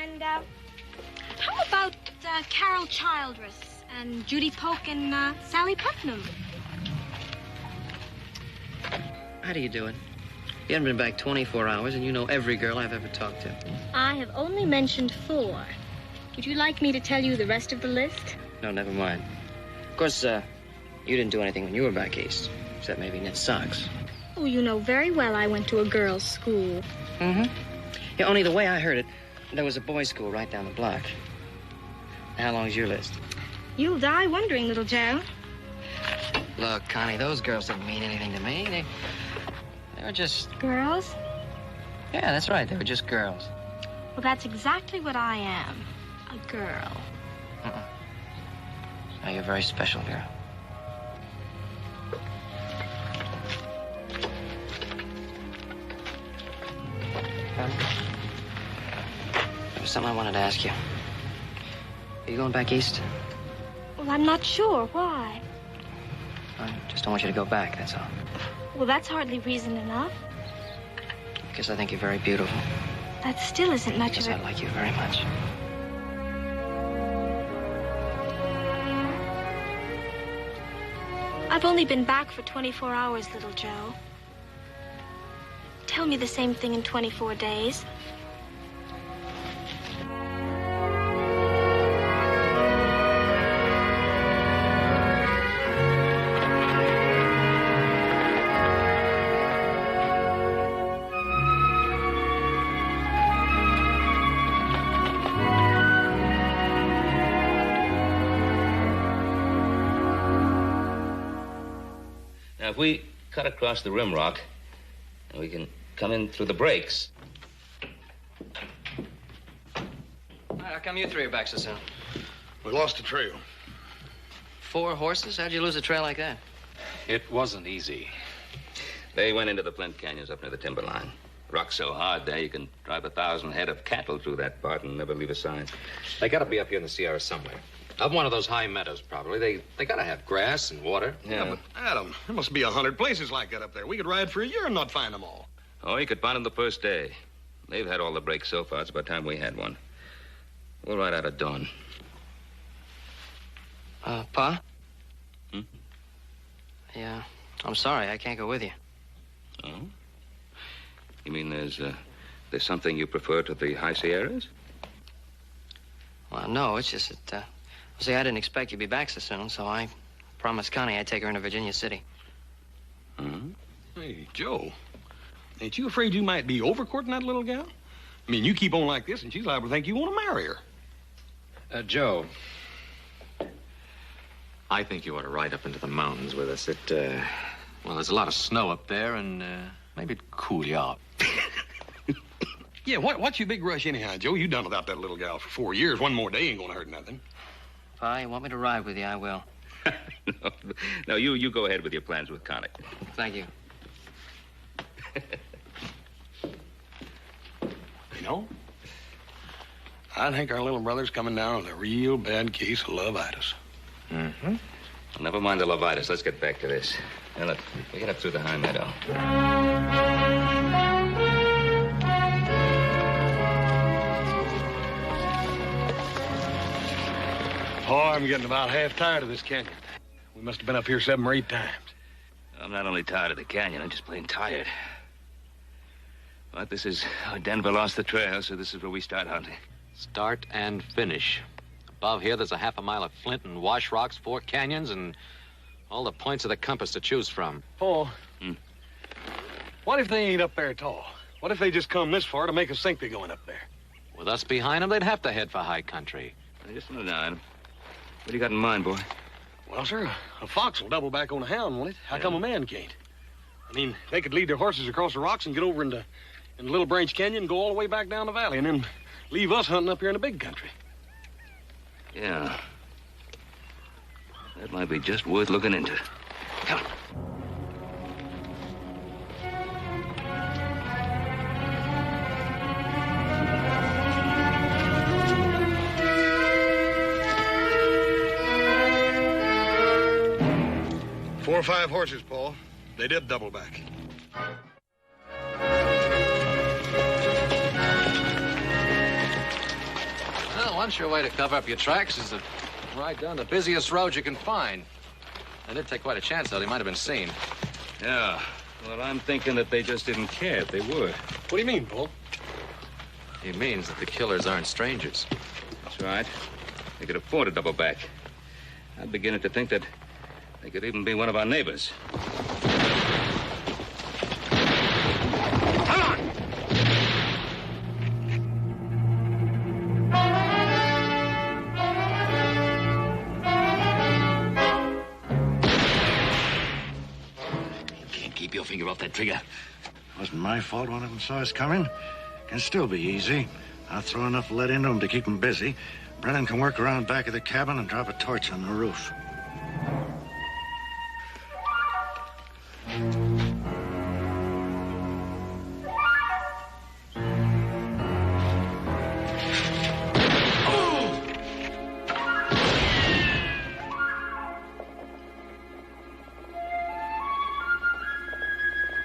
And, how about Carol Childress and Judy Polk and Sally Putnam? How do you do it? You haven't been back 24 hours, and you know every girl I've ever talked to. I have only mentioned 4. Would you like me to tell you the rest of the list? No, never mind. Of course, you didn't do anything when you were back east, except maybe knit socks. Oh, you know very well I went to a girls' school. Mm-hmm. Yeah, only the way I heard it, there was a boys' school right down the block. How long's your list? You'll die wondering, little Joe. Look, Connie, those girls didn't mean anything to me. They were just... Girls? Yeah, that's right. They were just girls. Well, that's exactly what I am. A girl. Oh, you're a very special girl. There was something I wanted to ask you. Are you going back east? Well, I'm not sure. Why? I just don't want you to go back, that's all. Well, that's hardly reason enough. Because I think you're very beautiful. That still isn't much Because of I it. like you very much. I've only been back for 24 hours, little Joe. Tell me the same thing in 24 days. Now, if we cut across the rim rock, and we can come in through the breaks. How come you 3 are back so soon? We lost the trail. 4 horses? How'd you lose a trail like that? It wasn't easy. They went into the Flint Canyons up near the timberline. Rock's so hard there, you can drive 1,000 head of cattle through that part and never leave a sign. They gotta be up here in the Sierra somewhere. Up one of those high meadows, probably. They gotta have grass and water. Yeah, but Adam, there must be 100 places like that up there. We could ride for a year and not find them all. Oh, you could find them the first day. They've had all the breaks so far. It's about time we had one. We'll ride out at dawn. Pa? Yeah, I'm sorry. I can't go with you. Oh? You mean there's something you prefer to the high Sierras? Well, no, it's just that, see, I didn't expect you'd be back so soon, so I promised Connie I'd take her into Virginia City. Hey, Joe, ain't you afraid you might be overcourting that little gal? I mean, you keep on like this, and she's liable to think you want to marry her. Joe, I think you ought to ride up into the mountains with us. Well, there's a lot of snow up there, and maybe it'd cool you off. Yeah, what's your big rush anyhow, Joe? You done without that little gal for 4 years. One more day ain't gonna hurt nothing. Pa, you want me to ride with you, I will. No, you go ahead with your plans with Connie. Thank you. You know, I think our little brother's coming down with a real bad case of lovitis. Mm-hmm. Well, never mind the lovitis. Let's get back to this. Now, look, we get up through the high meadow. Oh, I'm getting about half tired of this canyon. We must have been up here 7 or 8 times. I'm not only tired of the canyon, I'm just plain tired. But this is... Denver lost the trail, so this is where we start hunting. Start and finish. Above here, there's a half a mile of flint and wash rocks, 4 canyons, and all the points of the compass to choose from. Paul, what if they ain't up there at all? What if they just come this far to make us think they're going up there? With us behind them, they'd have to head for high country. Just slow down. What do you got in mind, boy? Well, sir, a fox will double back on a hound, won't it? How come a man can't? I mean, they could lead their horses across the rocks and get over into Little Branch Canyon and go all the way back down the valley and then leave us hunting up here in the big country. Yeah. That might be just worth looking into. Come on. Four or 5 horses, Paul. They did double back. Well, one sure way to cover up your tracks is to ride down the busiest road you can find. They did take quite a chance, though. They might have been seen. Yeah. Well, I'm thinking that they just didn't care if they were. What do you mean, Bull? He means that the killers aren't strangers. That's right. They could afford to double back. I'm beginning to think that they could even be one of our neighbors. Keep your finger off that trigger. Wasn't my fault one of them saw us coming. Can still be easy. I'll throw enough lead into them to keep them busy. Brennan can work around back of the cabin and drop a torch on the roof.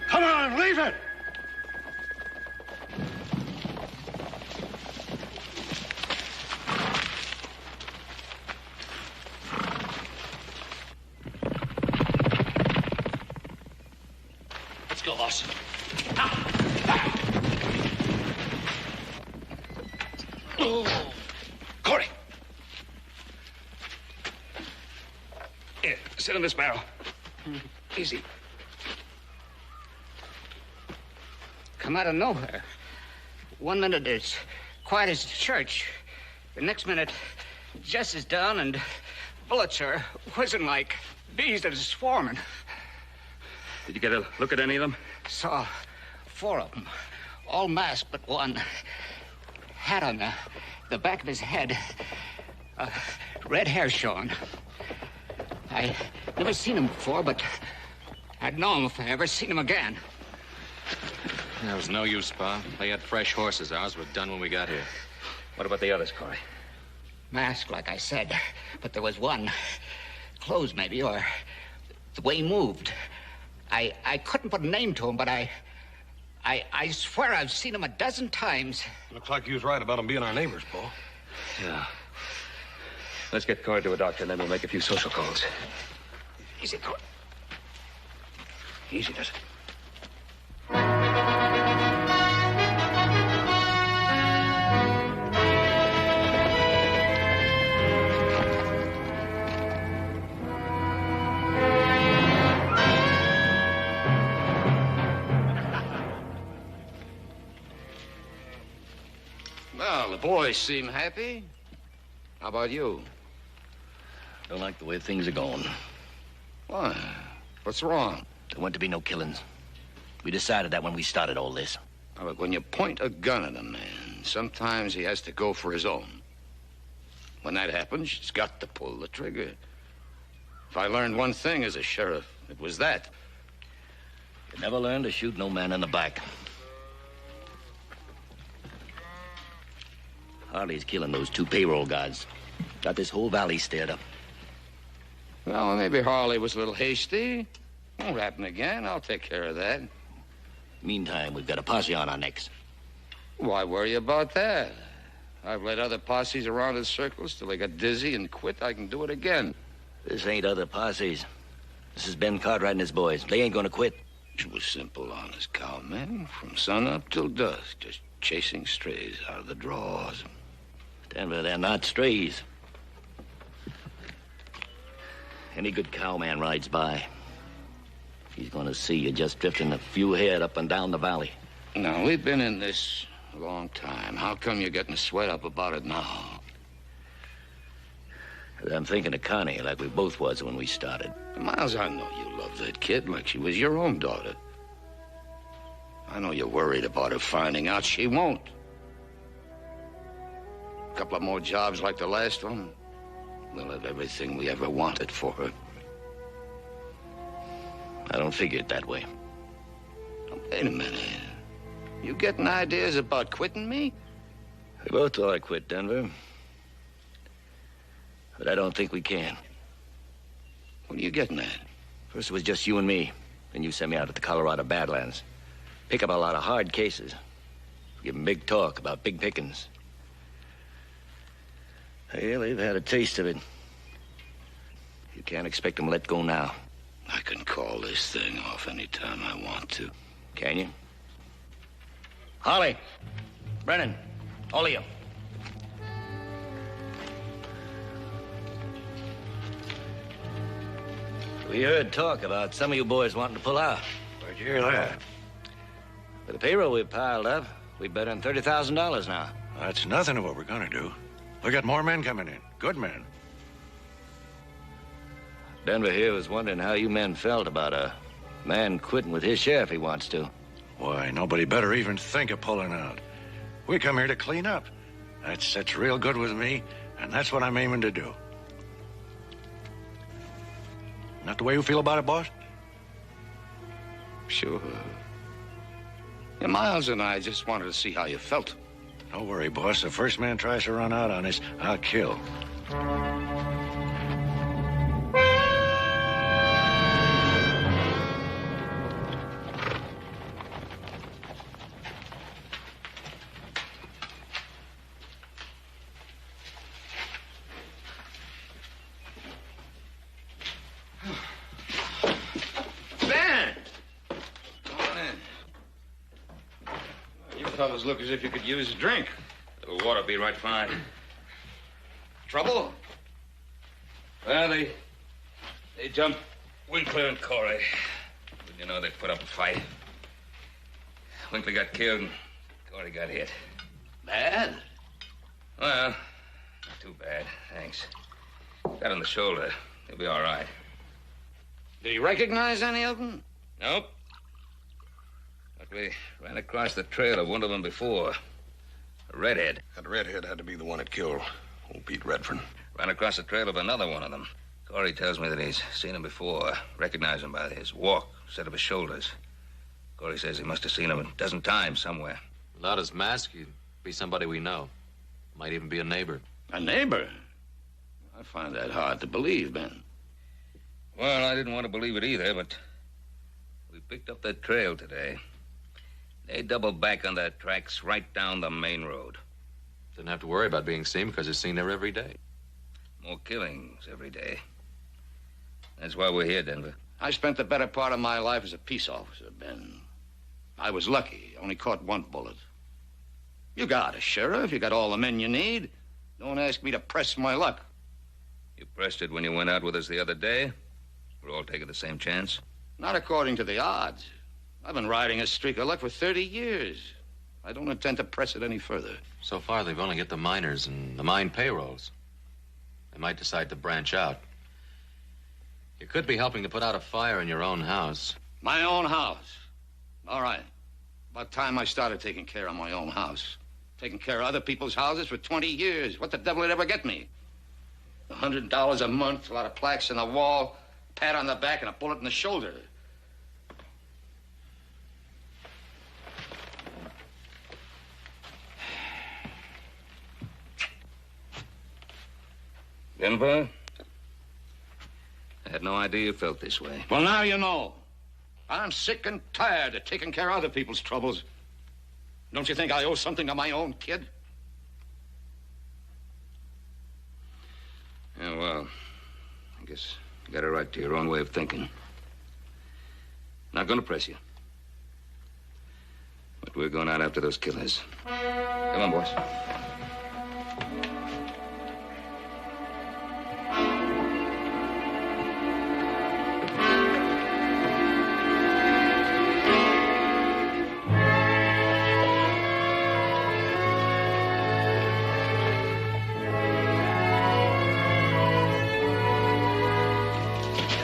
Come on, leave it! Let's go, boss. Oh. Corey! Here, sit on this barrel. Easy. Come out of nowhere. 1 minute it's quiet as church. The next minute, Jess is down and bullets are whizzing like bees that are swarming. Did you get a look at any of them? Saw 4 of them, all masked but one. Hat on the back of his head. Red hair showing. I never seen him before, but I'd know him if I ever seen him again. There was no use, Pa. They had fresh horses. Ours were done when we got here. What about the others, Corey? Masked, like I said, but there was one. Clothes, maybe, or the way he moved. I couldn't put a name to him, but I swear I've seen him a dozen times. Looks like you was right about them being our neighbors, Paul. Yeah. Let's get Corey to a doctor, and then we'll make a few social calls. Easy, Corey. Easy does it. Well, the boys seem happy. How about you? Don't like the way things are going. Why? What's wrong? There weren't to be no killings. We decided that when we started all this. Oh, look, when you point a gun at a man, sometimes he has to go for his own. When that happens, he's got to pull the trigger. If I learned one thing as a sheriff, it was that. You never learn to shoot no man in the back. Harley's killing those 2 payroll guards. Got this whole valley stirred up. Well, maybe Harley was a little hasty. Won't happen again. I'll take care of that. Meantime, we've got a posse on our necks. Why worry about that? I've led other posses around in circles till they got dizzy and quit. I can do it again. This ain't other posses. This is Ben Cartwright and his boys. They ain't gonna quit. It was simple, honest cowman. From sun up till dusk, just chasing strays out of the draws. Denver, they're not strays. Any good cowman rides by, he's gonna see you just drifting a few head up and down the valley. Now, we've been in this a long time. How come you're getting sweat up about it now? I'm thinking of Connie like we both was when we started. Miles, I know you love that kid like she was your own daughter. I know you're worried about her finding out. She won't. A couple of more jobs like the last one, we'll have everything we ever wanted for her. I don't figure it that way. Now, wait a minute. You getting ideas about quitting me? We both ought to quit, Denver. But I don't think we can. What are you getting at? First it was just you and me. Then you sent me out to the Colorado Badlands. Pick up a lot of hard cases. Give them big talk about big pickings. Well, they've had a taste of it. You can't expect them to let go now. I can call this thing off anytime I want to. Can you? Holly, Brennan, all of you. We heard talk about some of you boys wanting to pull out. Where'd you hear that? With the payroll we piled up, we better than $30,000 now. That's nothing of what we're gonna do. We got more men coming in. Good men. Denver here was wondering how you men felt about a man quitting with his share if he wants to. Why, nobody better even think of pulling out. We come here to clean up. That sits real good with me, and that's what I'm aiming to do. Not the way you feel about it, boss? Sure. Yeah, Miles and I just wanted to see how you felt. Don't worry, boss. The first man tries to run out on us, I'll kill. Ben! Come on in. You fellas look as if you could use a drink. The water be right fine. Trouble? Well, they jumped Winkler and Corey. But you know, they put up a fight. Winkler got killed and Corey got hit. Bad? Well, not too bad, thanks. Got on the shoulder. He'll be all right. Did he recognize any of them? Nope. But we ran across the trail of one of them before. A redhead. That redhead had to be the one that killed old Pete Redfern. Ran across the trail of another one of them. Corey tells me that he's seen him before. Recognized him by his walk, set of his shoulders. Corey says he must have seen him a dozen times somewhere. Without his mask, he'd be somebody we know. Might even be a neighbor. A neighbor? I find that hard to believe, Ben. Well, I didn't want to believe it either, but we picked up that trail today. They doubled back on their tracks right down the main road. Didn't have to worry about being seen because it's seen there every day. More killings every day. That's why we're here, Denver. I spent the better part of my life as a peace officer, Ben. I was lucky. Only caught one bullet. You got a sheriff. You got all the men you need. Don't ask me to press my luck. You pressed it when you went out with us the other day. We're all taking the same chance. Not according to the odds. I've been riding a streak of luck for 30 years. I don't intend to press it any further. So far, they've only got the miners and the mine payrolls. They might decide to branch out. You could be helping to put out a fire in your own house. My own house? All right. About time I started taking care of my own house. Taking care of other people's houses for 20 years. What the devil would ever get me? $100 a month, a lot of plaques on the wall, a pat on the back, and a bullet in the shoulder. Denver? I had no idea you felt this way. Well, now you know. I'm sick and tired of taking care of other people's troubles. Don't you think I owe something to my own kid? Yeah, well, I guess you got a right to your own way of thinking. Not gonna press you. But we're going out after those killers. Come on, boys.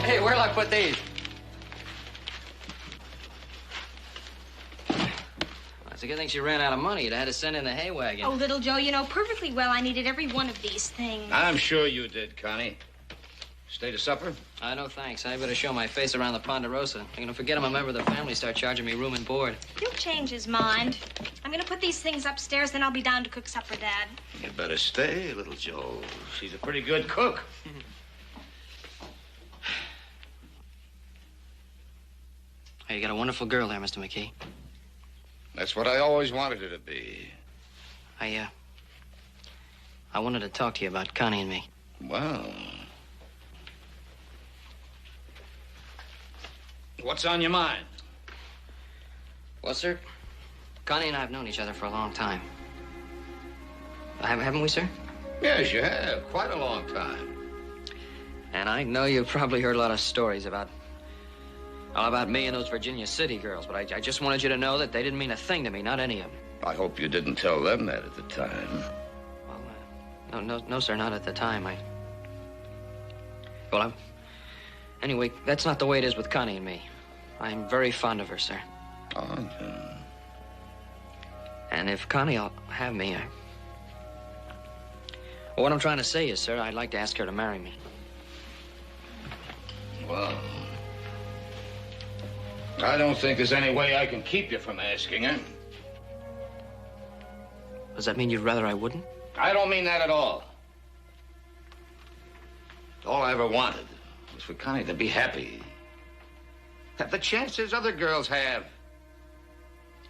Hey, where'll I put these? It's a good thing she ran out of money. You'd have had to send in the hay wagon. Oh, little Joe, you know perfectly well I needed every one of these things. I'm sure you did, Connie. Stay to supper? No thanks. I better show my face around the Ponderosa. I'm gonna forget I'm a member of the family, start charging me room and board. He'll change his mind. I'm gonna put these things upstairs, then I'll be down to cook supper, Dad. You better stay, little Joe. She's a pretty good cook. Hey, you got a wonderful girl there, Mr. McKee. That's what I always wanted her to be. I wanted to talk to you about Connie and me. Well. What's on your mind? Well, sir, Connie and I have known each other for a long time. Haven't we, sir? Yes, you have. Quite a long time. And I know you've probably heard a lot of stories about me and those Virginia City girls, but I just wanted you to know that they didn't mean a thing to me, not any of them. I hope you didn't tell them that at the time. No, sir, not at the time. Anyway, that's not the way it is with Connie and me. I'm very fond of her, sir. Oh, yeah. And if Connie'll have me, well, what I'm trying to say is, sir, I'd like to ask her to marry me. Well, I don't think there's any way I can keep you from asking her. Does that mean you'd rather I wouldn't? I don't mean that at all. All I ever wanted was for Connie to be happy. Have the chances other girls have.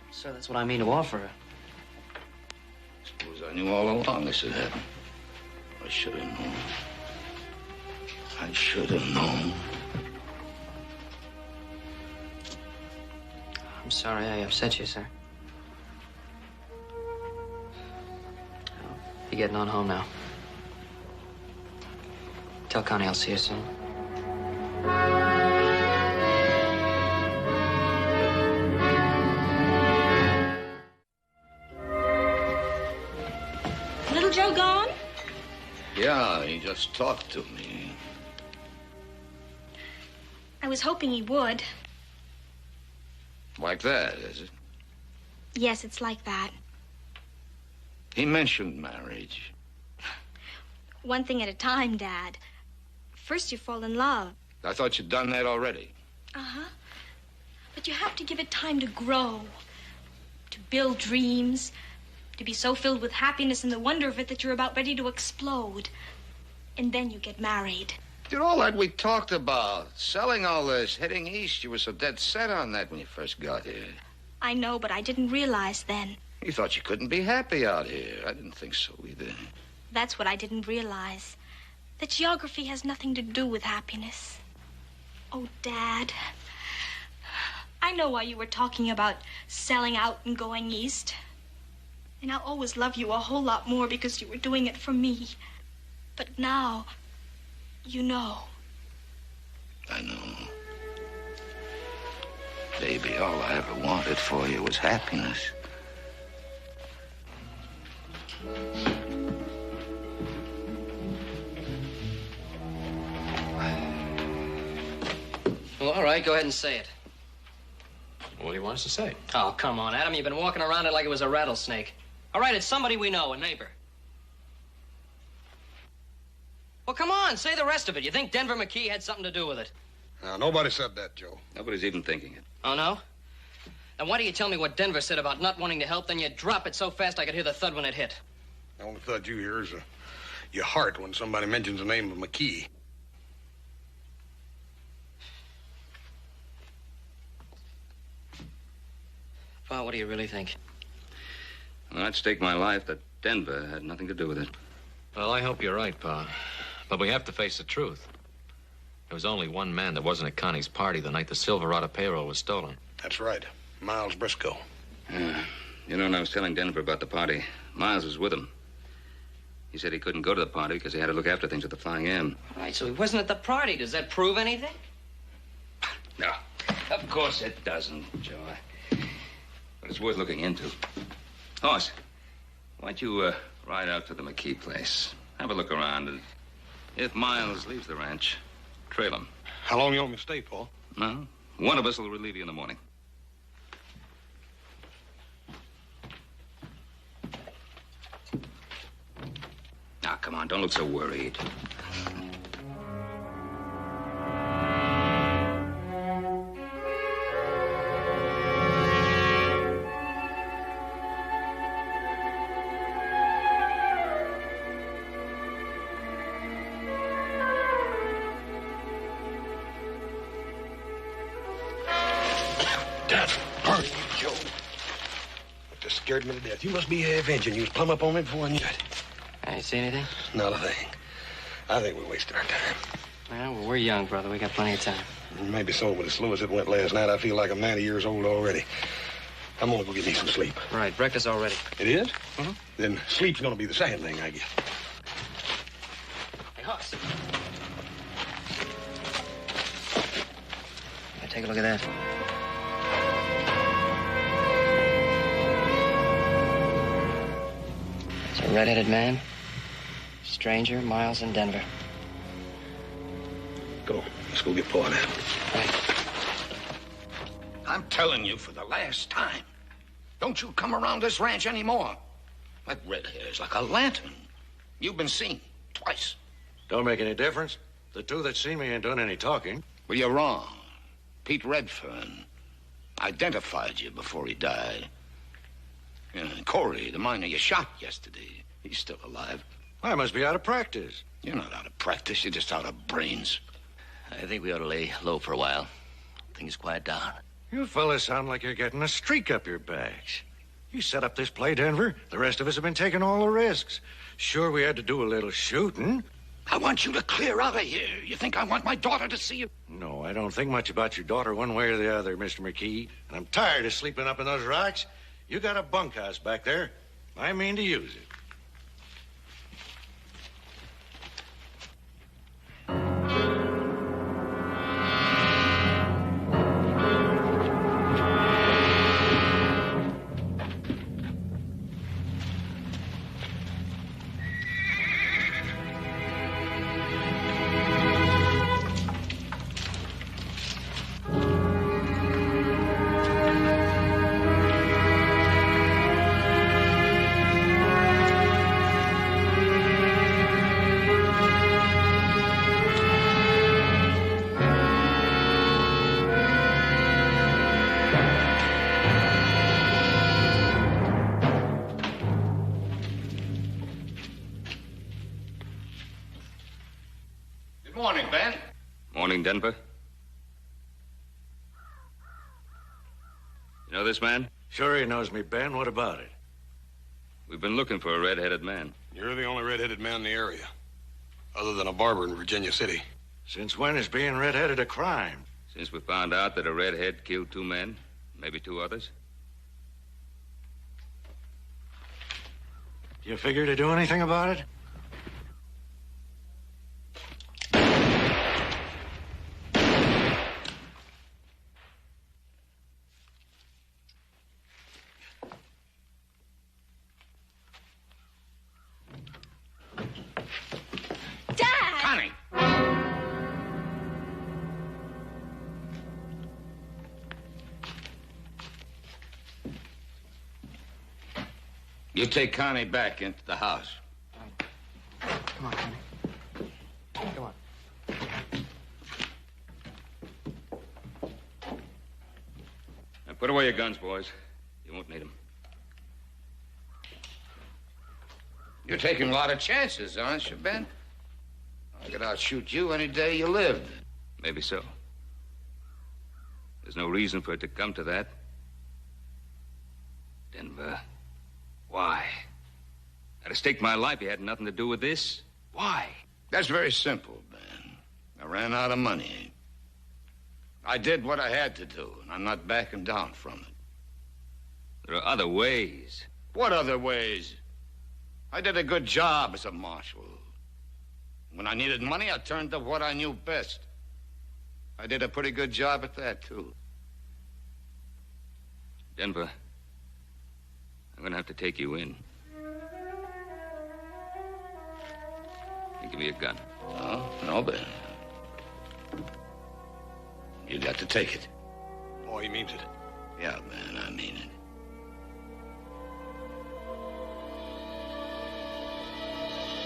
Sir, that's what I mean to offer her. Suppose I knew all along this would happen. I should have known. I should have known. I'm sorry I upset you, sir. You're getting on home now. Tell Connie I'll see you soon. Little Joe gone? Yeah, he just talked to me. I was hoping he would. Like that, is it? Yes, it's like that. He mentioned marriage. One thing at a time, Dad. First you fall in love. I thought you'd done that already. Uh-huh. But you have to give it time to grow, to build dreams, to be so filled with happiness and the wonder of it that you're about ready to explode. And then you get married. Did all that we talked about, selling all this, heading east, you were so dead set on that when you first got here. I know, but I didn't realize then. You thought you couldn't be happy out here. I didn't think so either. That's what I didn't realize. That geography has nothing to do with happiness. Oh, Dad. I know why you were talking about selling out and going east. And I'll always love you a whole lot more because you were doing it for me. But now, you know. I know. Baby, all I ever wanted for you was happiness. Well, all right, go ahead and say it. What do you want us to say? Oh, come on, Adam. You've been walking around it like it was a rattlesnake. All right, it's somebody we know, a neighbor. Well, come on, say the rest of it. You think Denver McKee had something to do with it? Now, nobody said that, Joe. Nobody's even thinking it. Oh, no? Then why do you tell me what Denver said about not wanting to help, then you drop it so fast I could hear the thud when it hit? The only thud you hear is your heart when somebody mentions the name of McKee. Pa, what do you really think? Well, I'd stake my life that Denver had nothing to do with it. Well, I hope you're right, Pa. But we have to face the truth. There was only one man that wasn't at Connie's party the night the Silverado payroll was stolen. That's right. Miles Briscoe. Yeah. You know, when I was telling Denver about the party, Miles was with him. He said he couldn't go to the party because he had to look after things at the Flying M. All right, so he wasn't at the party. Does that prove anything? No, of course it doesn't, Joe. But it's worth looking into. Hoss, why don't you ride out to the McKee place? Have a look around, and if Miles leaves the ranch, trail him. How long you want me to stay, Paul? No, one of us will relieve you in the morning. Now, come on, don't look so worried. Scared me to death. You must be avenging. You was plumb up on me before I knew it. I ain't see anything? Not a thing. I think we wasted our time. Well, we're young, brother. We got plenty of time. Maybe so, but as slow as it went last night, I feel like I'm 90 years old already. I'm gonna go get me some sleep. Right, breakfast already. It is? Then sleep's gonna be the second thing I get. Hey, Hoss. Take a look at that. It's a red-headed man. Stranger, miles in Denver. Go. Let's go get Paul now. I'm telling you for the last time. Don't you come around this ranch anymore. That red hair's like a lantern. You've been seen twice. Don't make any difference. The two that seen me ain't done any talking. Well, you're wrong. Pete Redfern identified you before he died. And Corey, the miner you shot yesterday, he's still alive. I must be out of practice. You're not out of practice. You're just out of brains. I think we ought to lay low for a while. Things quiet down. You fellas sound like you're getting a streak up your backs. You set up this play, Denver. The rest of us have been taking all the risks. Sure, we had to do a little shooting. I want you to clear out of here. You think I want my daughter to see you? No, I don't think much about your daughter one way or the other, Mr. McKee. And I'm tired of sleeping up in those rocks. You got a bunkhouse back there. I mean to use it. Morning, Ben. Morning, Denver. You know this man? Sure he knows me, Ben. What about it? We've been looking for a red-headed man. You're the only red-headed man in the area, other than a barber in Virginia City. Since when is being red-headed a crime? Since we found out that a redhead killed 2 men, maybe 2 others. Do you figure to do anything about it? You take Connie back into the house. Come on, Connie. Come on. Now put away your guns, boys. You won't need them. You're taking a lot of chances, aren't you, Ben? I could outshoot you any day you lived. Maybe so. There's no reason for it to come to that. Denver, why? I'd have staked my life. You had nothing to do with this. Why? That's very simple, Ben. I ran out of money. I did what I had to do, and I'm not backing down from it. There are other ways. What other ways? I did a good job as a marshal. When I needed money, I turned to what I knew best. I did a pretty good job at that, too. Denver, I'm gonna have to take you in. And give me a gun. Oh, no, Ben. You got to take it. Oh, he means it. Yeah, man, I mean it.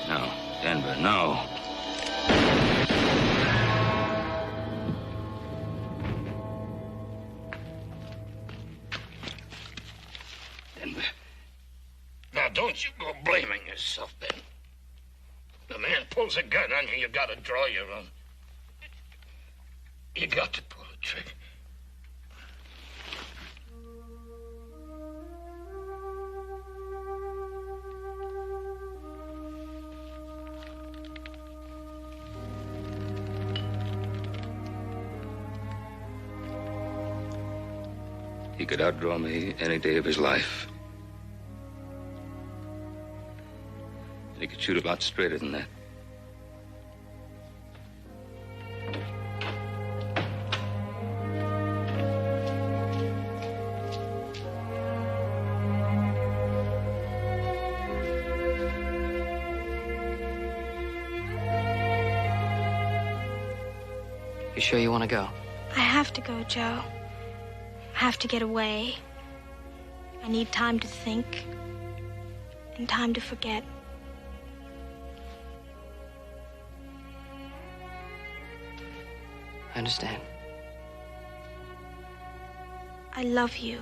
No, Denver, no. Denver. Now, don't you go blaming yourself, Ben. The man pulls a gun on you, you gotta draw your own. You got to pull the trigger. he could outdraw me any day of his life. And he could shoot a lot straighter than that. You sure you want to go? I have to go, Joe. I have to get away. I need time to think and time to forget. I understand. I love you.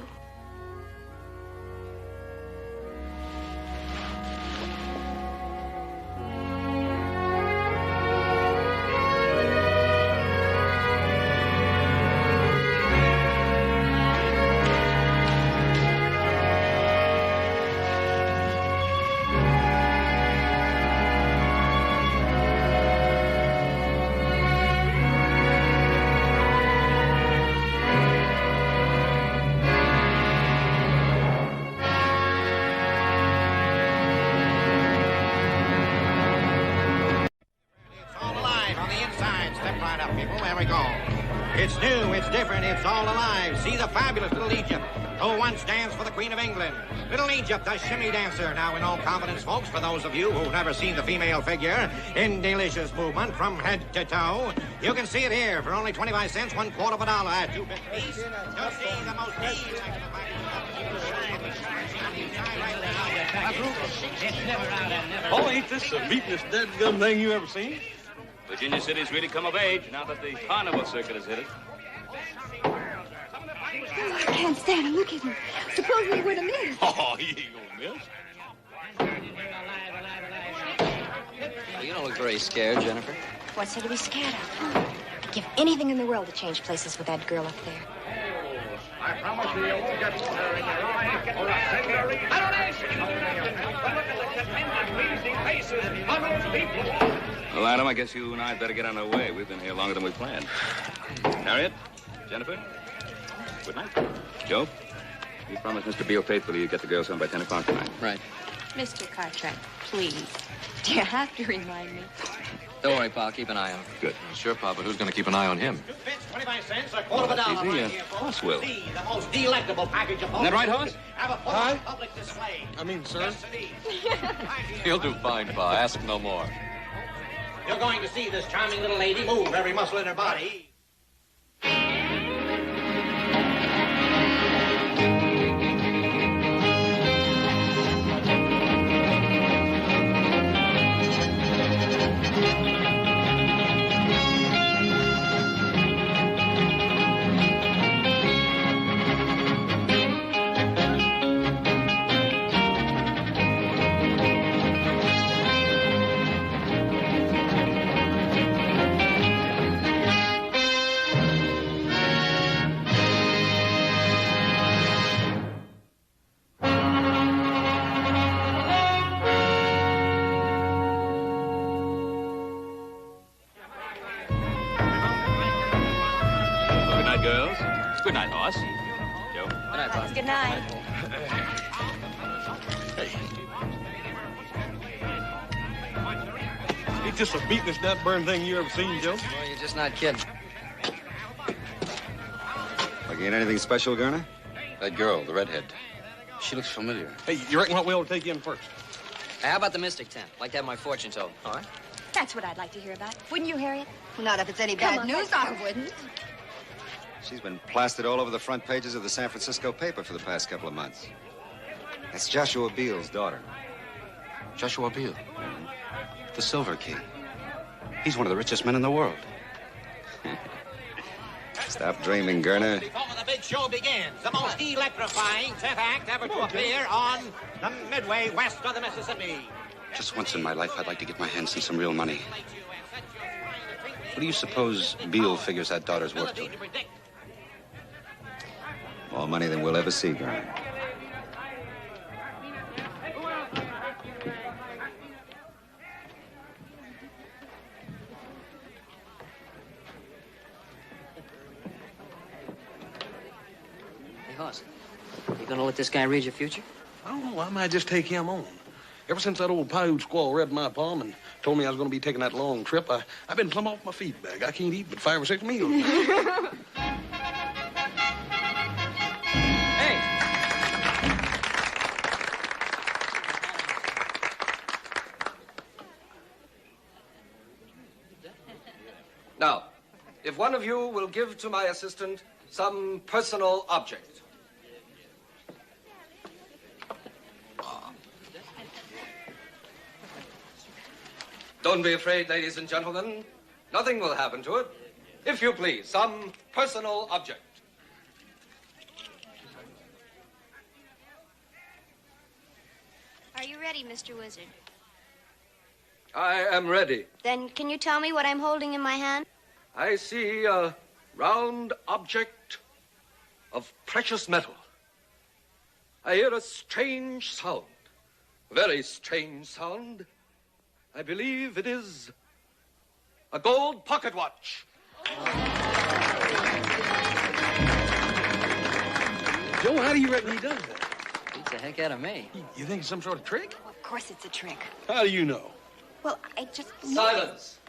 It's new, it's different, it's all alive. See the fabulous Little Egypt, who once danced for the Queen of England. Little Egypt, the shimmy dancer. Now, in all confidence, folks, for those of you who've never seen the female figure in delicious movement from head to toe, you can see it here for only 25 cents, $1/4 of a dollar at 250 piece. You'll see the most Oh, ain't this the beatin'est dead-gum thing you ever seen? Virginia City's really come of age now that the carnival circuit has hit it. I can't stand him. Look at him. Suppose we were to miss. Oh, he ain't gonna miss. Well, you don't look very scared, Jennifer. What's there to be scared of? I'd give anything in the world to change places with that girl up there. I promise you won't get water in your eyes or a finger in your ass. But look at the tremendous pleasing faces of those people. Well, Adam, I guess you and I better get on our way. We've been here longer than we planned. Harriet, Jennifer, good night. Joe, you promised Mr. Beale faithfully you'd get the girls home by 10 o'clock tonight. Right. Mr. Cartwright, please. Do you have to remind me? Don't worry, Pa. I'll keep an eye on him. Good. Sure, Pa, but who's going to keep an eye on him? 25 cents, $1/4 of a dollar. Easy, Right here, folks. Hoss will. See the most delectable package of Isn't that right, Hoss? Have a full public display. I mean, sir. Yes, indeed. He'll do fine, Pa. Ask no more. You're going to see this charming little lady move every muscle in her body. Good night, girls. Good night, Hoss. Joe. Good night, Pa. Good night. Ain't this the beatin'est nut-burn thing you ever seen, Joe? Well, you're just not kidding. Looking at anything special, Garner? That girl, the redhead. She looks familiar. Hey, you reckon what we ought to take in first? Hey, how about the Mystic Tent? Like to have my fortune told. All right. That's what I'd like to hear about. Wouldn't you, Harriet? Not if it's any Come bad on, news, let's I go. wouldn't. She's been plastered all over the front pages of the San Francisco paper for the past couple of months. That's Joshua Beale's daughter. Joshua Beale. The Silver Key. He's one of the richest men in the world. Stop dreaming, Garner. Before the big show begins, the most electrifying 10th act ever to appear on the Midway west of the Mississippi. Just once in my life, I'd like to get my hands on some real money. What do you suppose Beale figures that daughter's worth to her? More money than we'll ever see, Garner. Hey, Hoss, you gonna let this guy read your future? I don't know. I might just take him on. Ever since that old Paiute squaw read my palm and told me I was going to be taking that long trip, I've been plumb off my feed bag. I can't eat but 5 or 6 meals. Now, if one of you will give to my assistant some personal object. Don't be afraid, ladies and gentlemen. Nothing will happen to it. If you please, some personal object. Are you ready, Mr. Wizard? I am ready. Then can you tell me what I'm holding in my hand? I see a round object of precious metal. I hear a strange sound, a very strange sound. I believe it is a gold pocket watch. Joe, how do you reckon he does that? Beats the heck out of me. You think it's some sort of trick? Well, of course it's a trick. How do you know? Well, I just... Silence.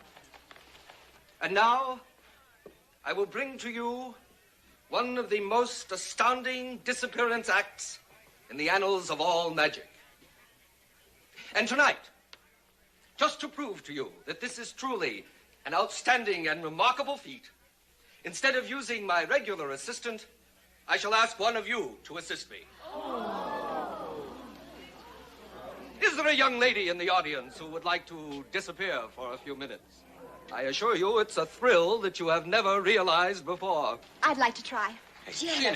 And now, I will bring to you one of the most astounding disappearance acts in the annals of all magic. And tonight, just to prove to you that this is truly an outstanding and remarkable feat, instead of using my regular assistant, I shall ask one of you to assist me. Is there a young lady in the audience who would like to disappear for a few minutes? I assure you it's a thrill that you have never realized before. I'd like to try. Hey, Jenny, you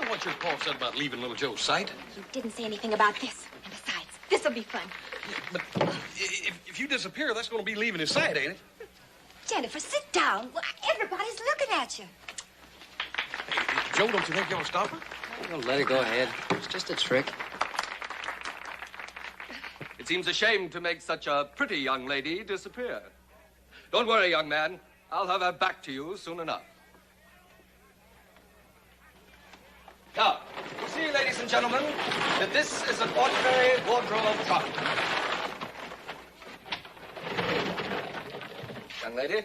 know what your Paul said about leaving little Joe's sight? He didn't say anything about this. And besides, this'll be fun. But if you disappear, that's going to be leaving his sight, ain't it? Jennifer, sit down. Well, everybody's looking at you. Hey, Joe, don't you think you ought to stop her? Well, let her go ahead. It's just a trick. It seems a shame to make such a pretty young lady disappear. Don't worry, young man. I'll have her back to you soon enough. Now, you see, ladies and gentlemen, that this is an ordinary wardrobe trunk. Young lady.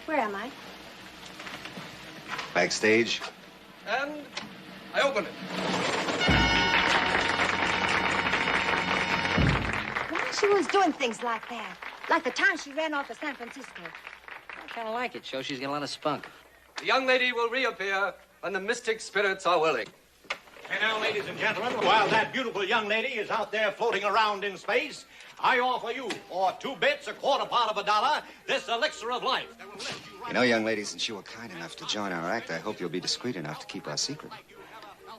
Where am I? Backstage? And I open it. Why is she always doing things like that? Like the time she ran off to San Francisco. I kind of like it. Shows she's got a lot of spunk. The young lady will reappear when the mystic spirits are willing. And now, ladies and gentlemen, while that beautiful young lady is out there floating around in space, I offer you, for 2 bits, a quarter part of a dollar, this elixir of life. You know, young lady, since you were kind enough to join our act, I hope you'll be discreet enough to keep our secret.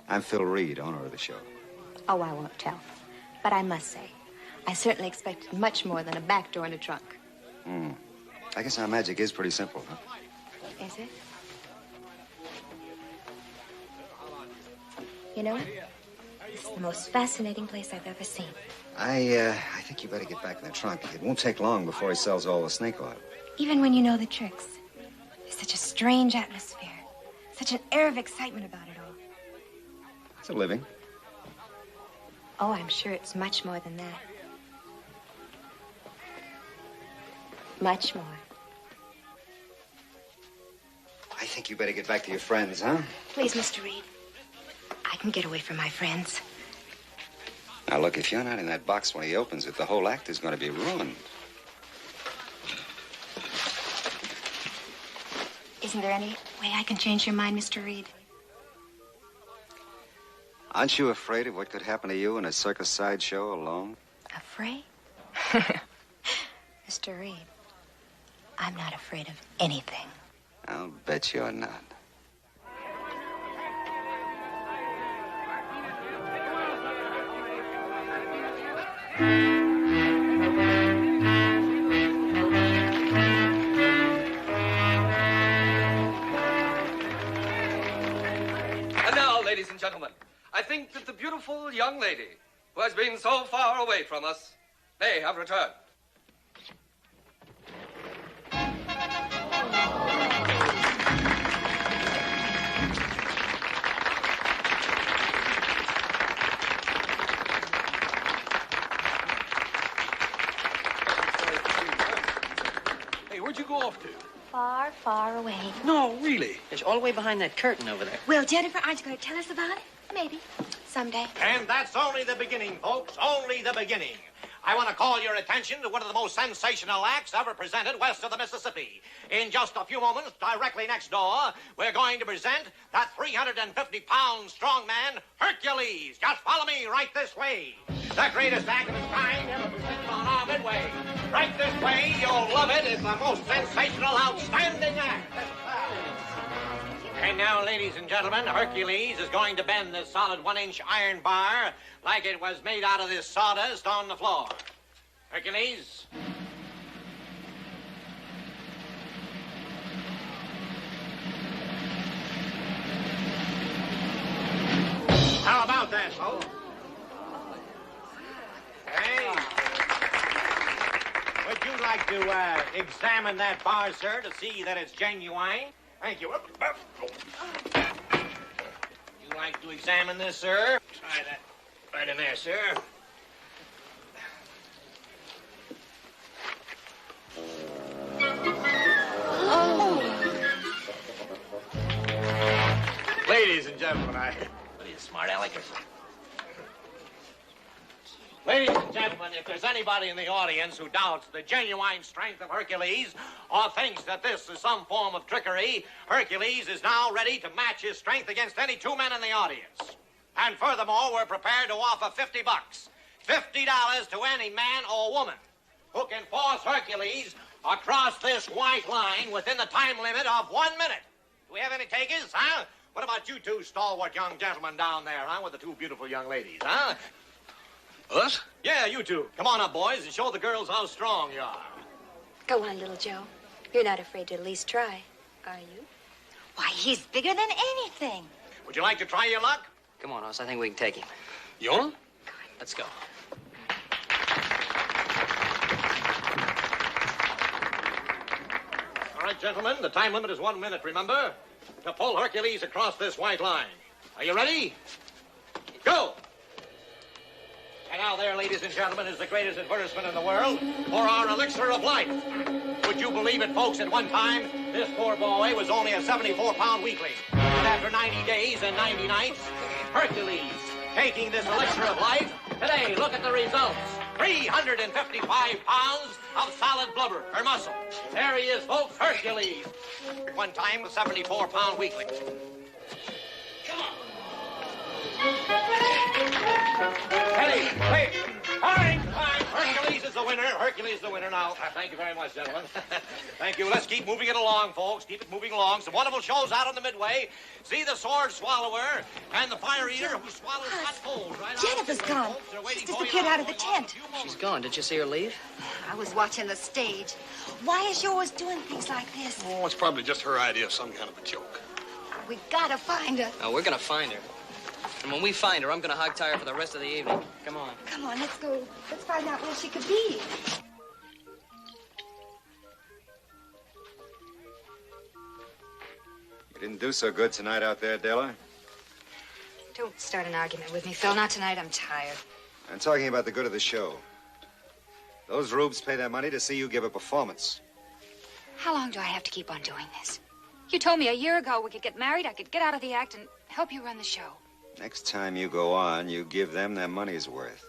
I'm Phil Reed, owner of the show. Oh, I won't tell. But I must say, I certainly expected much more than a back door and a trunk. I guess our magic is pretty simple, huh? Is it? You know, it's the most fascinating place I've ever seen. I think you better get back in the trunk. It won't take long before he sells all the snake oil. Even when you know the tricks, there's such a strange atmosphere, such an air of excitement about it all. It's a living. Oh, I'm sure it's much more than that. Much more. I think you better get back to your friends, huh? Please, Mr. Reed. I can get away from my friends. Now, look, if you're not in that box when he opens it, the whole act is going to be ruined. Isn't there any way I can change your mind, Mr. Reed? Aren't you afraid of what could happen to you in a circus sideshow alone? Afraid? Mr. Reed, I'm not afraid of anything. I'll bet you're not. And now, ladies and gentlemen, I think that the beautiful young lady who has been so far away from us may have returned. Hey, where'd you go off to? Far, far away. No, really. It's all the way behind that curtain over there. Well, Jennifer, aren't you going to tell us about it? Maybe. Someday. And that's only the beginning, folks. Only the beginning. I want to call your attention to one of the most sensational acts ever presented west of the Mississippi. In just a few moments, directly next door, we're going to present that 350-pound strong man, Hercules. Just follow me right this way. The greatest act of its kind ever presented on our midway. Right this way, you'll love it. It's the most sensational, outstanding act. And now, ladies and gentlemen, Hercules is going to bend this solid 1-inch iron bar like it was made out of this sawdust on the floor. Hercules. How about that, folks? Hey. Would you like to examine that bar, sir, to see that it's genuine? Thank you. You like to examine this, sir? Try that right in there, sir. Ladies and gentlemen, what are you, smart aleckers? Ladies and gentlemen, if there's anybody in the audience who doubts the genuine strength of Hercules or thinks that this is some form of trickery, Hercules is now ready to match his strength against any two men in the audience. And furthermore, we're prepared to offer $50. $50 to any man or woman who can force Hercules across this white line within the time limit of 1 minute. Do we have any takers, huh? What about you two stalwart young gentlemen down there, huh, with the two beautiful young ladies, huh? Us? Yeah, you two. Come on up, boys, and show the girls how strong you are. Go on, little Joe. You're not afraid to at least try, are you? Why, he's bigger than anything. Would you like to try your luck? Come on, Us. I think we can take him. You want? Let's go. All right, gentlemen, the time limit is 1 minute, remember? To pull Hercules across this white line. Are you ready? Go! And now there, ladies and gentlemen, is the greatest advertisement in the world for our elixir of life. Would you believe it, folks, at one time, this poor boy was only a 74-pound weakling. And after 90 days and 90 nights, Hercules, taking this elixir of life, today, look at the results. 355 pounds of solid blubber, or muscle. There he is, folks, Hercules. One time, a 74-pound weakling. Come on. Eddie, wait. All right, fine. Hercules is the winner. Hercules is the winner now. Thank you very much, gentlemen. Thank you. Let's keep moving it along, folks. Keep it moving along. Some wonderful shows out on the midway. See the sword swallower and the fire eater who swallows hot coals. Right Jennifer's gone. She's disappeared out of the tent. She's gone. Did you see her leave? I was watching the stage. Why is she always doing things like this? Oh, it's probably just her idea of some kind of a joke. We gotta find her. No, we're gonna find her. And when we find her, I'm gonna hog tie her for the rest of the evening. Come on. Come on, let's go. Let's find out where she could be. You didn't do so good tonight out there, Della. Don't start an argument with me, Phil. Not tonight. I'm tired. I'm talking about the good of the show. Those rubes pay their money to see you give a performance. How long do I have to keep on doing this? You told me a year ago we could get married, I could get out of the act and help you run the show. Next time you go on, you give them their money's worth.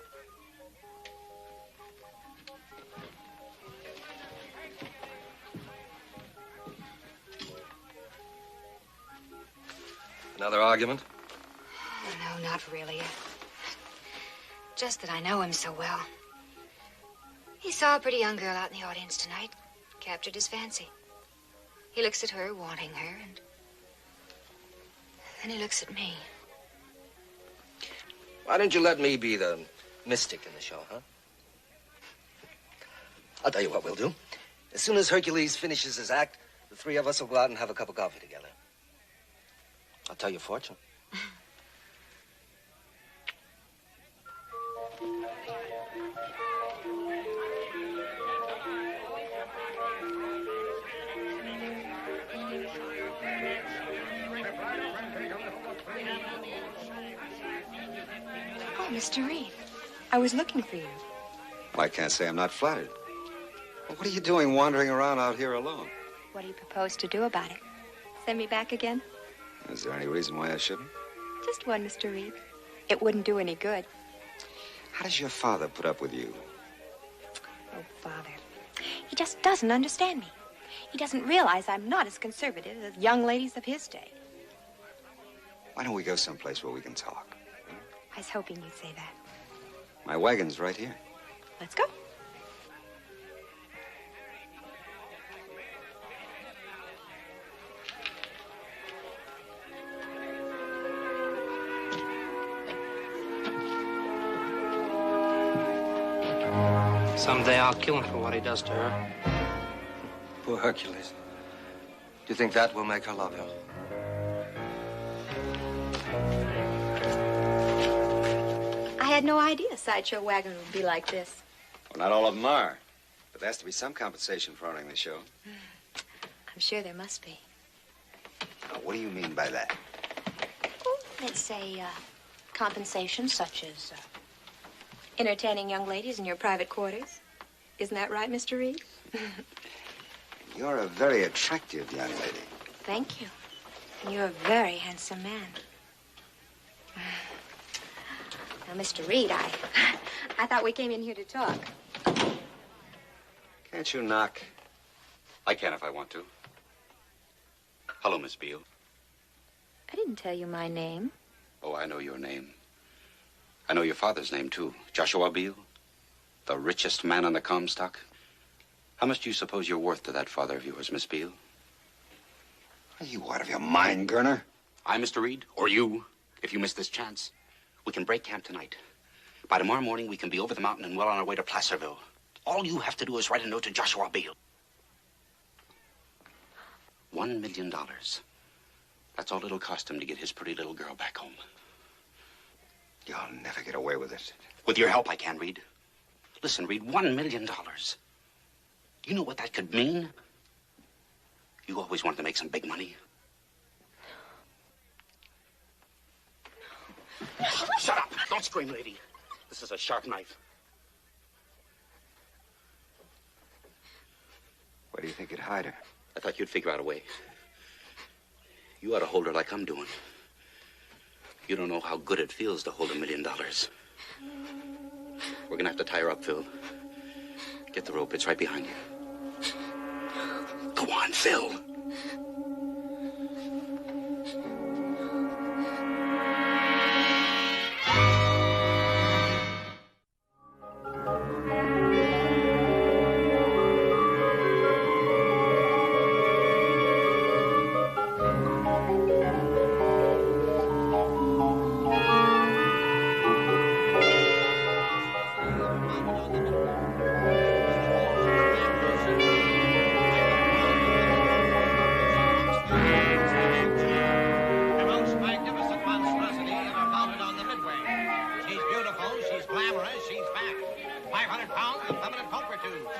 Another argument? Oh, no, not really. Just that I know him so well. He saw a pretty young girl out in the audience tonight, captured his fancy. He looks at her, wanting her, and then he looks at me. Why don't you let me be the mystic in the show, huh? I'll tell you what we'll do. As soon as Hercules finishes his act, the three of us will go out and have a cup of coffee together. I'll tell you a fortune. Oh, Mr. Reed, I was looking for you. Well, I can't say I'm not flattered. Well, what are you doing wandering around out here alone? What do you propose to do about it? Send me back again? Is there any reason why I shouldn't? Just one, Mr. Reed. It wouldn't do any good. How does your father put up with you? Oh, Father. He just doesn't understand me. He doesn't realize I'm not as conservative as young ladies of his day. Why don't we go someplace where we can talk? I was hoping you'd say that. My wagon's right here. Let's go. Someday I'll kill him for what he does to her. Poor Hercules. Do you think that will make her love him? I had no idea a sideshow wagon would be like this. Well, not all of them are. But there has to be some compensation for owning the show. I'm sure there must be. Now, what do you mean by that? Let's say, compensation such as entertaining young ladies in your private quarters. Isn't that right, Mr. Reed? You're a very attractive young lady. Thank you. And you're a very handsome man. Now, Mr. Reed, I thought we came in here to talk. Can't you knock? I can if I want to. Hello, Miss Beale. I didn't tell you my name. Oh, I know your name. I know your father's name, too. Joshua Beale. The richest man on the Comstock. How much do you suppose you're worth to that father of yours, Miss Beale? Are you out of your mind, Gurner? I, Mr. Reed, or you, if you miss this chance. We can break camp tonight. By tomorrow morning, we can be over the mountain and well on our way to Placerville. All you have to do is write a note to Joshua Beale. $1 million. That's all it'll cost him to get his pretty little girl back home. You'll never get away with it. With your help, I can, Reed. Listen, Reed, $1 million. You know what that could mean? You always wanted to make some big money. Shut up! Don't scream, lady. This is a sharp knife. Where do you think you'd hide her? I thought you'd figure out a way. You ought to hold her like I'm doing. You don't know how good it feels to hold $1 million. We're gonna have to tie her up, Phil. Get the rope. It's right behind you. Go on, Phil.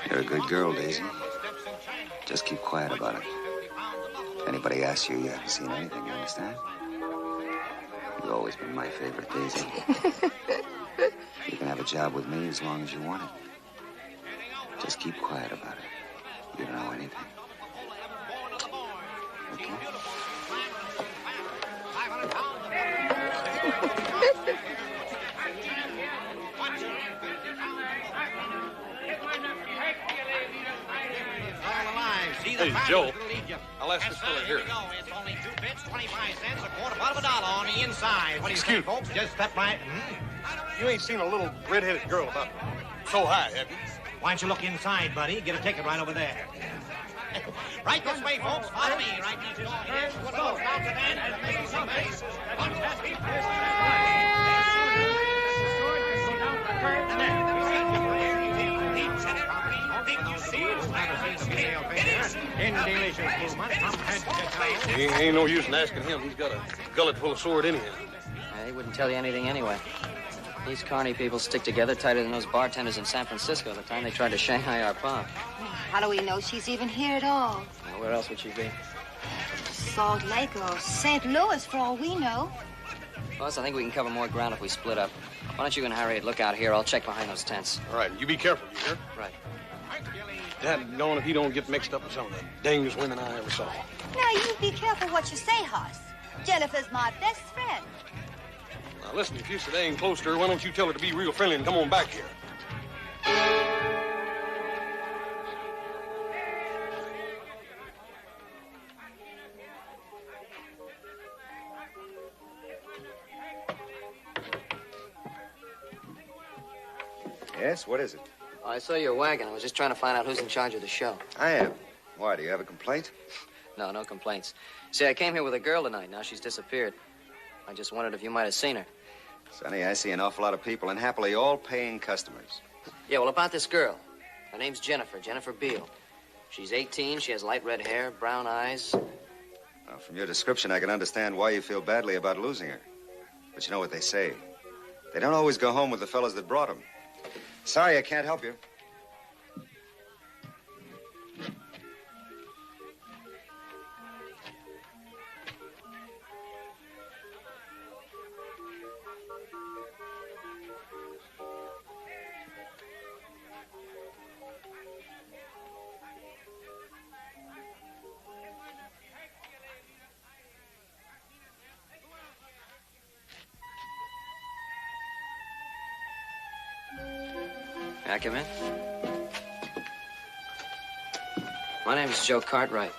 You're a good girl, Daisy. Just keep quiet about it. If anybody asks you, you haven't seen anything, you understand? You've always been my favorite, Daisy. You can have a job with me as long as you want it. Just keep quiet about it. You don't know anything. Okay? Hey, Joe, I'll ask this fella here. It's only 2 bits, 25 cents, a quarter part of a dollar on the inside. What do you think, folks? Just step right. You ain't seen a little red-headed girl about so high, have you? Why don't you look inside, buddy? Get a ticket right over there. Right this way, folks. Follow me. Right next door. Here's what goes down to that and make some face. measures too much from head to toe. Ain't no use in asking him. He's got a gullet full of sword anyhow. He wouldn't tell you anything anyway. These carny people stick together tighter than those bartenders in San Francisco the time they tried to Shanghai our pub. How do we know she's even here at all? Now, where else would she be? Salt Lake or St. Louis, for all we know. Boss, I think we can cover more ground if we split up. Why don't you and Harriet look out here? I'll check behind those tents. All right, you be careful, you hear? Right. Dad, knowing if he don't get mixed up with some of the dangest women I ever saw. Now, you be careful what you say, Hoss. Jennifer's my best friend. Now, listen, if you're staying close to her, why don't you tell her to be real friendly and come on back here? Yes, what is it? I saw your wagon. I was just trying to find out who's in charge of the show. I am. Why, do you have a complaint? No, no complaints. See, I came here with a girl tonight. Now she's disappeared. I just wondered if you might have seen her. Sonny, I see an awful lot of people, and happily all paying customers. Yeah, well, about this girl. Her name's Jennifer Beale. She's 18. She has light red hair, brown eyes. Well, from your description, I can understand why you feel badly about losing her. But you know what they say. They don't always go home with the fellas that brought them. Sorry, I can't help you. May I come in? My name is Joe Cartwright.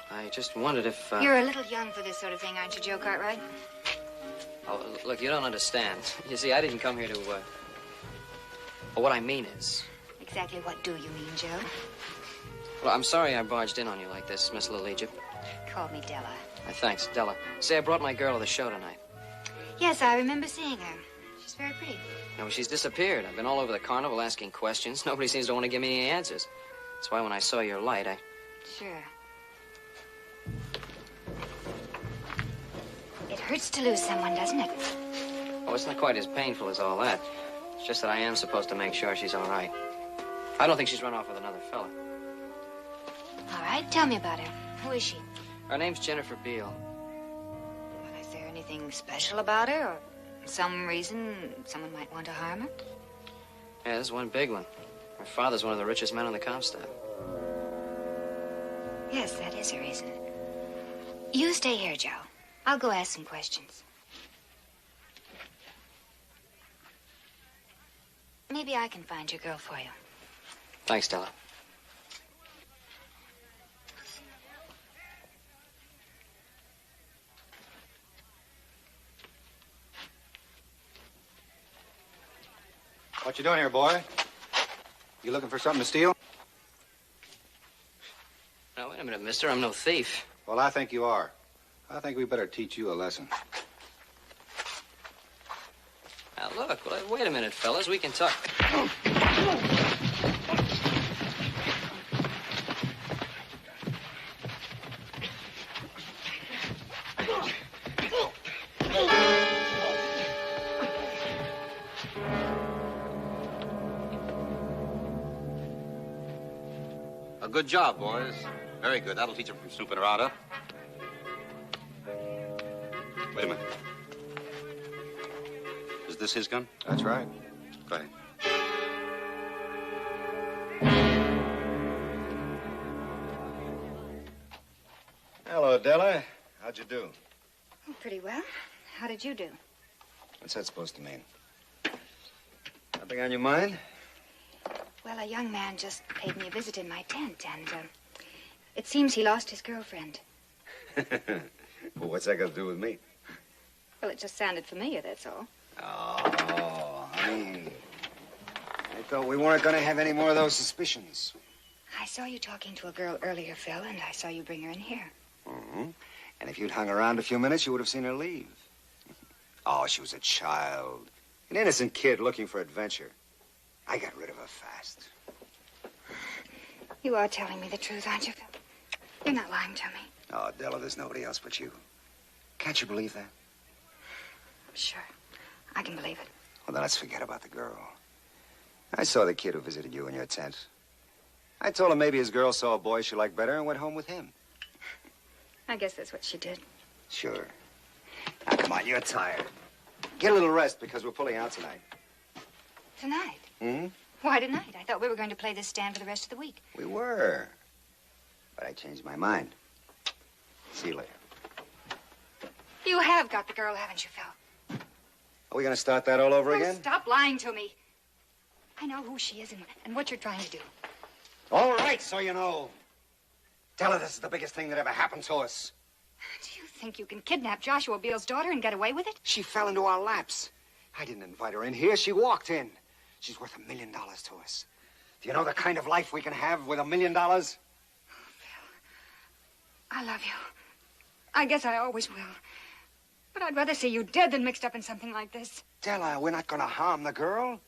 I just wondered if... You're a little young for this sort of thing, aren't you, Joe Cartwright? Oh, look, you don't understand. You see, I didn't come here to, Well, what I mean is... Exactly what do you mean, Joe? Well, I'm sorry I barged in on you like this, Miss Little Egypt. Call me Della. Thanks, Della. See, I brought my girl to the show tonight. Yes, I remember seeing her. She's very pretty. No, she's disappeared. I've been all over the carnival asking questions. Nobody seems to want to give me any answers. That's why when I saw your light, Sure. It hurts to lose someone, doesn't it? Oh, it's not quite as painful as all that. It's just that I am supposed to make sure she's all right. I don't think she's run off with another fella. All right, tell me about her. Who is she? Her name's Jennifer Beale. Well, is there anything special about her, or some reason someone might want to harm her? Yeah, there's one big one. Her father's one of the richest men on the Comstock. Yes, that is a reason. You stay here, Joe. I'll go ask some questions. Maybe I can find your girl for you. Thanks, Stella. What you doing here, boy? You looking for something to steal? Now, wait a minute, mister. I'm no thief. Well, I think you are. I think we better teach you a lesson. Now, look. Well, wait a minute, fellas. We can talk. A good job, boys. Very good. That'll teach them from snooping around, huh? Wait a minute. Is this his gun? That's right. Go ahead. Hello, Della. How'd you do? Oh, pretty well. How did you do? What's that supposed to mean? Nothing on your mind? Well, a young man just paid me a visit in my tent, and it seems he lost his girlfriend. Well, what's that got to do with me? Well, it just sounded familiar, that's all. Oh, honey. I thought we weren't going to have any more of those suspicions. I saw you talking to a girl earlier, Phil, and I saw you bring her in here. Mm-hmm. And if you'd hung around a few minutes, you would have seen her leave. Oh, she was a child. An innocent kid looking for adventure. I got rid of her fast. You are telling me the truth, aren't you, Phil? You're not lying to me. Oh, Della, there's nobody else but you. Can't you believe that? Sure. I can believe it. Well, then let's forget about the girl. I saw the kid who visited you in your tent. I told him maybe his girl saw a boy she liked better and went home with him. I guess that's what she did. Sure. Now, come on, you're tired. Get a little rest because we're pulling out tonight. Tonight? Hmm? Why tonight? I thought we were going to play this stand for the rest of the week. We were. But I changed my mind. See you later. You have got the girl, haven't you, Phil? Are we going to start that all over again? Stop lying to me. I know who she is and what you're trying to do. All right, so you know. Tell her this is the biggest thing that ever happened to us. Do you think you can kidnap Joshua Beale's daughter and get away with it? She fell into our laps. I didn't invite her in here. She walked in. She's worth $1 million to us. Do you know the kind of life we can have with $1 million? I love you. I guess I always will. But I'd rather see you dead than mixed up in something like this. Della, we're not going to harm the girl.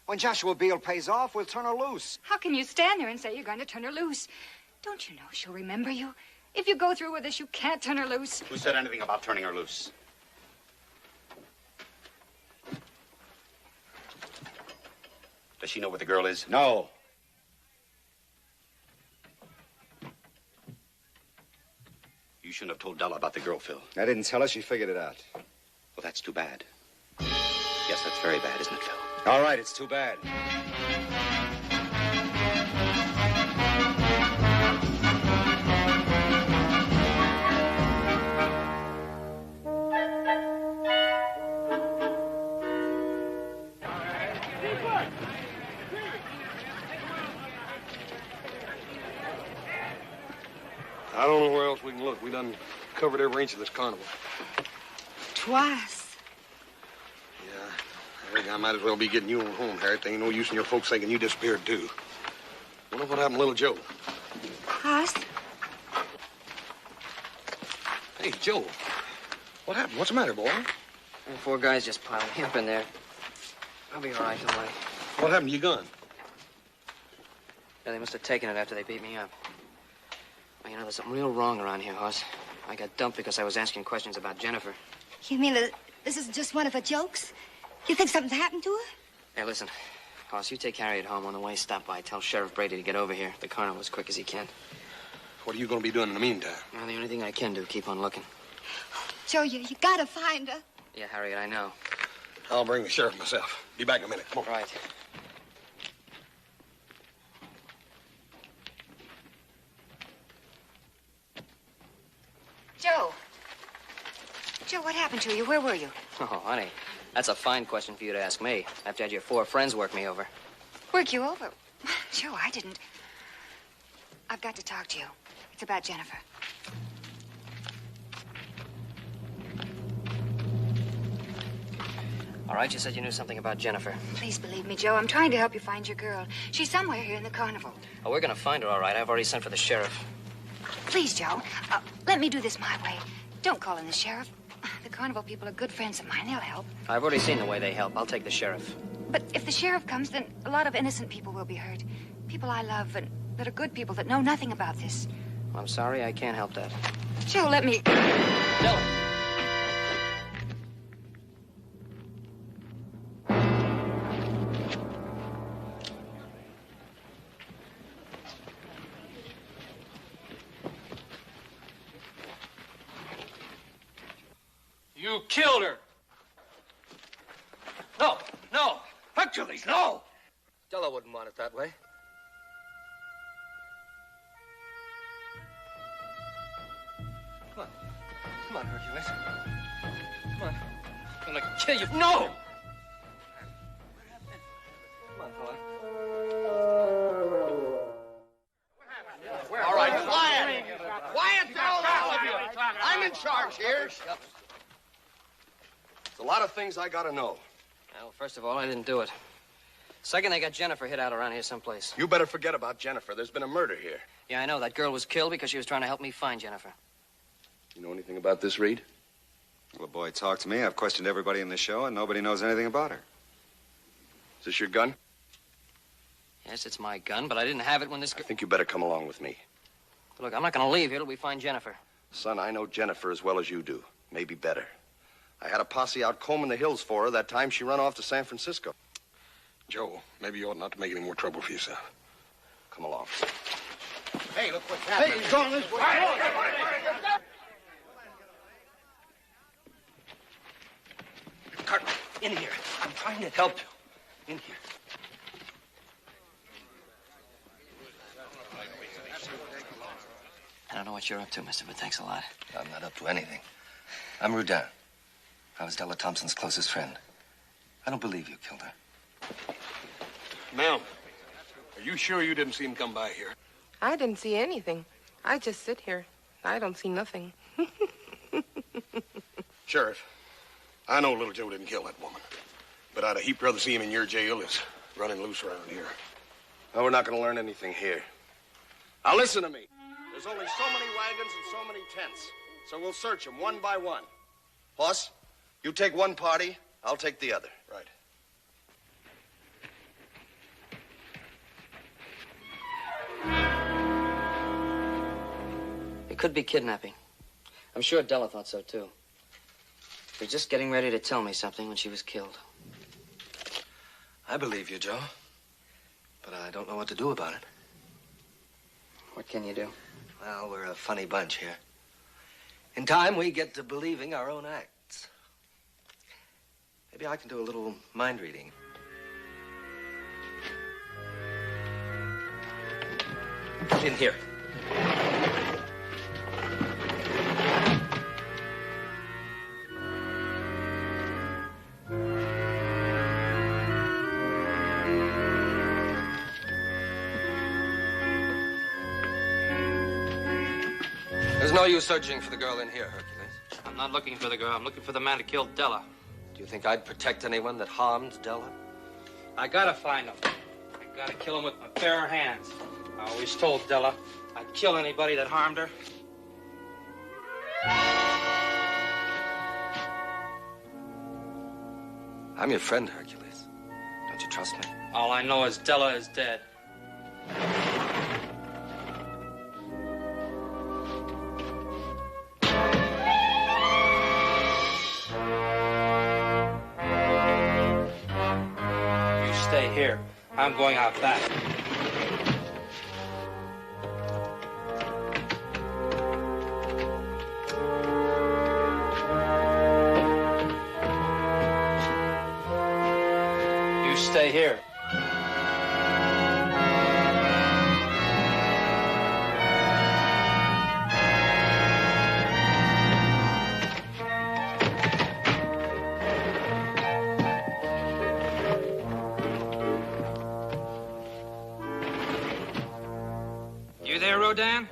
When Joshua Beale pays off, we'll turn her loose. How can you stand there and say you're going to turn her loose? Don't you know she'll remember you? If you go through with this, you can't turn her loose. Who said anything about turning her loose? Does she know where the girl is? No. You shouldn't have told Della about the girl, Phil. I didn't tell her. She figured it out. Well, that's too bad. Yes, that's very bad, isn't it, Phil? All right, it's too bad. I don't know where else we can look. We done covered every inch of this carnival. Twice. Yeah, I think I might as well be getting you on home, Harriet. There ain't no use in your folks thinking you disappeared, too. Wonder what happened to little Joe. Hoss? Hey, Joe. What happened? What's the matter, boy? The 4 guys just piled me up in there. I'll be all right, don't worry. What happened to your gun? Yeah, they must have taken it after they beat me up. Well, you know, there's something real wrong around here, Hoss. I got dumped because I was asking questions about Jennifer. You mean that this is just one of her jokes? You think something's happened to her? Hey, listen. Hoss, you take Harriet home. On the way, stop by. Tell Sheriff Brady to get over here. The carnival as quick as he can. What are you going to be doing in the meantime? Well, the only thing I can do, keep on looking. Joe, you gotta find her. Yeah, Harriet, I know. I'll bring the sheriff myself. Be back in a minute. Come on. Right. Joe. Joe, what happened to you? Where were you? Oh, honey, that's a fine question for you to ask me after you had your 4 friends work me over. Work you over? Joe, I didn't. I've got to talk to you. It's about Jennifer. All right, you said you knew something about Jennifer. Please believe me, Joe. I'm trying to help you find your girl. She's somewhere here in the carnival. Oh, we're gonna find her, all right. I've already sent for the sheriff. Please, Joe. Let me do this my way. Don't call in the sheriff. The carnival people are good friends of mine. They'll help. I've already seen the way they help. I'll take the sheriff. But if the sheriff comes, then a lot of innocent people will be hurt. People I love and that are good people that know nothing about this. Well, I'm sorry, I can't help that. Joe, let me... No. You killed her. No, no. Hercules, no. Della wouldn't want it that way. Come on. Come on, Hercules. Come on. I'm gonna kill you. No! Come on, fella. All right, quiet. Quiet down, all of you. I'm in charge here. There's a lot of things I got to know. Well, first of all, I didn't do it. Second, they got Jennifer hid out around here someplace. You better forget about Jennifer. There's been a murder here. Yeah, I know. That girl was killed because she was trying to help me find Jennifer. You know anything about this, Reed? Well, boy, talk to me. I've questioned everybody in the show, and nobody knows anything about her. Is this your gun? Yes, it's my gun, but I didn't have it when this... I think you better come along with me. Look, I'm not going to leave here till we find Jennifer. Son, I know Jennifer as well as you do. Maybe better. I had a posse out combing the hills for her that time she run off to San Francisco. Joe, maybe you ought not to make any more trouble for yourself. Come along. Hey, look what's happening. Hey, John, this way. Cartman, in here. I'm trying to help you. In here. I don't know what you're up to, mister, but thanks a lot. I'm not up to anything. I'm Rudin. I was Della Thompson's closest friend. I don't believe you killed her. Ma'am, are you sure you didn't see him come by here? I didn't see anything. I just sit here. I don't see nothing. Sheriff, I know little Joe didn't kill that woman, but I'd a heap rather see him in your jail as running loose around here. No, we're not going to learn anything here. Now listen to me. There's only so many wagons and so many tents, so we'll search them one by one. Hoss, you take one party, I'll take the other. Right. It could be kidnapping. I'm sure Della thought so, too. She was just getting ready to tell me something when she was killed. I believe you, Joe. But I don't know what to do about it. What can you do? Well, we're a funny bunch here. In time, we get to believing our own acts. Maybe I can do a little mind reading. In here. There's no use searching for the girl in here, Hercules. I'm not looking for the girl. I'm looking for the man who killed Della. Do you think I'd protect anyone that harmed Della? I gotta find him. I gotta kill him with my bare hands. I always told Della I'd kill anybody that harmed her. I'm your friend, Hercules. Don't you trust me? All I know is Della is dead. You stay here. I'm going out back. You stay here. You there, Rodan?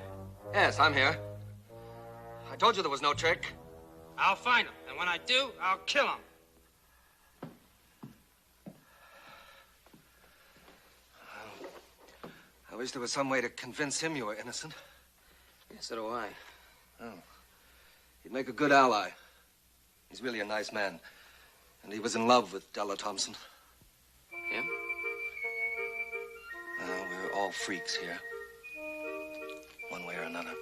Yes, I'm here. I told you there was no trick. I'll find him, and when I do, I'll kill him. I wish there was some way to convince him you were innocent. Yes, so do I. Oh. He'd make a good ally. He's really a nice man. And he was in love with Della Thompson. Yeah? Well, we're all freaks here. One way or another.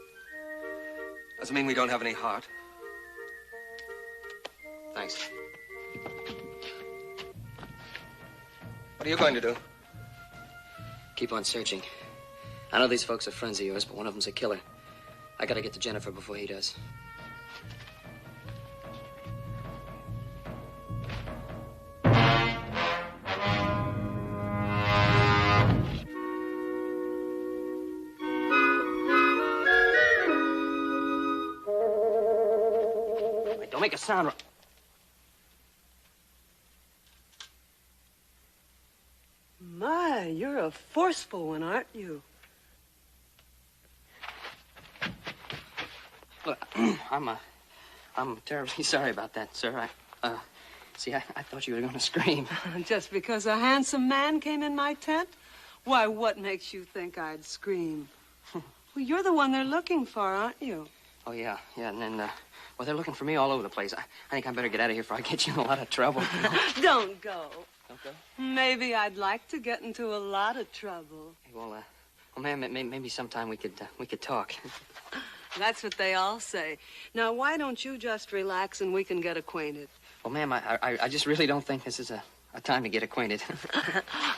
Doesn't mean we don't have any heart. Thanks. What are you going to do? Keep on searching. I know these folks are friends of yours, but one of them's a killer. I gotta get to Jennifer before he does. Wait, don't make a sound. My, you're a forceful one, aren't you? Look, I'm terribly sorry about that, sir. See, I thought you were going to scream. Just because a handsome man came in my tent? Why, what makes you think I'd scream? Well, you're the one they're looking for, aren't you? Oh, yeah, and then, well, they're looking for me all over the place. I think I better get out of here before I get you in a lot of trouble. Don't go. Don't go? Maybe I'd like to get into a lot of trouble. Hey, well, Well, ma'am, maybe sometime we could talk. That's what they all say. Now, why don't you just relax and we can get acquainted? Well, ma'am, I just really don't think this is a time to get acquainted.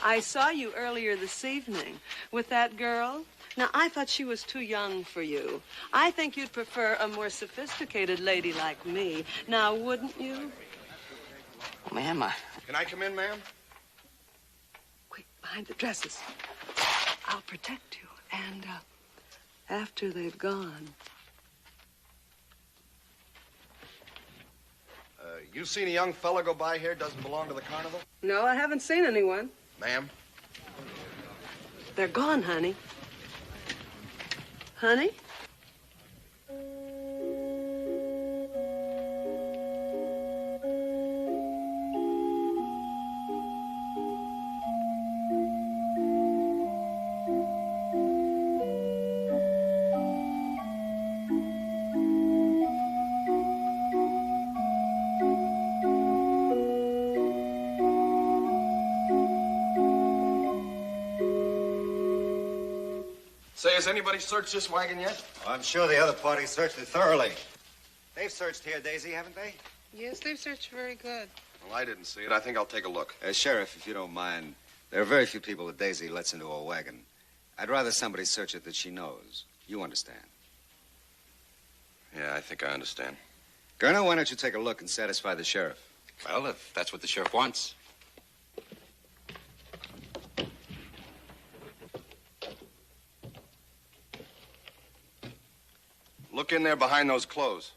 I saw you earlier this evening with that girl. Now, I thought she was too young for you. I think you'd prefer a more sophisticated lady like me. Now, wouldn't you? Well, ma'am, Can I come in, ma'am? Quick, behind the dresses. I'll protect you. And, after they've gone. You seen a young fella go by here doesn't belong to the carnival? No, I haven't seen anyone. Ma'am? They're gone, honey. Honey? Say, has anybody searched this wagon yet? I'm sure the other party searched it thoroughly. They've searched here, Daisy, haven't they? Yes, they've searched very good. Well, I didn't see it. I think I'll take a look. Sheriff, if you don't mind, there are very few people that Daisy lets into a wagon. I'd rather somebody search it that she knows. You understand? Yeah, I think I understand. Gurner, why don't you take a look and satisfy the sheriff? Well, if that's what the sheriff wants. Look in there behind those clothes.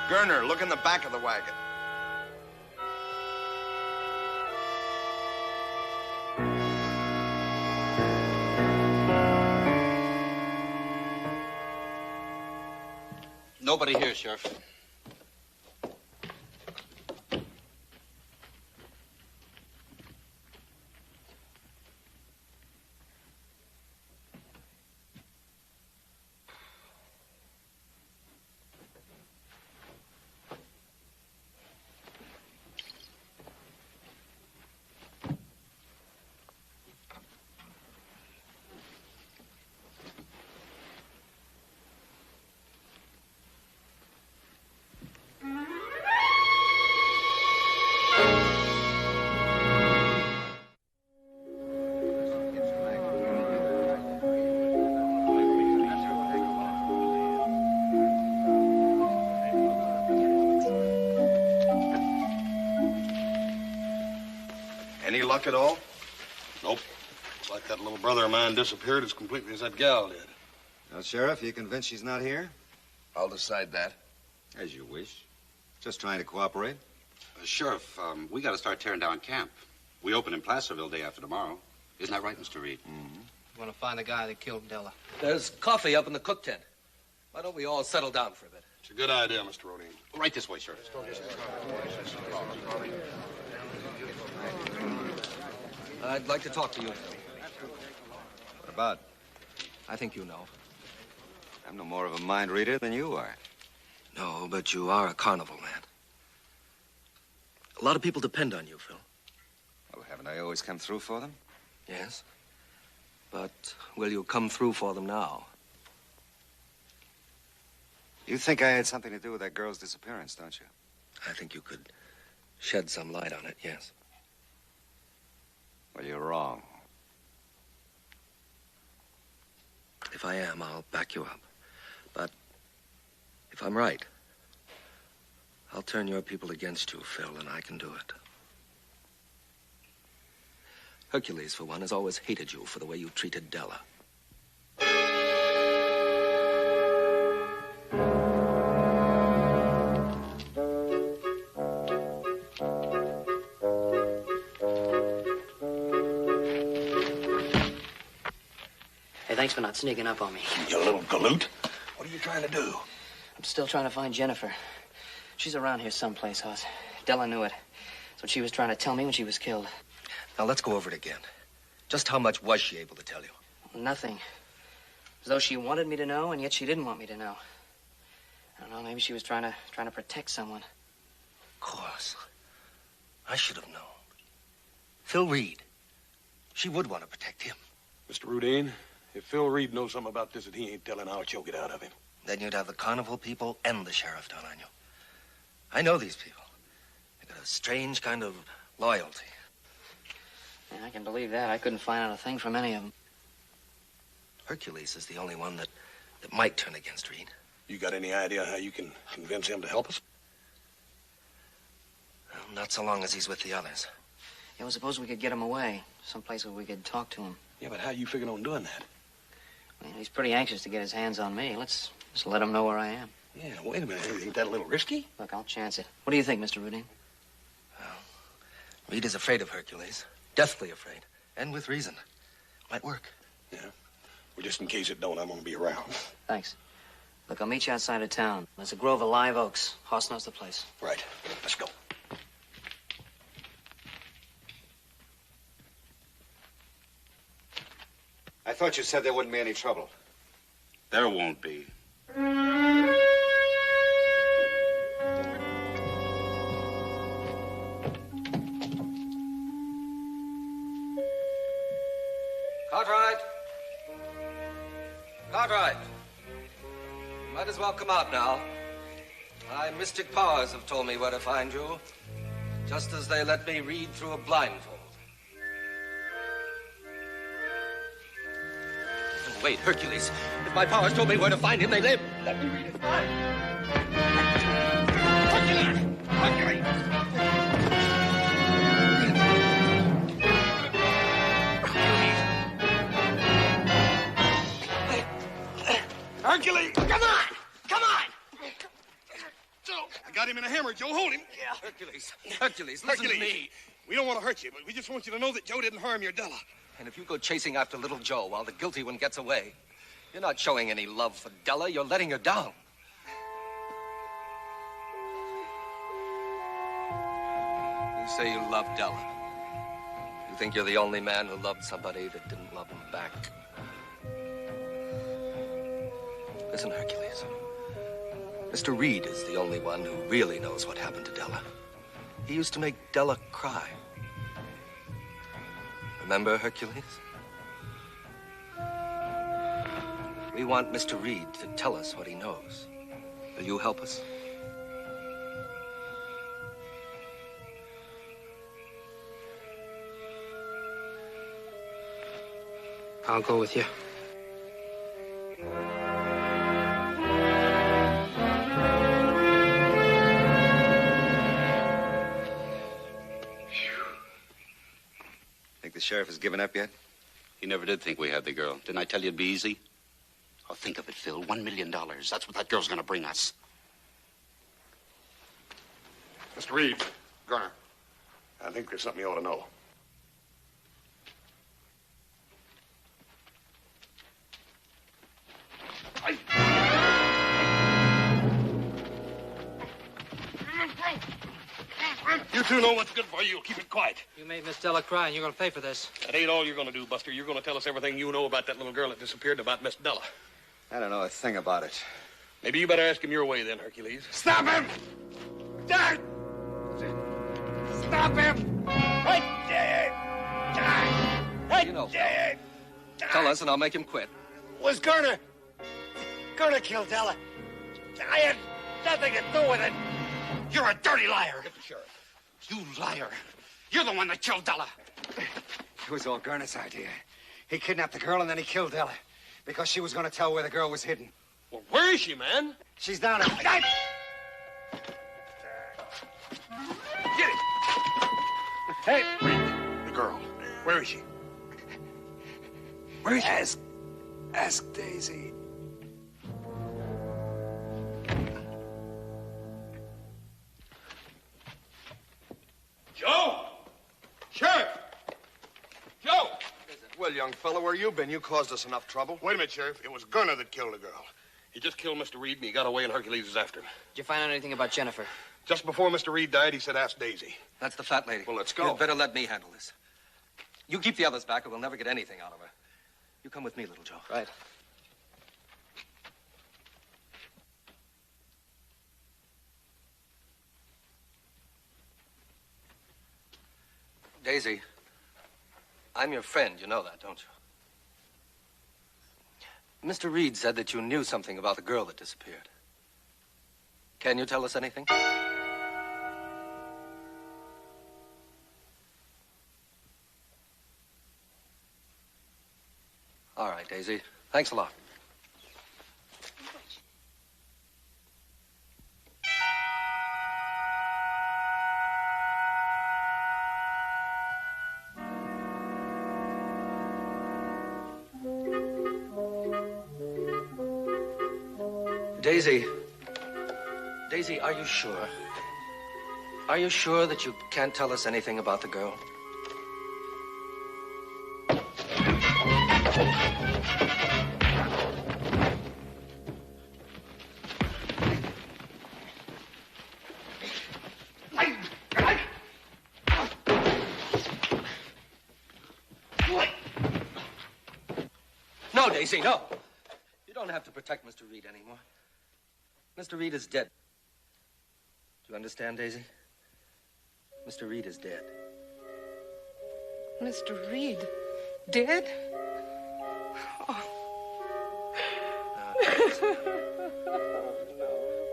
Gurner, look in the back of the wagon. Nobody here, Sheriff. Any luck at all? Nope. It's like that little brother of mine disappeared as completely as that gal did. Now, Sheriff, you convinced she's not here? I'll decide that. As you wish. Just trying to cooperate. Sheriff, we got to start tearing down camp. We open in Placerville day after tomorrow. Isn't that right, Mr. Reed? Mm-hmm. Want to find the guy that killed Della. There's coffee up in the cook tent. Why don't we all settle down for a bit? It's a good idea, Mr. Rodin. Right this way, Sheriff. I'd like to talk to you. What about? I think you know. I'm no more of a mind reader than you are. No, but you are a carnival man. A lot of people depend on you, Phil. Well, haven't I always come through for them? Yes. But will you come through for them now? You think I had something to do with that girl's disappearance, don't you? I think you could shed some light on it, yes. Well, you're wrong. If I am, I'll back you up. But if I'm right, I'll turn your people against you, Phil, and I can do it. Hercules, for one, has always hated you for the way you treated Della. Hey, thanks for not sneaking up on me. You little galoot. What are you trying to do? I'm still trying to find Jennifer. She's around here someplace, Hoss. Della knew it. That's what she was trying to tell me when she was killed. Now, let's go over it again. Just how much was she able to tell you? Nothing. As though she wanted me to know, and yet she didn't want me to know. I don't know, maybe she was trying to protect someone. Of course. I should have known. Phil Reed. She would want to protect him. Mr. Rudine, if Phil Reed knows something about this that he ain't telling, I'll choke it out of him. Then you'd have the carnival people and the sheriff down on you. I know these people. They got a strange kind of loyalty. Yeah, I can believe that. I couldn't find out a thing from any of them. Hercules is the only one that might turn against Reed. You got any idea how you can convince him to help us? Well, not so long as he's with the others. Yeah, well, suppose we could get him away. Someplace where we could talk to him. Yeah, but how you figuring on doing that? Well, he's pretty anxious to get his hands on me. Let's just let him know where I am. Yeah, wait a minute. Ain't that a little risky? Look, I'll chance it. What do you think, Mr. Rudine? Well, Reed is afraid of Hercules. Deathly afraid. And with reason. Might work. Yeah. Well, just in case it don't, I'm gonna be around. Thanks. Look, I'll meet you outside of town. There's a grove of live oaks. Hoss knows the place. Right. Let's go. I thought you said there wouldn't be any trouble. There won't be. Cartwright! Cartwright! You might as well come out now. My mystic powers have told me where to find you, just as they let me read through a blindfold. Oh, wait, Hercules. If my powers told me where to find him, they live. Let me read his mind. Hercules! Hercules! Hercules! Come on! Come on! Joe, I got him in a hammer. Joe, hold him. Yeah. Hercules, listen to me. We don't want to hurt you, but we just want you to know that Joe didn't harm your Della. And if you go chasing after little Joe while the guilty one gets away, you're not showing any love for Della. You're letting her down. You say you love Della. You think you're the only man who loved somebody that didn't love him back. Listen, Hercules. Mr. Reed is the only one who really knows what happened to Della. He used to make Della cry. Remember, Hercules? We want Mr. Reed to tell us what he knows. Will you help us? I'll go with you. Think the sheriff has given up yet? He never did think we had the girl. Didn't I tell you it'd be easy? Oh, think of it, Phil. $1 million. That's what that girl's gonna bring us. Mr. Reed, Garner, I think there's something you ought to know. You two know what's good for you. Keep it quiet. You made Miss Della cry, and you're going to pay for this. That ain't all you're going to do, Buster. You're going to tell us everything you know about that little girl that disappeared and about Miss Della. I don't know a thing about it. Maybe you better ask him your way then, Hercules. Stop him! Dad! Stop him! Right there! You know, Phil. Tell us and I'll make him quit. Was Garner killed Della. I had nothing to do with it. You're a dirty liar. Sheriff. You liar. You're the one that killed Della. It was all Garner's idea. He kidnapped the girl and then he killed Della because she was going to tell where the girl was hidden. Well, where is she, man? She's down at... Get it. Hey, wait. The girl. Where is she? Where is she? Ask Daisy. Joe! Sheriff! Joe! Well, young fellow, where you been? You caused us enough trouble. Wait a minute, Sheriff. It was Garner that killed the girl. He just killed Mr. Reed, and he got away, and Hercules is after him. Did you find out anything about Jennifer? Just before Mr. Reed died, he said, ask Daisy. That's the fat lady. Well, let's go. You'd better let me handle this. You keep the others back, or we'll never get anything out of her. You come with me, little Joe. Right. Daisy, I'm your friend. You know that, don't you? Mr. Reed said that you knew something about the girl that disappeared. Can you tell us anything? All right, Daisy. Thanks a lot. Daisy. Daisy, are you sure? Are you sure that you can't tell us anything about the girl? No, Daisy, no. You don't have to protect Mr. Reed anymore. Mr. Reed is dead. Do you understand, Daisy? Mr. Reed is dead. Mr. Reed, dead? Oh.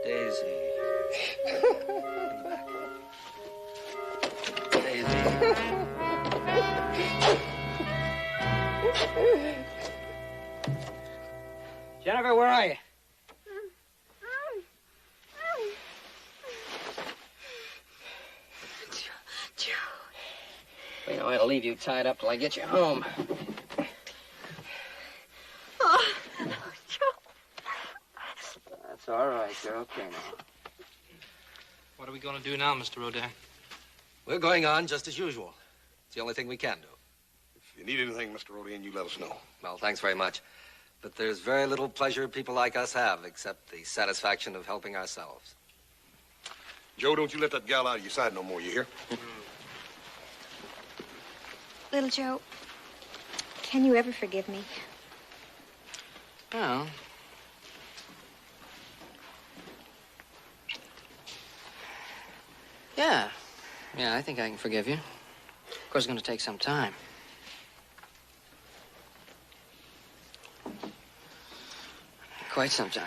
Daisy. Jennifer, where are you? You know, I'll leave you tied up till I get you home. Oh, That's all right. You're okay now. What are we going to do now, Mr. Rodin? We're going on just as usual. It's the only thing we can do. If you need anything, Mr. Rodin, you let us know. Well, thanks very much. But there's very little pleasure people like us have except the satisfaction of helping ourselves. Joe, don't you let that gal out of your sight no more, you hear? Little Joe, can you ever forgive me? Well, yeah. Yeah, I think I can forgive you. Of course, it's going to take some time. Quite some time.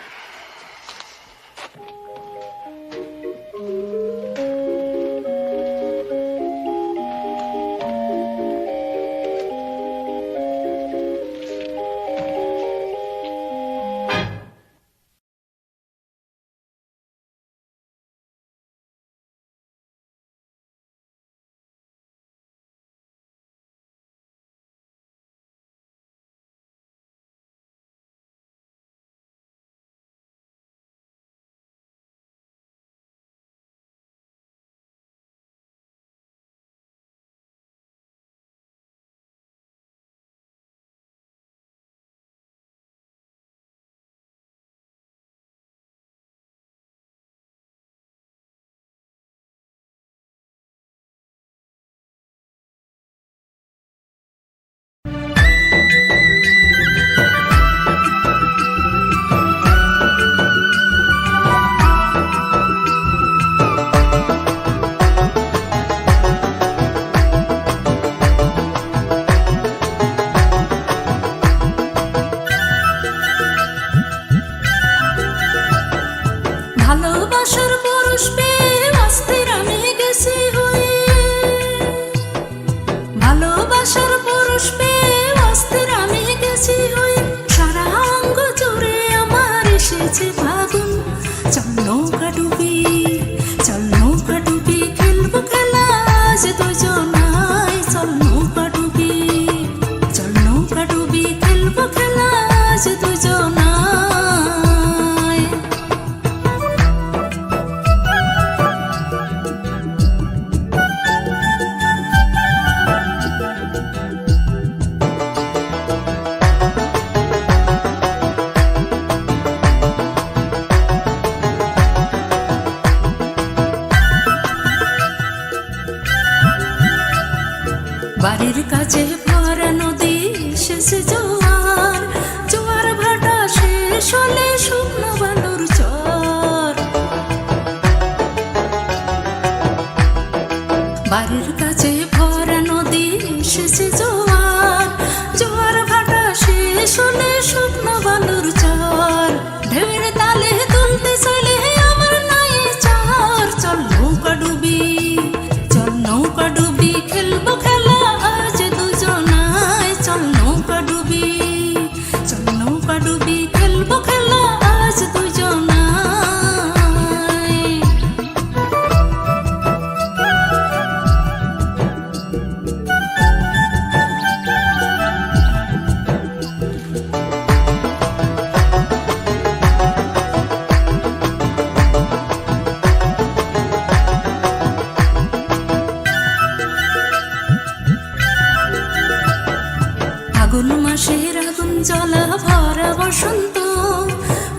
ফাগুন মাসের আগুন জ্বলা ভরা বসন্ত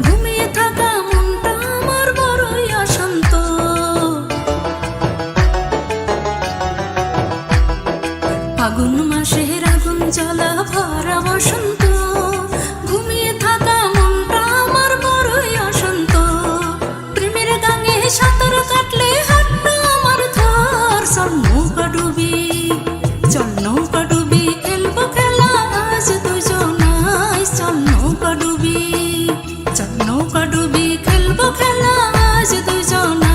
ঘুমিয়ে থাকা মনটা আমার বড়ই অশান্ত ফাগুন মাসের আগুন জ্বলা ভরা বসন্ত ঘুমিয়ে থাকা মনটা আমার বড়ই অশান্ত প্রেমের গাঙে সাঁতার কাটলে হাতটা আমার ধর চল নৌকা ডুবি চল নৌকা ডুবি খেলবো খেলা আজ দুজনাই চল নৌকা ডুবি চল নৌকা ডুবি খেলবো খেলা আজ দুজনাই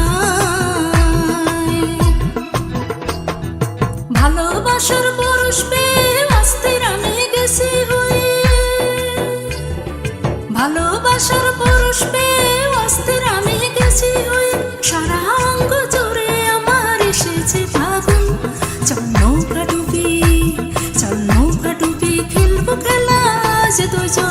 ভালোবাসার পরশ পেয়ে অস্থির আমি গেছি হয়ে ভালোবাসার পরশ পেয়ে অস্থির আমি গেছি হয়ে সারা অঙ্গ জুড়ে আমার এসেছে ফাগুন চল নৌকা ডুবি খেলবো খেলা আজ দুজন